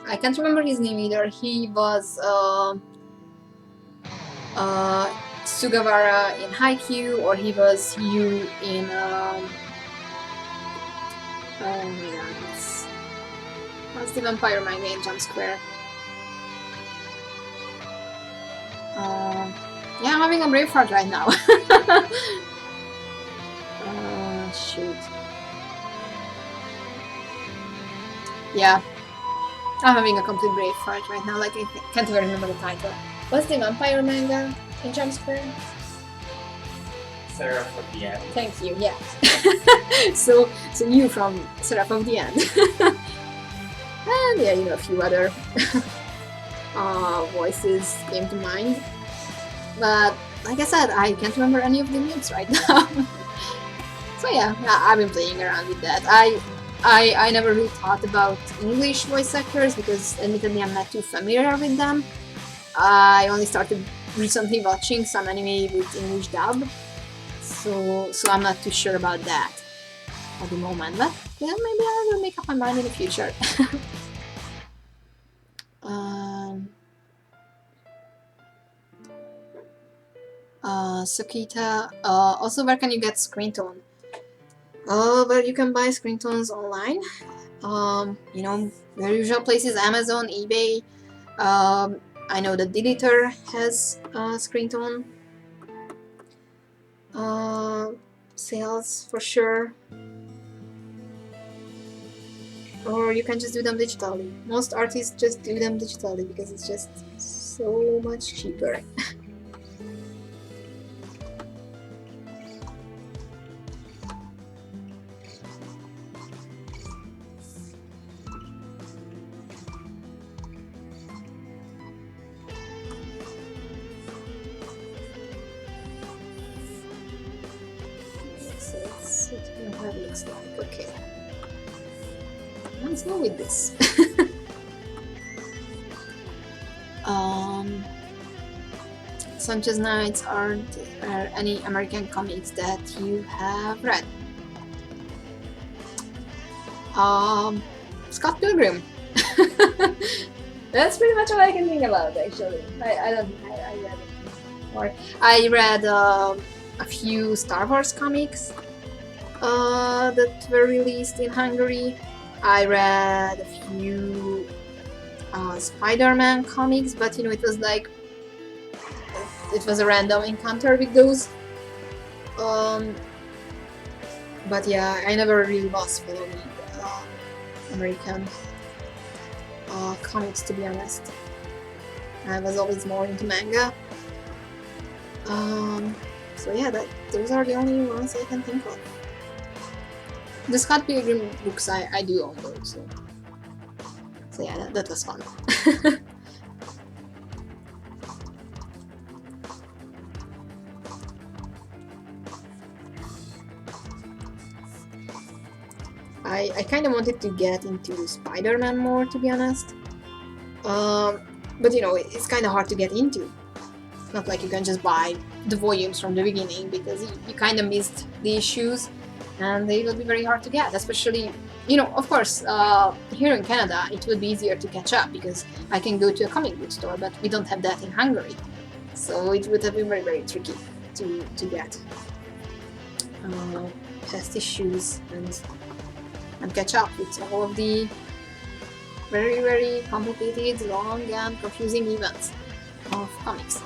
I can't remember his name either. He was Sugawara in Haikyuu, or he was Yu in oh my god, what's the vampire manga in Jump Square? Yeah, I'm having a brave heart right now. Shoot. Yeah, I'm having a complete brave heart right now. Like, I can't even remember the title. What's the vampire manga in Jump Square? Seraph of the End. Thank you. Yeah. so you from Seraph of the End. And yeah, you know, a few other voices came to mind. But like I said, I can't remember any of the names right now. So yeah, I've been playing around with that. I never really thought about English voice actors because admittedly I'm not too familiar with them. I only started recently watching some anime with English dub, so I'm not too sure about that at the moment. But yeah, maybe I will make up my mind in the future. Sukita, also where can you get screen tone? Well, you can buy screen tones online. You know, your usual places: Amazon, eBay. I know the Deleter has screen tone sales for sure. Or you can just do them digitally. Most artists just do them digitally because it's just so much cheaper. So that's what it looks like. Okay. Let's go with this. Sanchez Knights are any American comics that you have read? Scott Pilgrim. That's pretty much all I can think about, actually. I don't think I read it. Or I read a few Star Wars comics that were released in Hungary. I read a few Spider-Man comics, but you know, it was like it was a random encounter with those. But yeah, I never really was following American comics, to be honest. I was always more into manga. So yeah, those are the only ones I can think of. The Scott Pilgrim books I do own those, so yeah, that was fun. I kind of wanted to get into Spider-Man more, to be honest. But you know, it's kind of hard to get into. It's not like you can just buy the volumes from the beginning, because you kind of missed the issues, and they will be very hard to get, especially, you know, of course, here in Canada it would be easier to catch up because I can go to a comic book store, but we don't have that in Hungary, so it would have been very, very tricky to get past issues and catch up with all of the very, very complicated, long and confusing events of comics.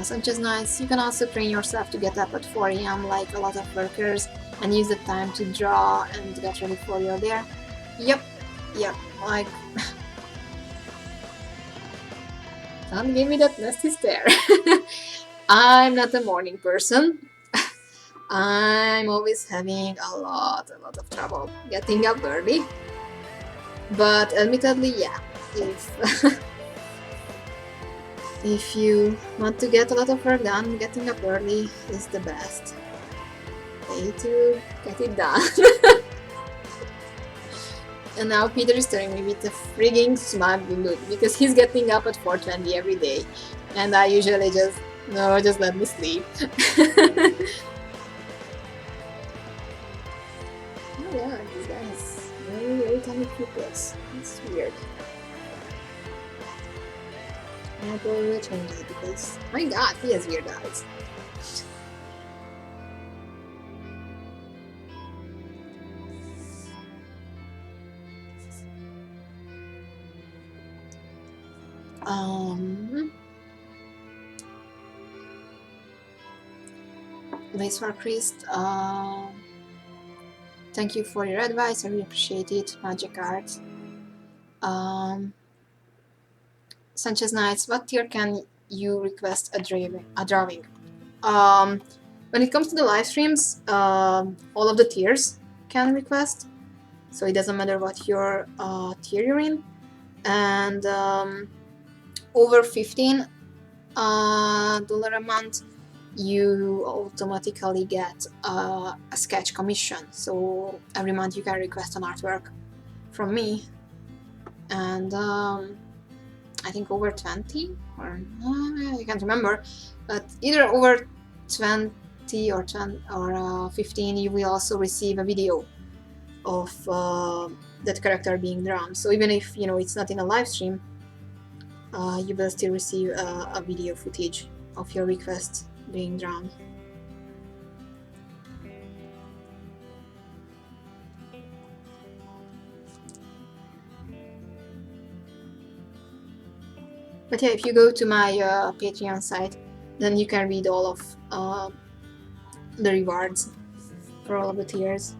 Such as nice, you can also train yourself to get up at 4 AM like a lot of workers and use the time to draw and get ready for your day. Yep, like... Don't give me that nasty stare. I'm not a morning person. I'm always having a lot of trouble getting up early. But admittedly, yeah, if you want to get a lot of work done, getting up early is the best way to get it done. And now Peter is staring me with a frigging smug look because he's getting up at 4:20 every day, and I usually just let me sleep. Oh yeah, this guy has very tiny pupils. It's weird. I'll probably change that because, my god, he has weird eyes. Lace for Christ, thank you for your advice, I really appreciate it. Magic Art. Sanchez Knights, what tier can you request a drawing? When it comes to the live streams, all of the tiers can request, so it doesn't matter what your tier you're in, and over $15 a month, you automatically get a sketch commission. So every month you can request an artwork from me, and I think over 20, or I can't remember, but either over 20 or 15, you will also receive a video of that character being drawn. So even if it's not in a live stream, you will still receive a video footage of your request being drawn. But yeah, if you go to my Patreon site, then you can read all of the rewards for all of the tiers.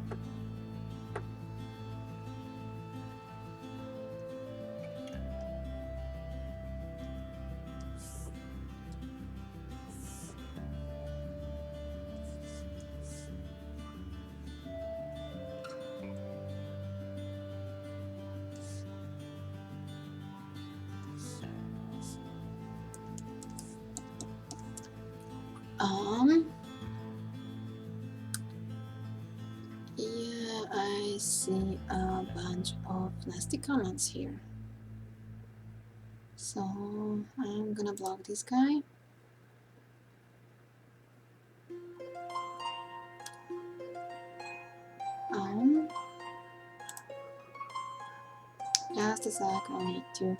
Yeah, I see a bunch of nasty comments here. So I'm gonna block this guy. Just a sec, I need to.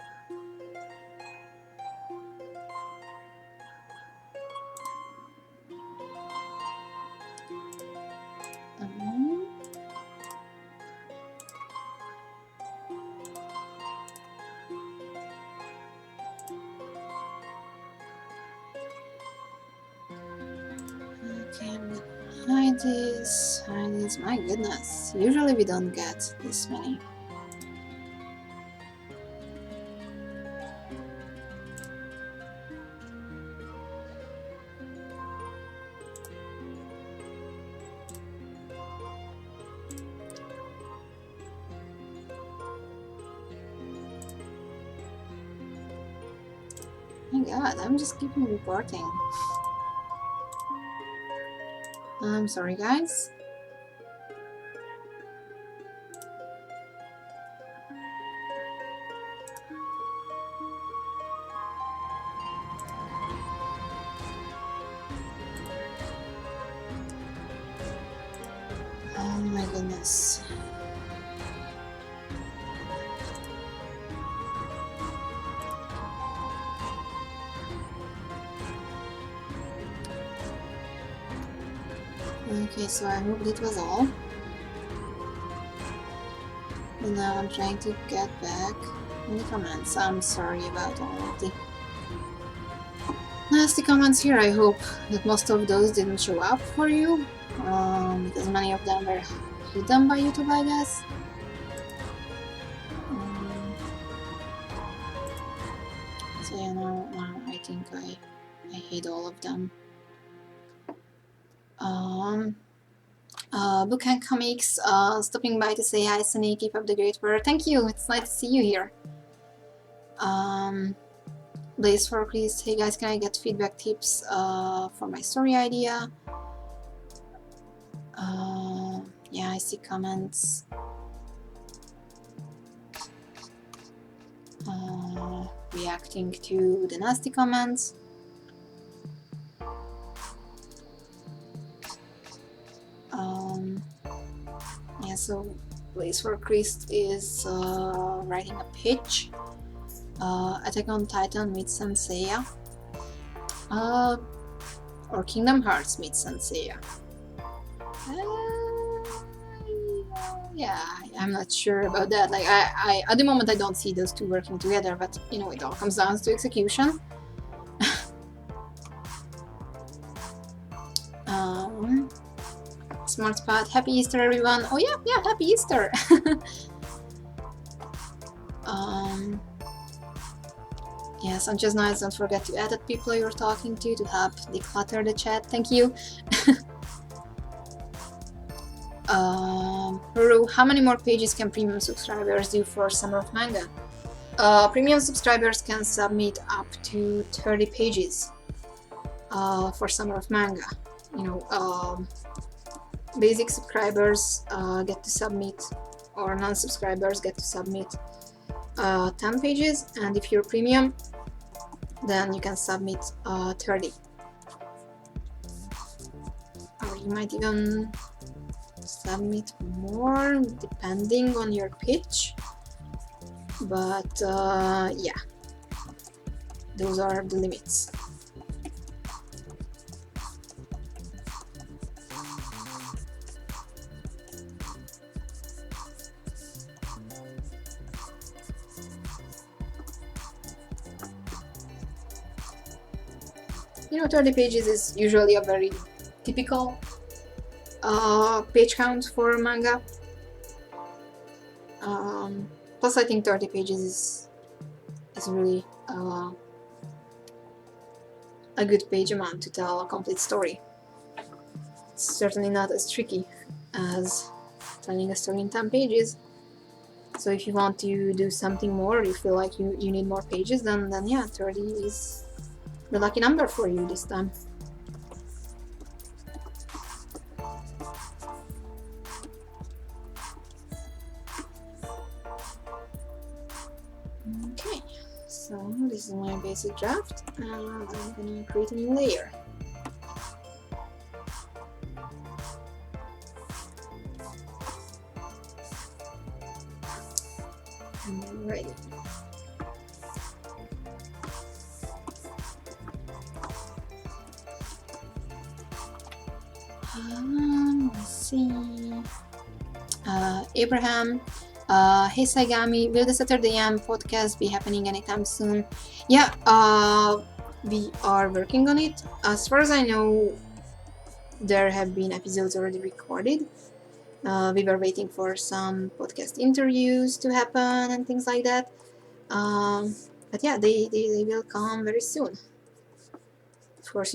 Okay, I'm gonna hide this. Hide this. My goodness, usually we don't get this many. My god, I'm just keeping reporting. I'm sorry, guys. Oh my goodness. Okay, so I hope that was all. And now I'm trying to get back in the comments. I'm sorry about all of the nasty comments here. I hope that most of those didn't show up for you, because many of them were hidden by YouTube, I guess. So yeah, now I think I hate all of them. Book and Comics stopping by to say hi, Sunny, keep up the great work. Thank you, it's nice to see you here. Blaze for Chris, hey guys, can I get feedback tips for my story idea? Yeah, I see comments. Reacting to the nasty comments. Yeah, so Blaze for Christ is writing a pitch. Attack on Titan meets Senseiya. Or Kingdom Hearts meets Senseiya. Yeah, I'm not sure about that. Like, I at the moment I don't see those two working together, but you know, it all comes down to execution. Smart Spot, happy Easter everyone. Oh yeah, happy Easter. Yeah, Sanchez Nice, don't forget to edit people you're talking to help declutter the chat. Thank you. Ruru, how many more pages can premium subscribers do for Summer of Manga? Premium subscribers can submit up to 30 pages for Summer of Manga. You know, basic subscribers get to submit, or non-subscribers get to submit 10 pages, and if you're premium, then you can submit 30. Or you might even submit more depending on your pitch, but yeah, those are the limits. 30 pages is usually a very typical page count for manga. Plus, I think 30 pages is really a good page amount to tell a complete story. It's certainly not as tricky as telling a story in 10 pages. So if you want to do something more, or you feel like you need more pages, then yeah, 30 is the lucky number for you this time. Okay, so this is my basic draft, and I'm gonna create a new layer. Ready. Let's see. Abraham. Hey Saigami, will the Saturday AM podcast be happening anytime soon? Yeah, we are working on it. As far as I know, there have been episodes already recorded. We were waiting for some podcast interviews to happen and things like that. But yeah, they will come very soon. Of course,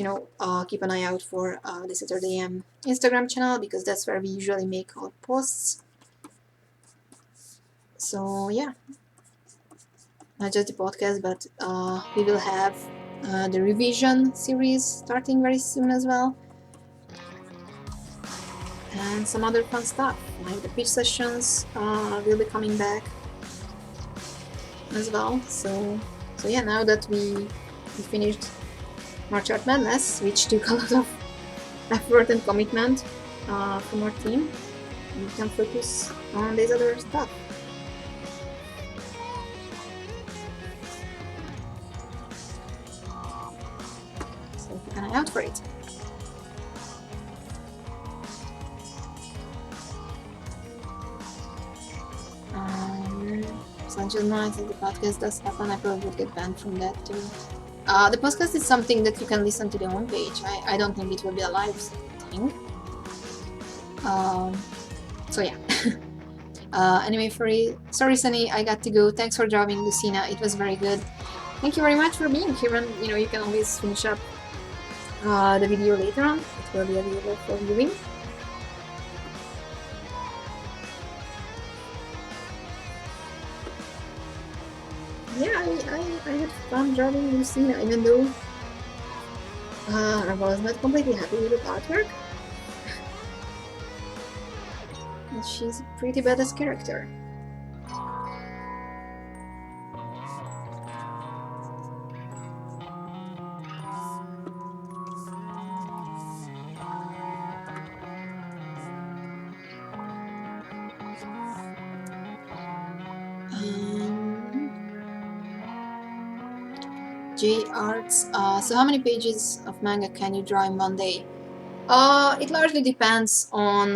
keep an eye out for the Saturday AM Instagram channel, because that's where we usually make our posts. So yeah, not just the podcast, but we will have the revision series starting very soon as well, and some other fun stuff like the pitch sessions will be coming back as well. So yeah, now that we finished March Art Madness, which took a lot of effort and commitment from our team, we can focus on this other stuff. So keep an eye out for it. Sanchez Nights, if the podcast does happen, I probably would get banned from that too. The podcast is something that you can listen to the homepage. I don't think it will be a live thing. So yeah. Anyway, sorry Sunny, I got to go. Thanks for joining, Lucina. It was very good. Thank you very much for being here, and you can always finish up the video later on. It will be available for viewing. Yeah, I had fun drawing Lucina, even though I was not completely happy with the artwork. But she's a pretty badass character. J Arts. So how many pages of manga can you draw in one day? It largely depends on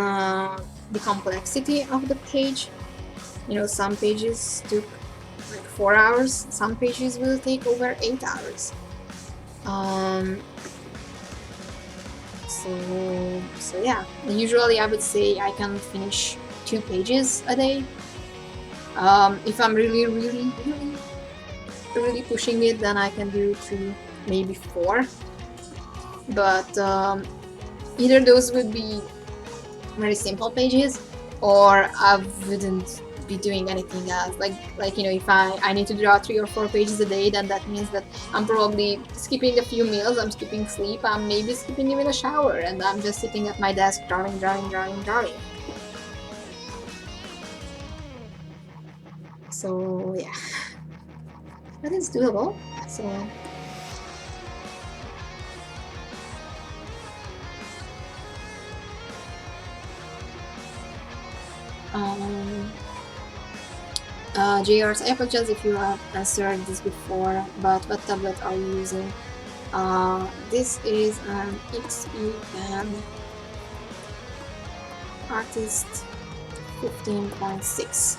the complexity of the page. Some pages took like 4 hours. Some pages will take over 8 hours. So yeah. Usually I would say I can finish 2 pages a day. If I'm really pushing it, then I can do 3, maybe 4. But either those would be very simple pages, or I wouldn't be doing anything else. Like if I need to draw 3 or 4 pages a day, then that means that I'm probably skipping a few meals, I'm skipping sleep, I'm maybe skipping even a shower, and I'm just sitting at my desk drawing. So yeah, but it's doable. So JR's, I apologize if you have answered this before, but what tablet are you using? This is an XP Pen Artist 15.6.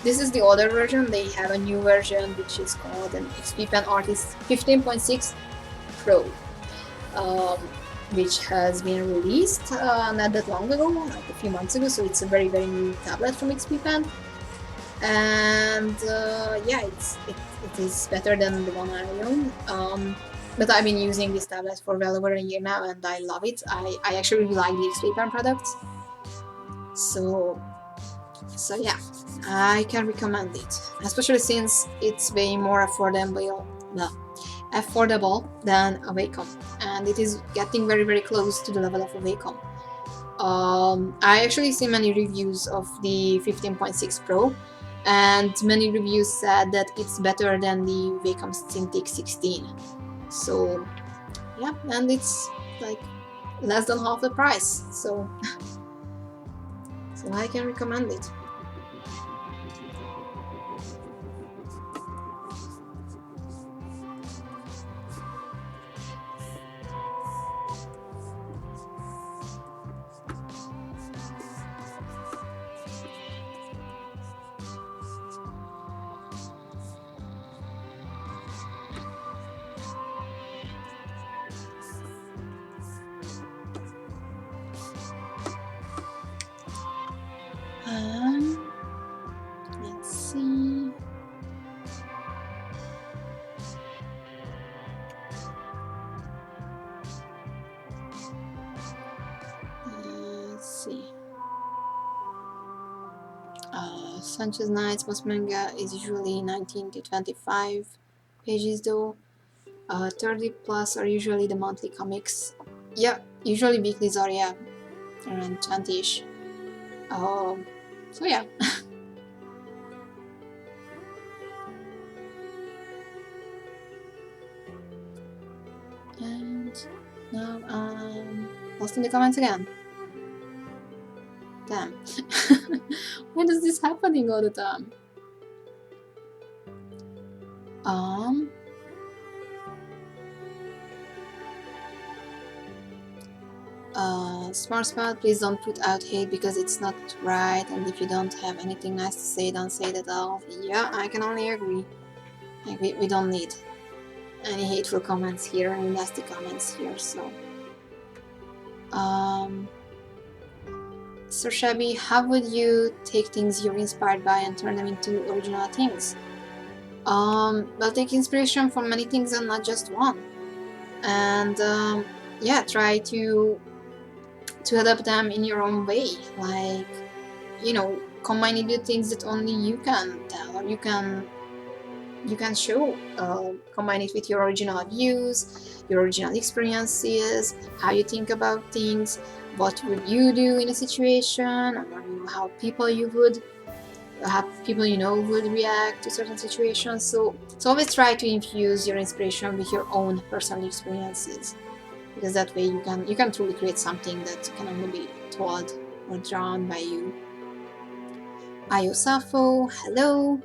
This is the older version. They have a new version which is called an XP Pen Artist 15.6. Pro, um, which has been released not that long ago, like a few months ago, so it's a very, very new tablet from XP Pen. And yeah, it is better than the one I own. But I've been using this tablet for well over a year now, and I love it. I actually really like the XP Pen products. So yeah, I can recommend it, especially since it's way more affordable than a Wacom, and it is getting very, very close to the level of a Wacom. I actually see many reviews of the 15.6 Pro, and many reviews said that it's better than the Wacom Cintiq 16. So yeah, and it's like less than half the price, so I can recommend it. Let's see. Sanchez Knight's most manga is usually 19 to 25 pages though. 30 plus are usually the monthly comics. Yeah, usually weeklies are, yeah, around 20-ish. So yeah. And now I'm lost in the comments again. Damn. Why does this happening all the time? Smart Spot, please don't put out hate because it's not right, and if you don't have anything nice to say, don't say it at all. Yeah, I can only agree. Like, we don't need any hateful comments here, any nasty comments here, so. So Shabby, how would you take things you're inspired by and turn them into original things? Well, take inspiration from many things and not just one. And yeah, try to adapt them in your own way, like, you know, combining the things that only you can tell, or you can show. Combine it with your original views, your original experiences, how you think about things, what would you do in a situation, or how people you know would react to certain situations. So always try to infuse your inspiration with your own personal experiences, because that way you can truly create something that can only be told or drawn by you. Ayo Safo, hello.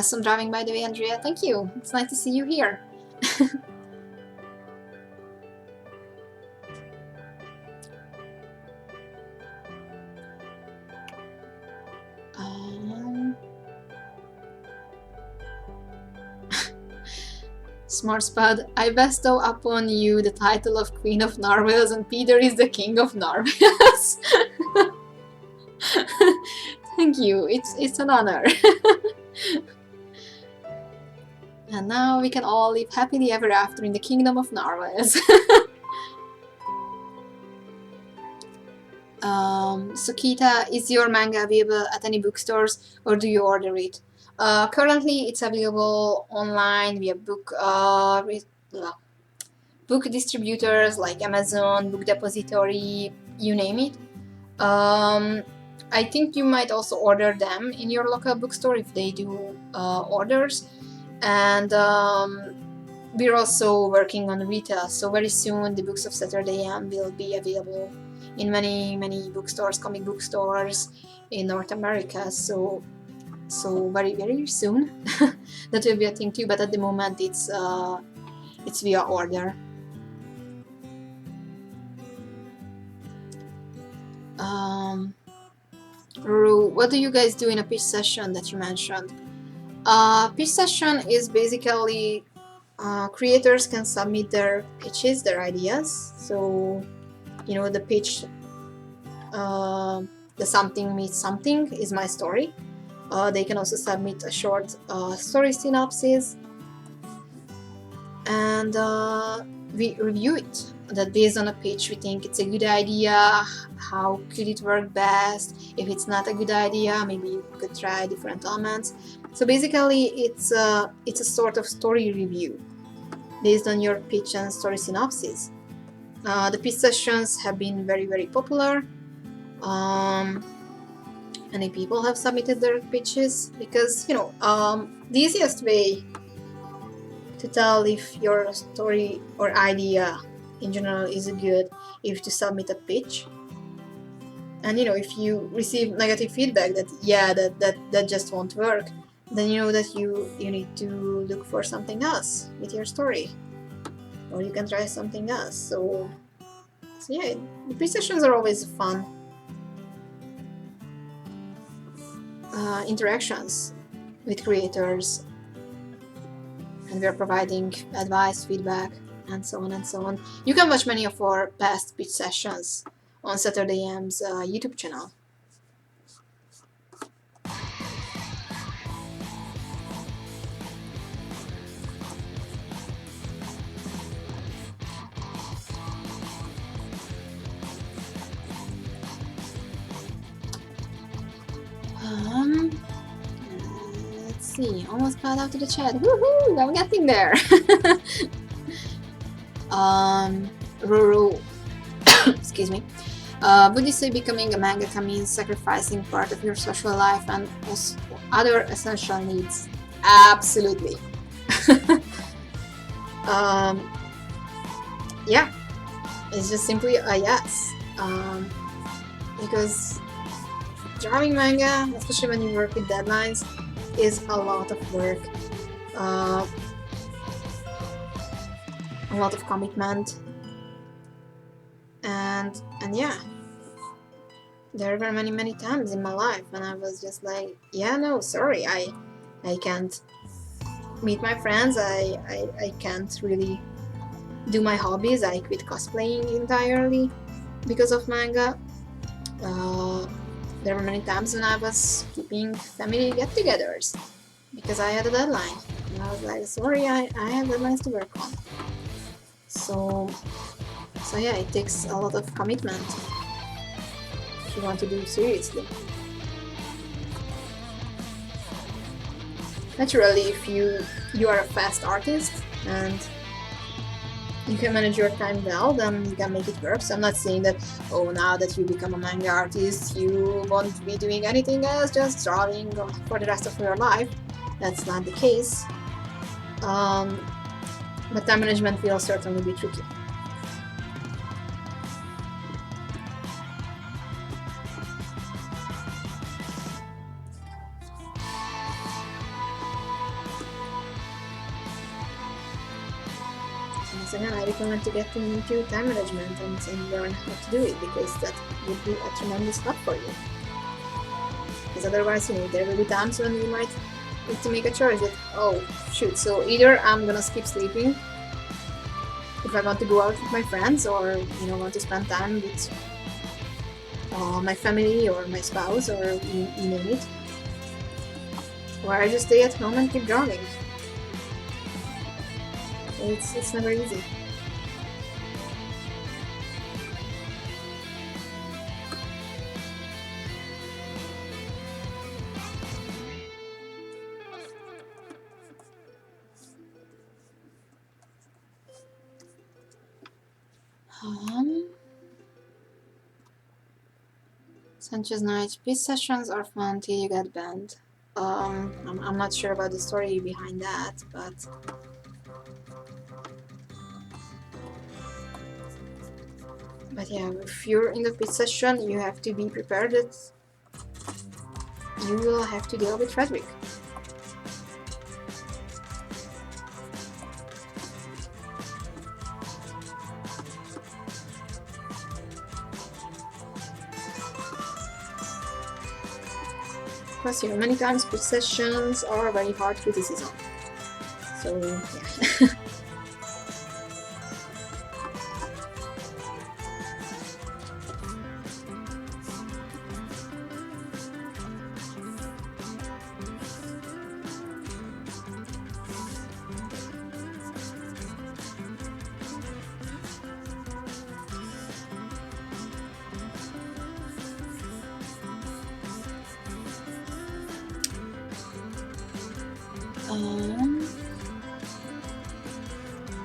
Some driving by the way, Andrea. Thank you. It's nice to see you here. Smart Spud, I bestow upon you the title of Queen of Narwhales, and Peter is the King of Narwhales. Thank you. It's an honor. And now we can all live happily ever after in the kingdom of narwhals. So Kita, is your manga available at any bookstores or do you order it? Currently it's available online via book distributors like Amazon, Book Depository, you name it. I think you might also order them in your local bookstore if they do orders. And we're also working on retail, so very soon the books of Saturday M will be available in many bookstores, comic book stores in North America. So very, very soon that will be a thing too. But at the moment it's via order. Ru, what do you guys do in a pitch session that you mentioned? Pitch session is basically Creators can submit their pitches, their ideas. So, the pitch, the something meets something is my story. They can also submit a short story synopsis, and we review it. That based on a pitch, we think it's a good idea. How could it work best? If it's not a good idea, maybe you could try different elements. So basically, it's a sort of story review based on your pitch and story synopsis. The pitch sessions have been very, very popular. Many people have submitted their pitches because the easiest way to tell if your story or idea in general is good if to submit a pitch. And if you receive negative feedback that just won't work, then you know that you need to look for something else with your story, or you can try something else. So yeah, the pitch sessions are always fun interactions with creators, and we are providing advice, feedback, and so on and so on. You can watch many of our past pitch sessions on Saturday AM's YouTube channel. Let's see, almost got out to the chat. Woohoo! I'm getting there. Ruru, excuse me. Would you say becoming a mangaka means sacrificing part of your social life and also other essential needs? Absolutely. Yeah, it's just simply a yes. Because drawing manga, especially when you work with deadlines, is a lot of work, a lot of commitment, and yeah, there were many times in my life when I was just like, yeah, no, sorry, I can't meet my friends, I can't really do my hobbies. I quit cosplaying entirely because of manga. There were many times when I was keeping family get-togethers because I had a deadline, and I was like, sorry, I have deadlines to work on. So yeah, it takes a lot of commitment if you want to do it seriously. Naturally, if you are a fast artist and you can manage your time well, then you can make it work. So I'm not saying that, oh, now that you become a manga artist, you won't be doing anything else, just drawing for the rest of your life. That's not the case. But time management will certainly be tricky. So again, I recommend to get into time management and learn how to do it, because that would be a tremendous help for you. Because otherwise, there will be times when you might need to make a choice that, oh shoot, so either I'm gonna skip sleeping if I want to go out with my friends, or want to spend time with my family or my spouse, or you name it, or I just stay at home and keep drawing. It's never easy. Sanchez Knight, peace sessions are fun till you get banned. I'm not sure about the story behind that, but yeah, if you're in the pit session, you have to be prepared that you will have to deal with Frederick. Of course, many times pit sessions are very hard criticism. So yeah.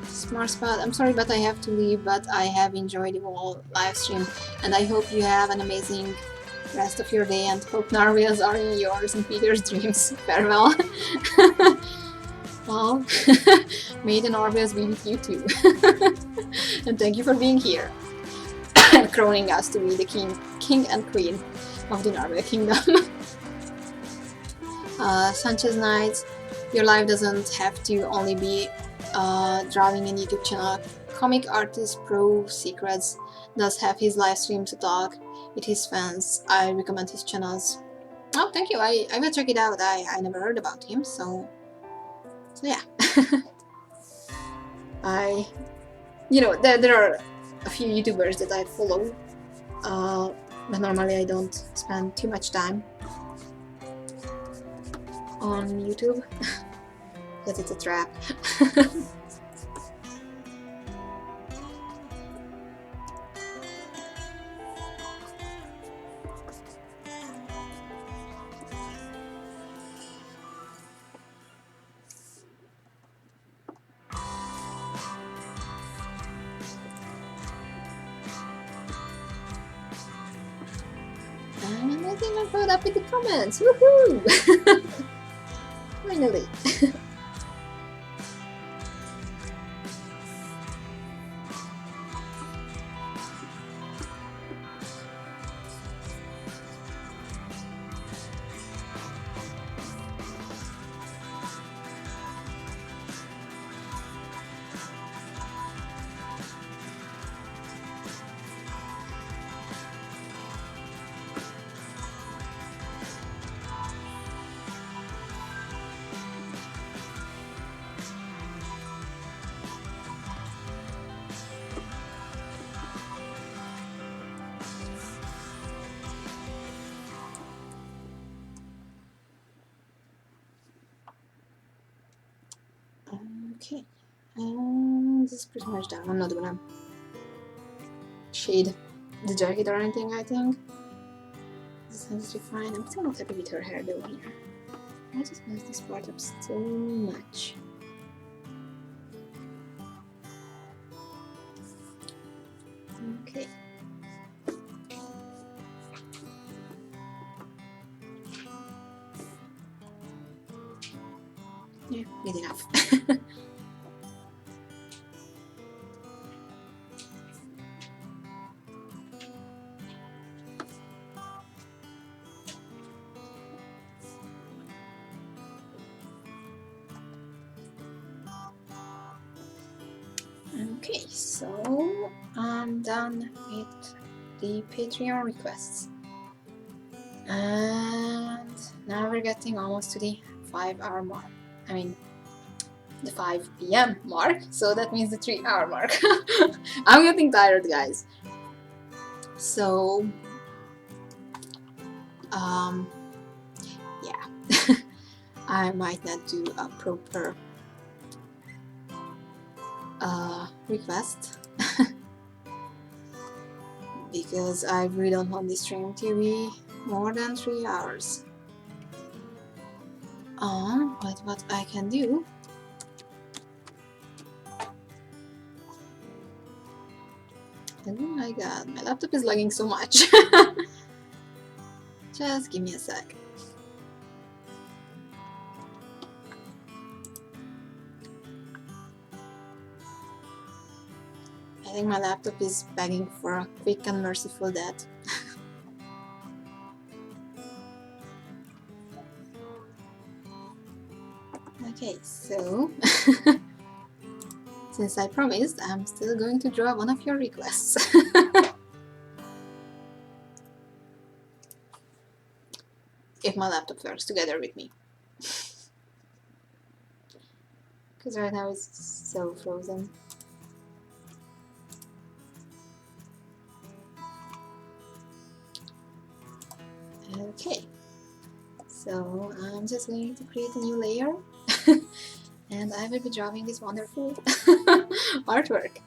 Smart spot. I'm sorry, but I have to leave. But I have enjoyed the whole live stream, and I hope you have an amazing rest of your day. And hope narwhals are in yours and Peter's dreams. Farewell. Well, may the narwhals be with you too. And thank you for being here and crowning us to be the king and queen of the Narwhal Kingdom. Sanchez Knight, your life doesn't have to only be drawing a YouTube channel. Comic artist Pro Secrets does have his live stream to talk with his fans. I recommend his channels. Oh, thank you. I will check it out. I never heard about him, so yeah. There are a few YouTubers that I follow, but normally I don't spend too much time on YouTube because it's a trap. And I think I brought up in the comments. Woohoo! Finally. Okay, this is pretty much done. I'm not gonna shade the jacket or anything, I think. This is fine. I'm still not happy with her hair though here. I just messed this part up so much. Okay. Yeah, good enough. Okay, so I'm done with the Patreon requests. And now we're getting almost to the 5-hour mark. I mean, the 5 p.m. mark, so that means the 3-hour mark. I'm getting tired, guys. So, yeah, I might not do a proper request because I really don't want this stream to be more than 3 hours. But what I can do oh my god, my laptop is lagging so much. Just give me a sec. I think my laptop is begging for a quick and merciful death. Okay, so since I promised, I'm still going to draw one of your requests. If my laptop works together with me. Because right now it's so frozen. Okay, so I'm just going to create a new layer and I will be drawing this wonderful artwork.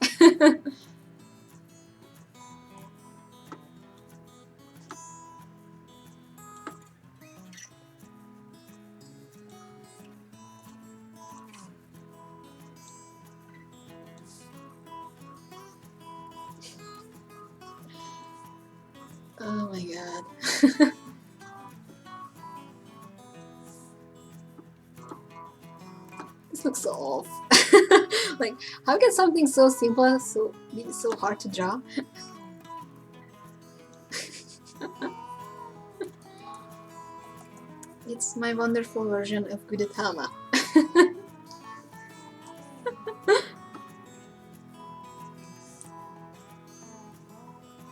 Oh my god. This looks so off. Like, how can something so simple be so hard to draw? It's my wonderful version of Gudetama.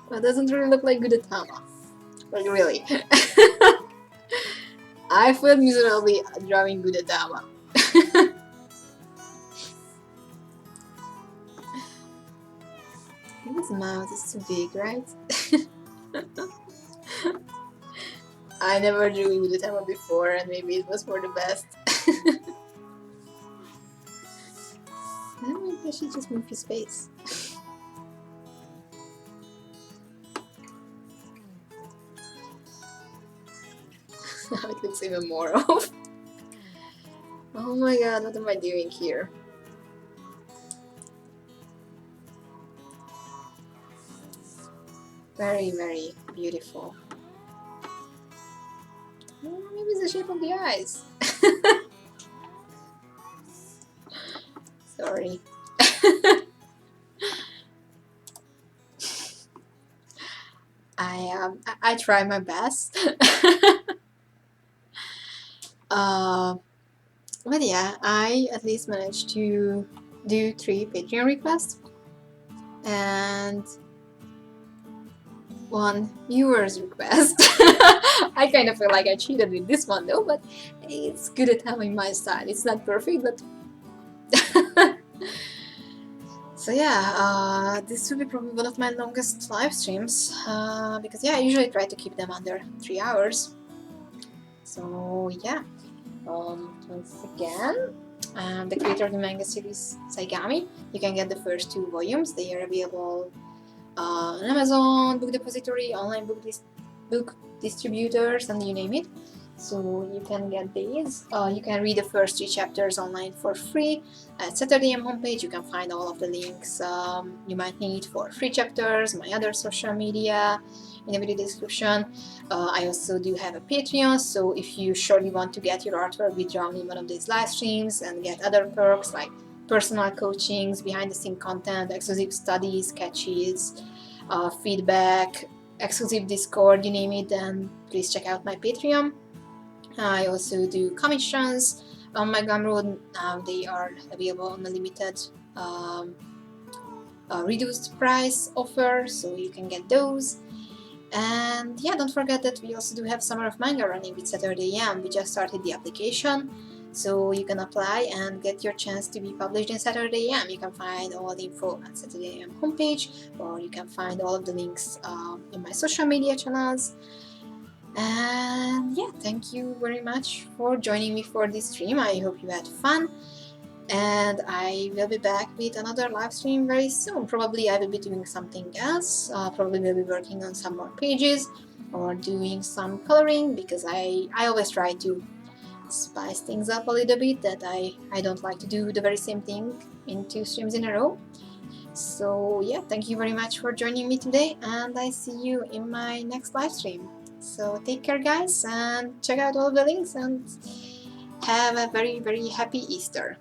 That doesn't really look like Gudetama. Like, really. I feel miserably drawing Gudetama. His mouth is too big, right? I never drew Gudetama before, and maybe it was for the best. Maybe I should just move his face. Now it looks even more off. Oh my god, what am I doing here? Very, very beautiful. Maybe it's the shape of the eyes. Sorry. I try my best. But yeah, I at least managed to do 3 Patreon requests and 1 viewer's request. I kind of feel like I cheated with this one though, but it's good at having my style. It's not perfect, but so yeah, this will be probably one of my longest live streams because yeah, I usually try to keep them under 3 hours. So yeah, once again, the creator of the manga series Saigami. You can get the first 2 volumes. They are available on Amazon, Book Depository, online book distributors, and you name it. So you can get these. You can read the first 3 chapters online for free at SaturdayM homepage. You can find all of the links you might need for free chapters, my other social media in the video description. I also do have a Patreon, so if you surely want to get your artwork withdrawn in one of these live streams and get other perks like personal coachings, behind-the-scenes content, exclusive studies, sketches, feedback, exclusive Discord, you name it, then please check out my Patreon. I also do commissions on my Gumroad. They are available on a limited reduced price offer, so you can get those. And yeah, don't forget that we also do have Summer of Manga running with SaturdayM. We just started the application, so you can apply and get your chance to be published in SaturdayM. You can find all the info at SaturdayM homepage, or you can find all of the links in my social media channels. And yeah, thank you very much for joining me for this stream. I hope you had fun, and I will be back with another live stream very soon. Probably I will be doing something else. Probably will be working on some more pages or doing some coloring, because I always try to spice things up a little bit, that I don't like to do the very same thing in 2 streams in a row. So yeah, thank you very much for joining me today, and I see you in my next live stream. So take care guys, and check out all the links, and have a very, very happy Easter.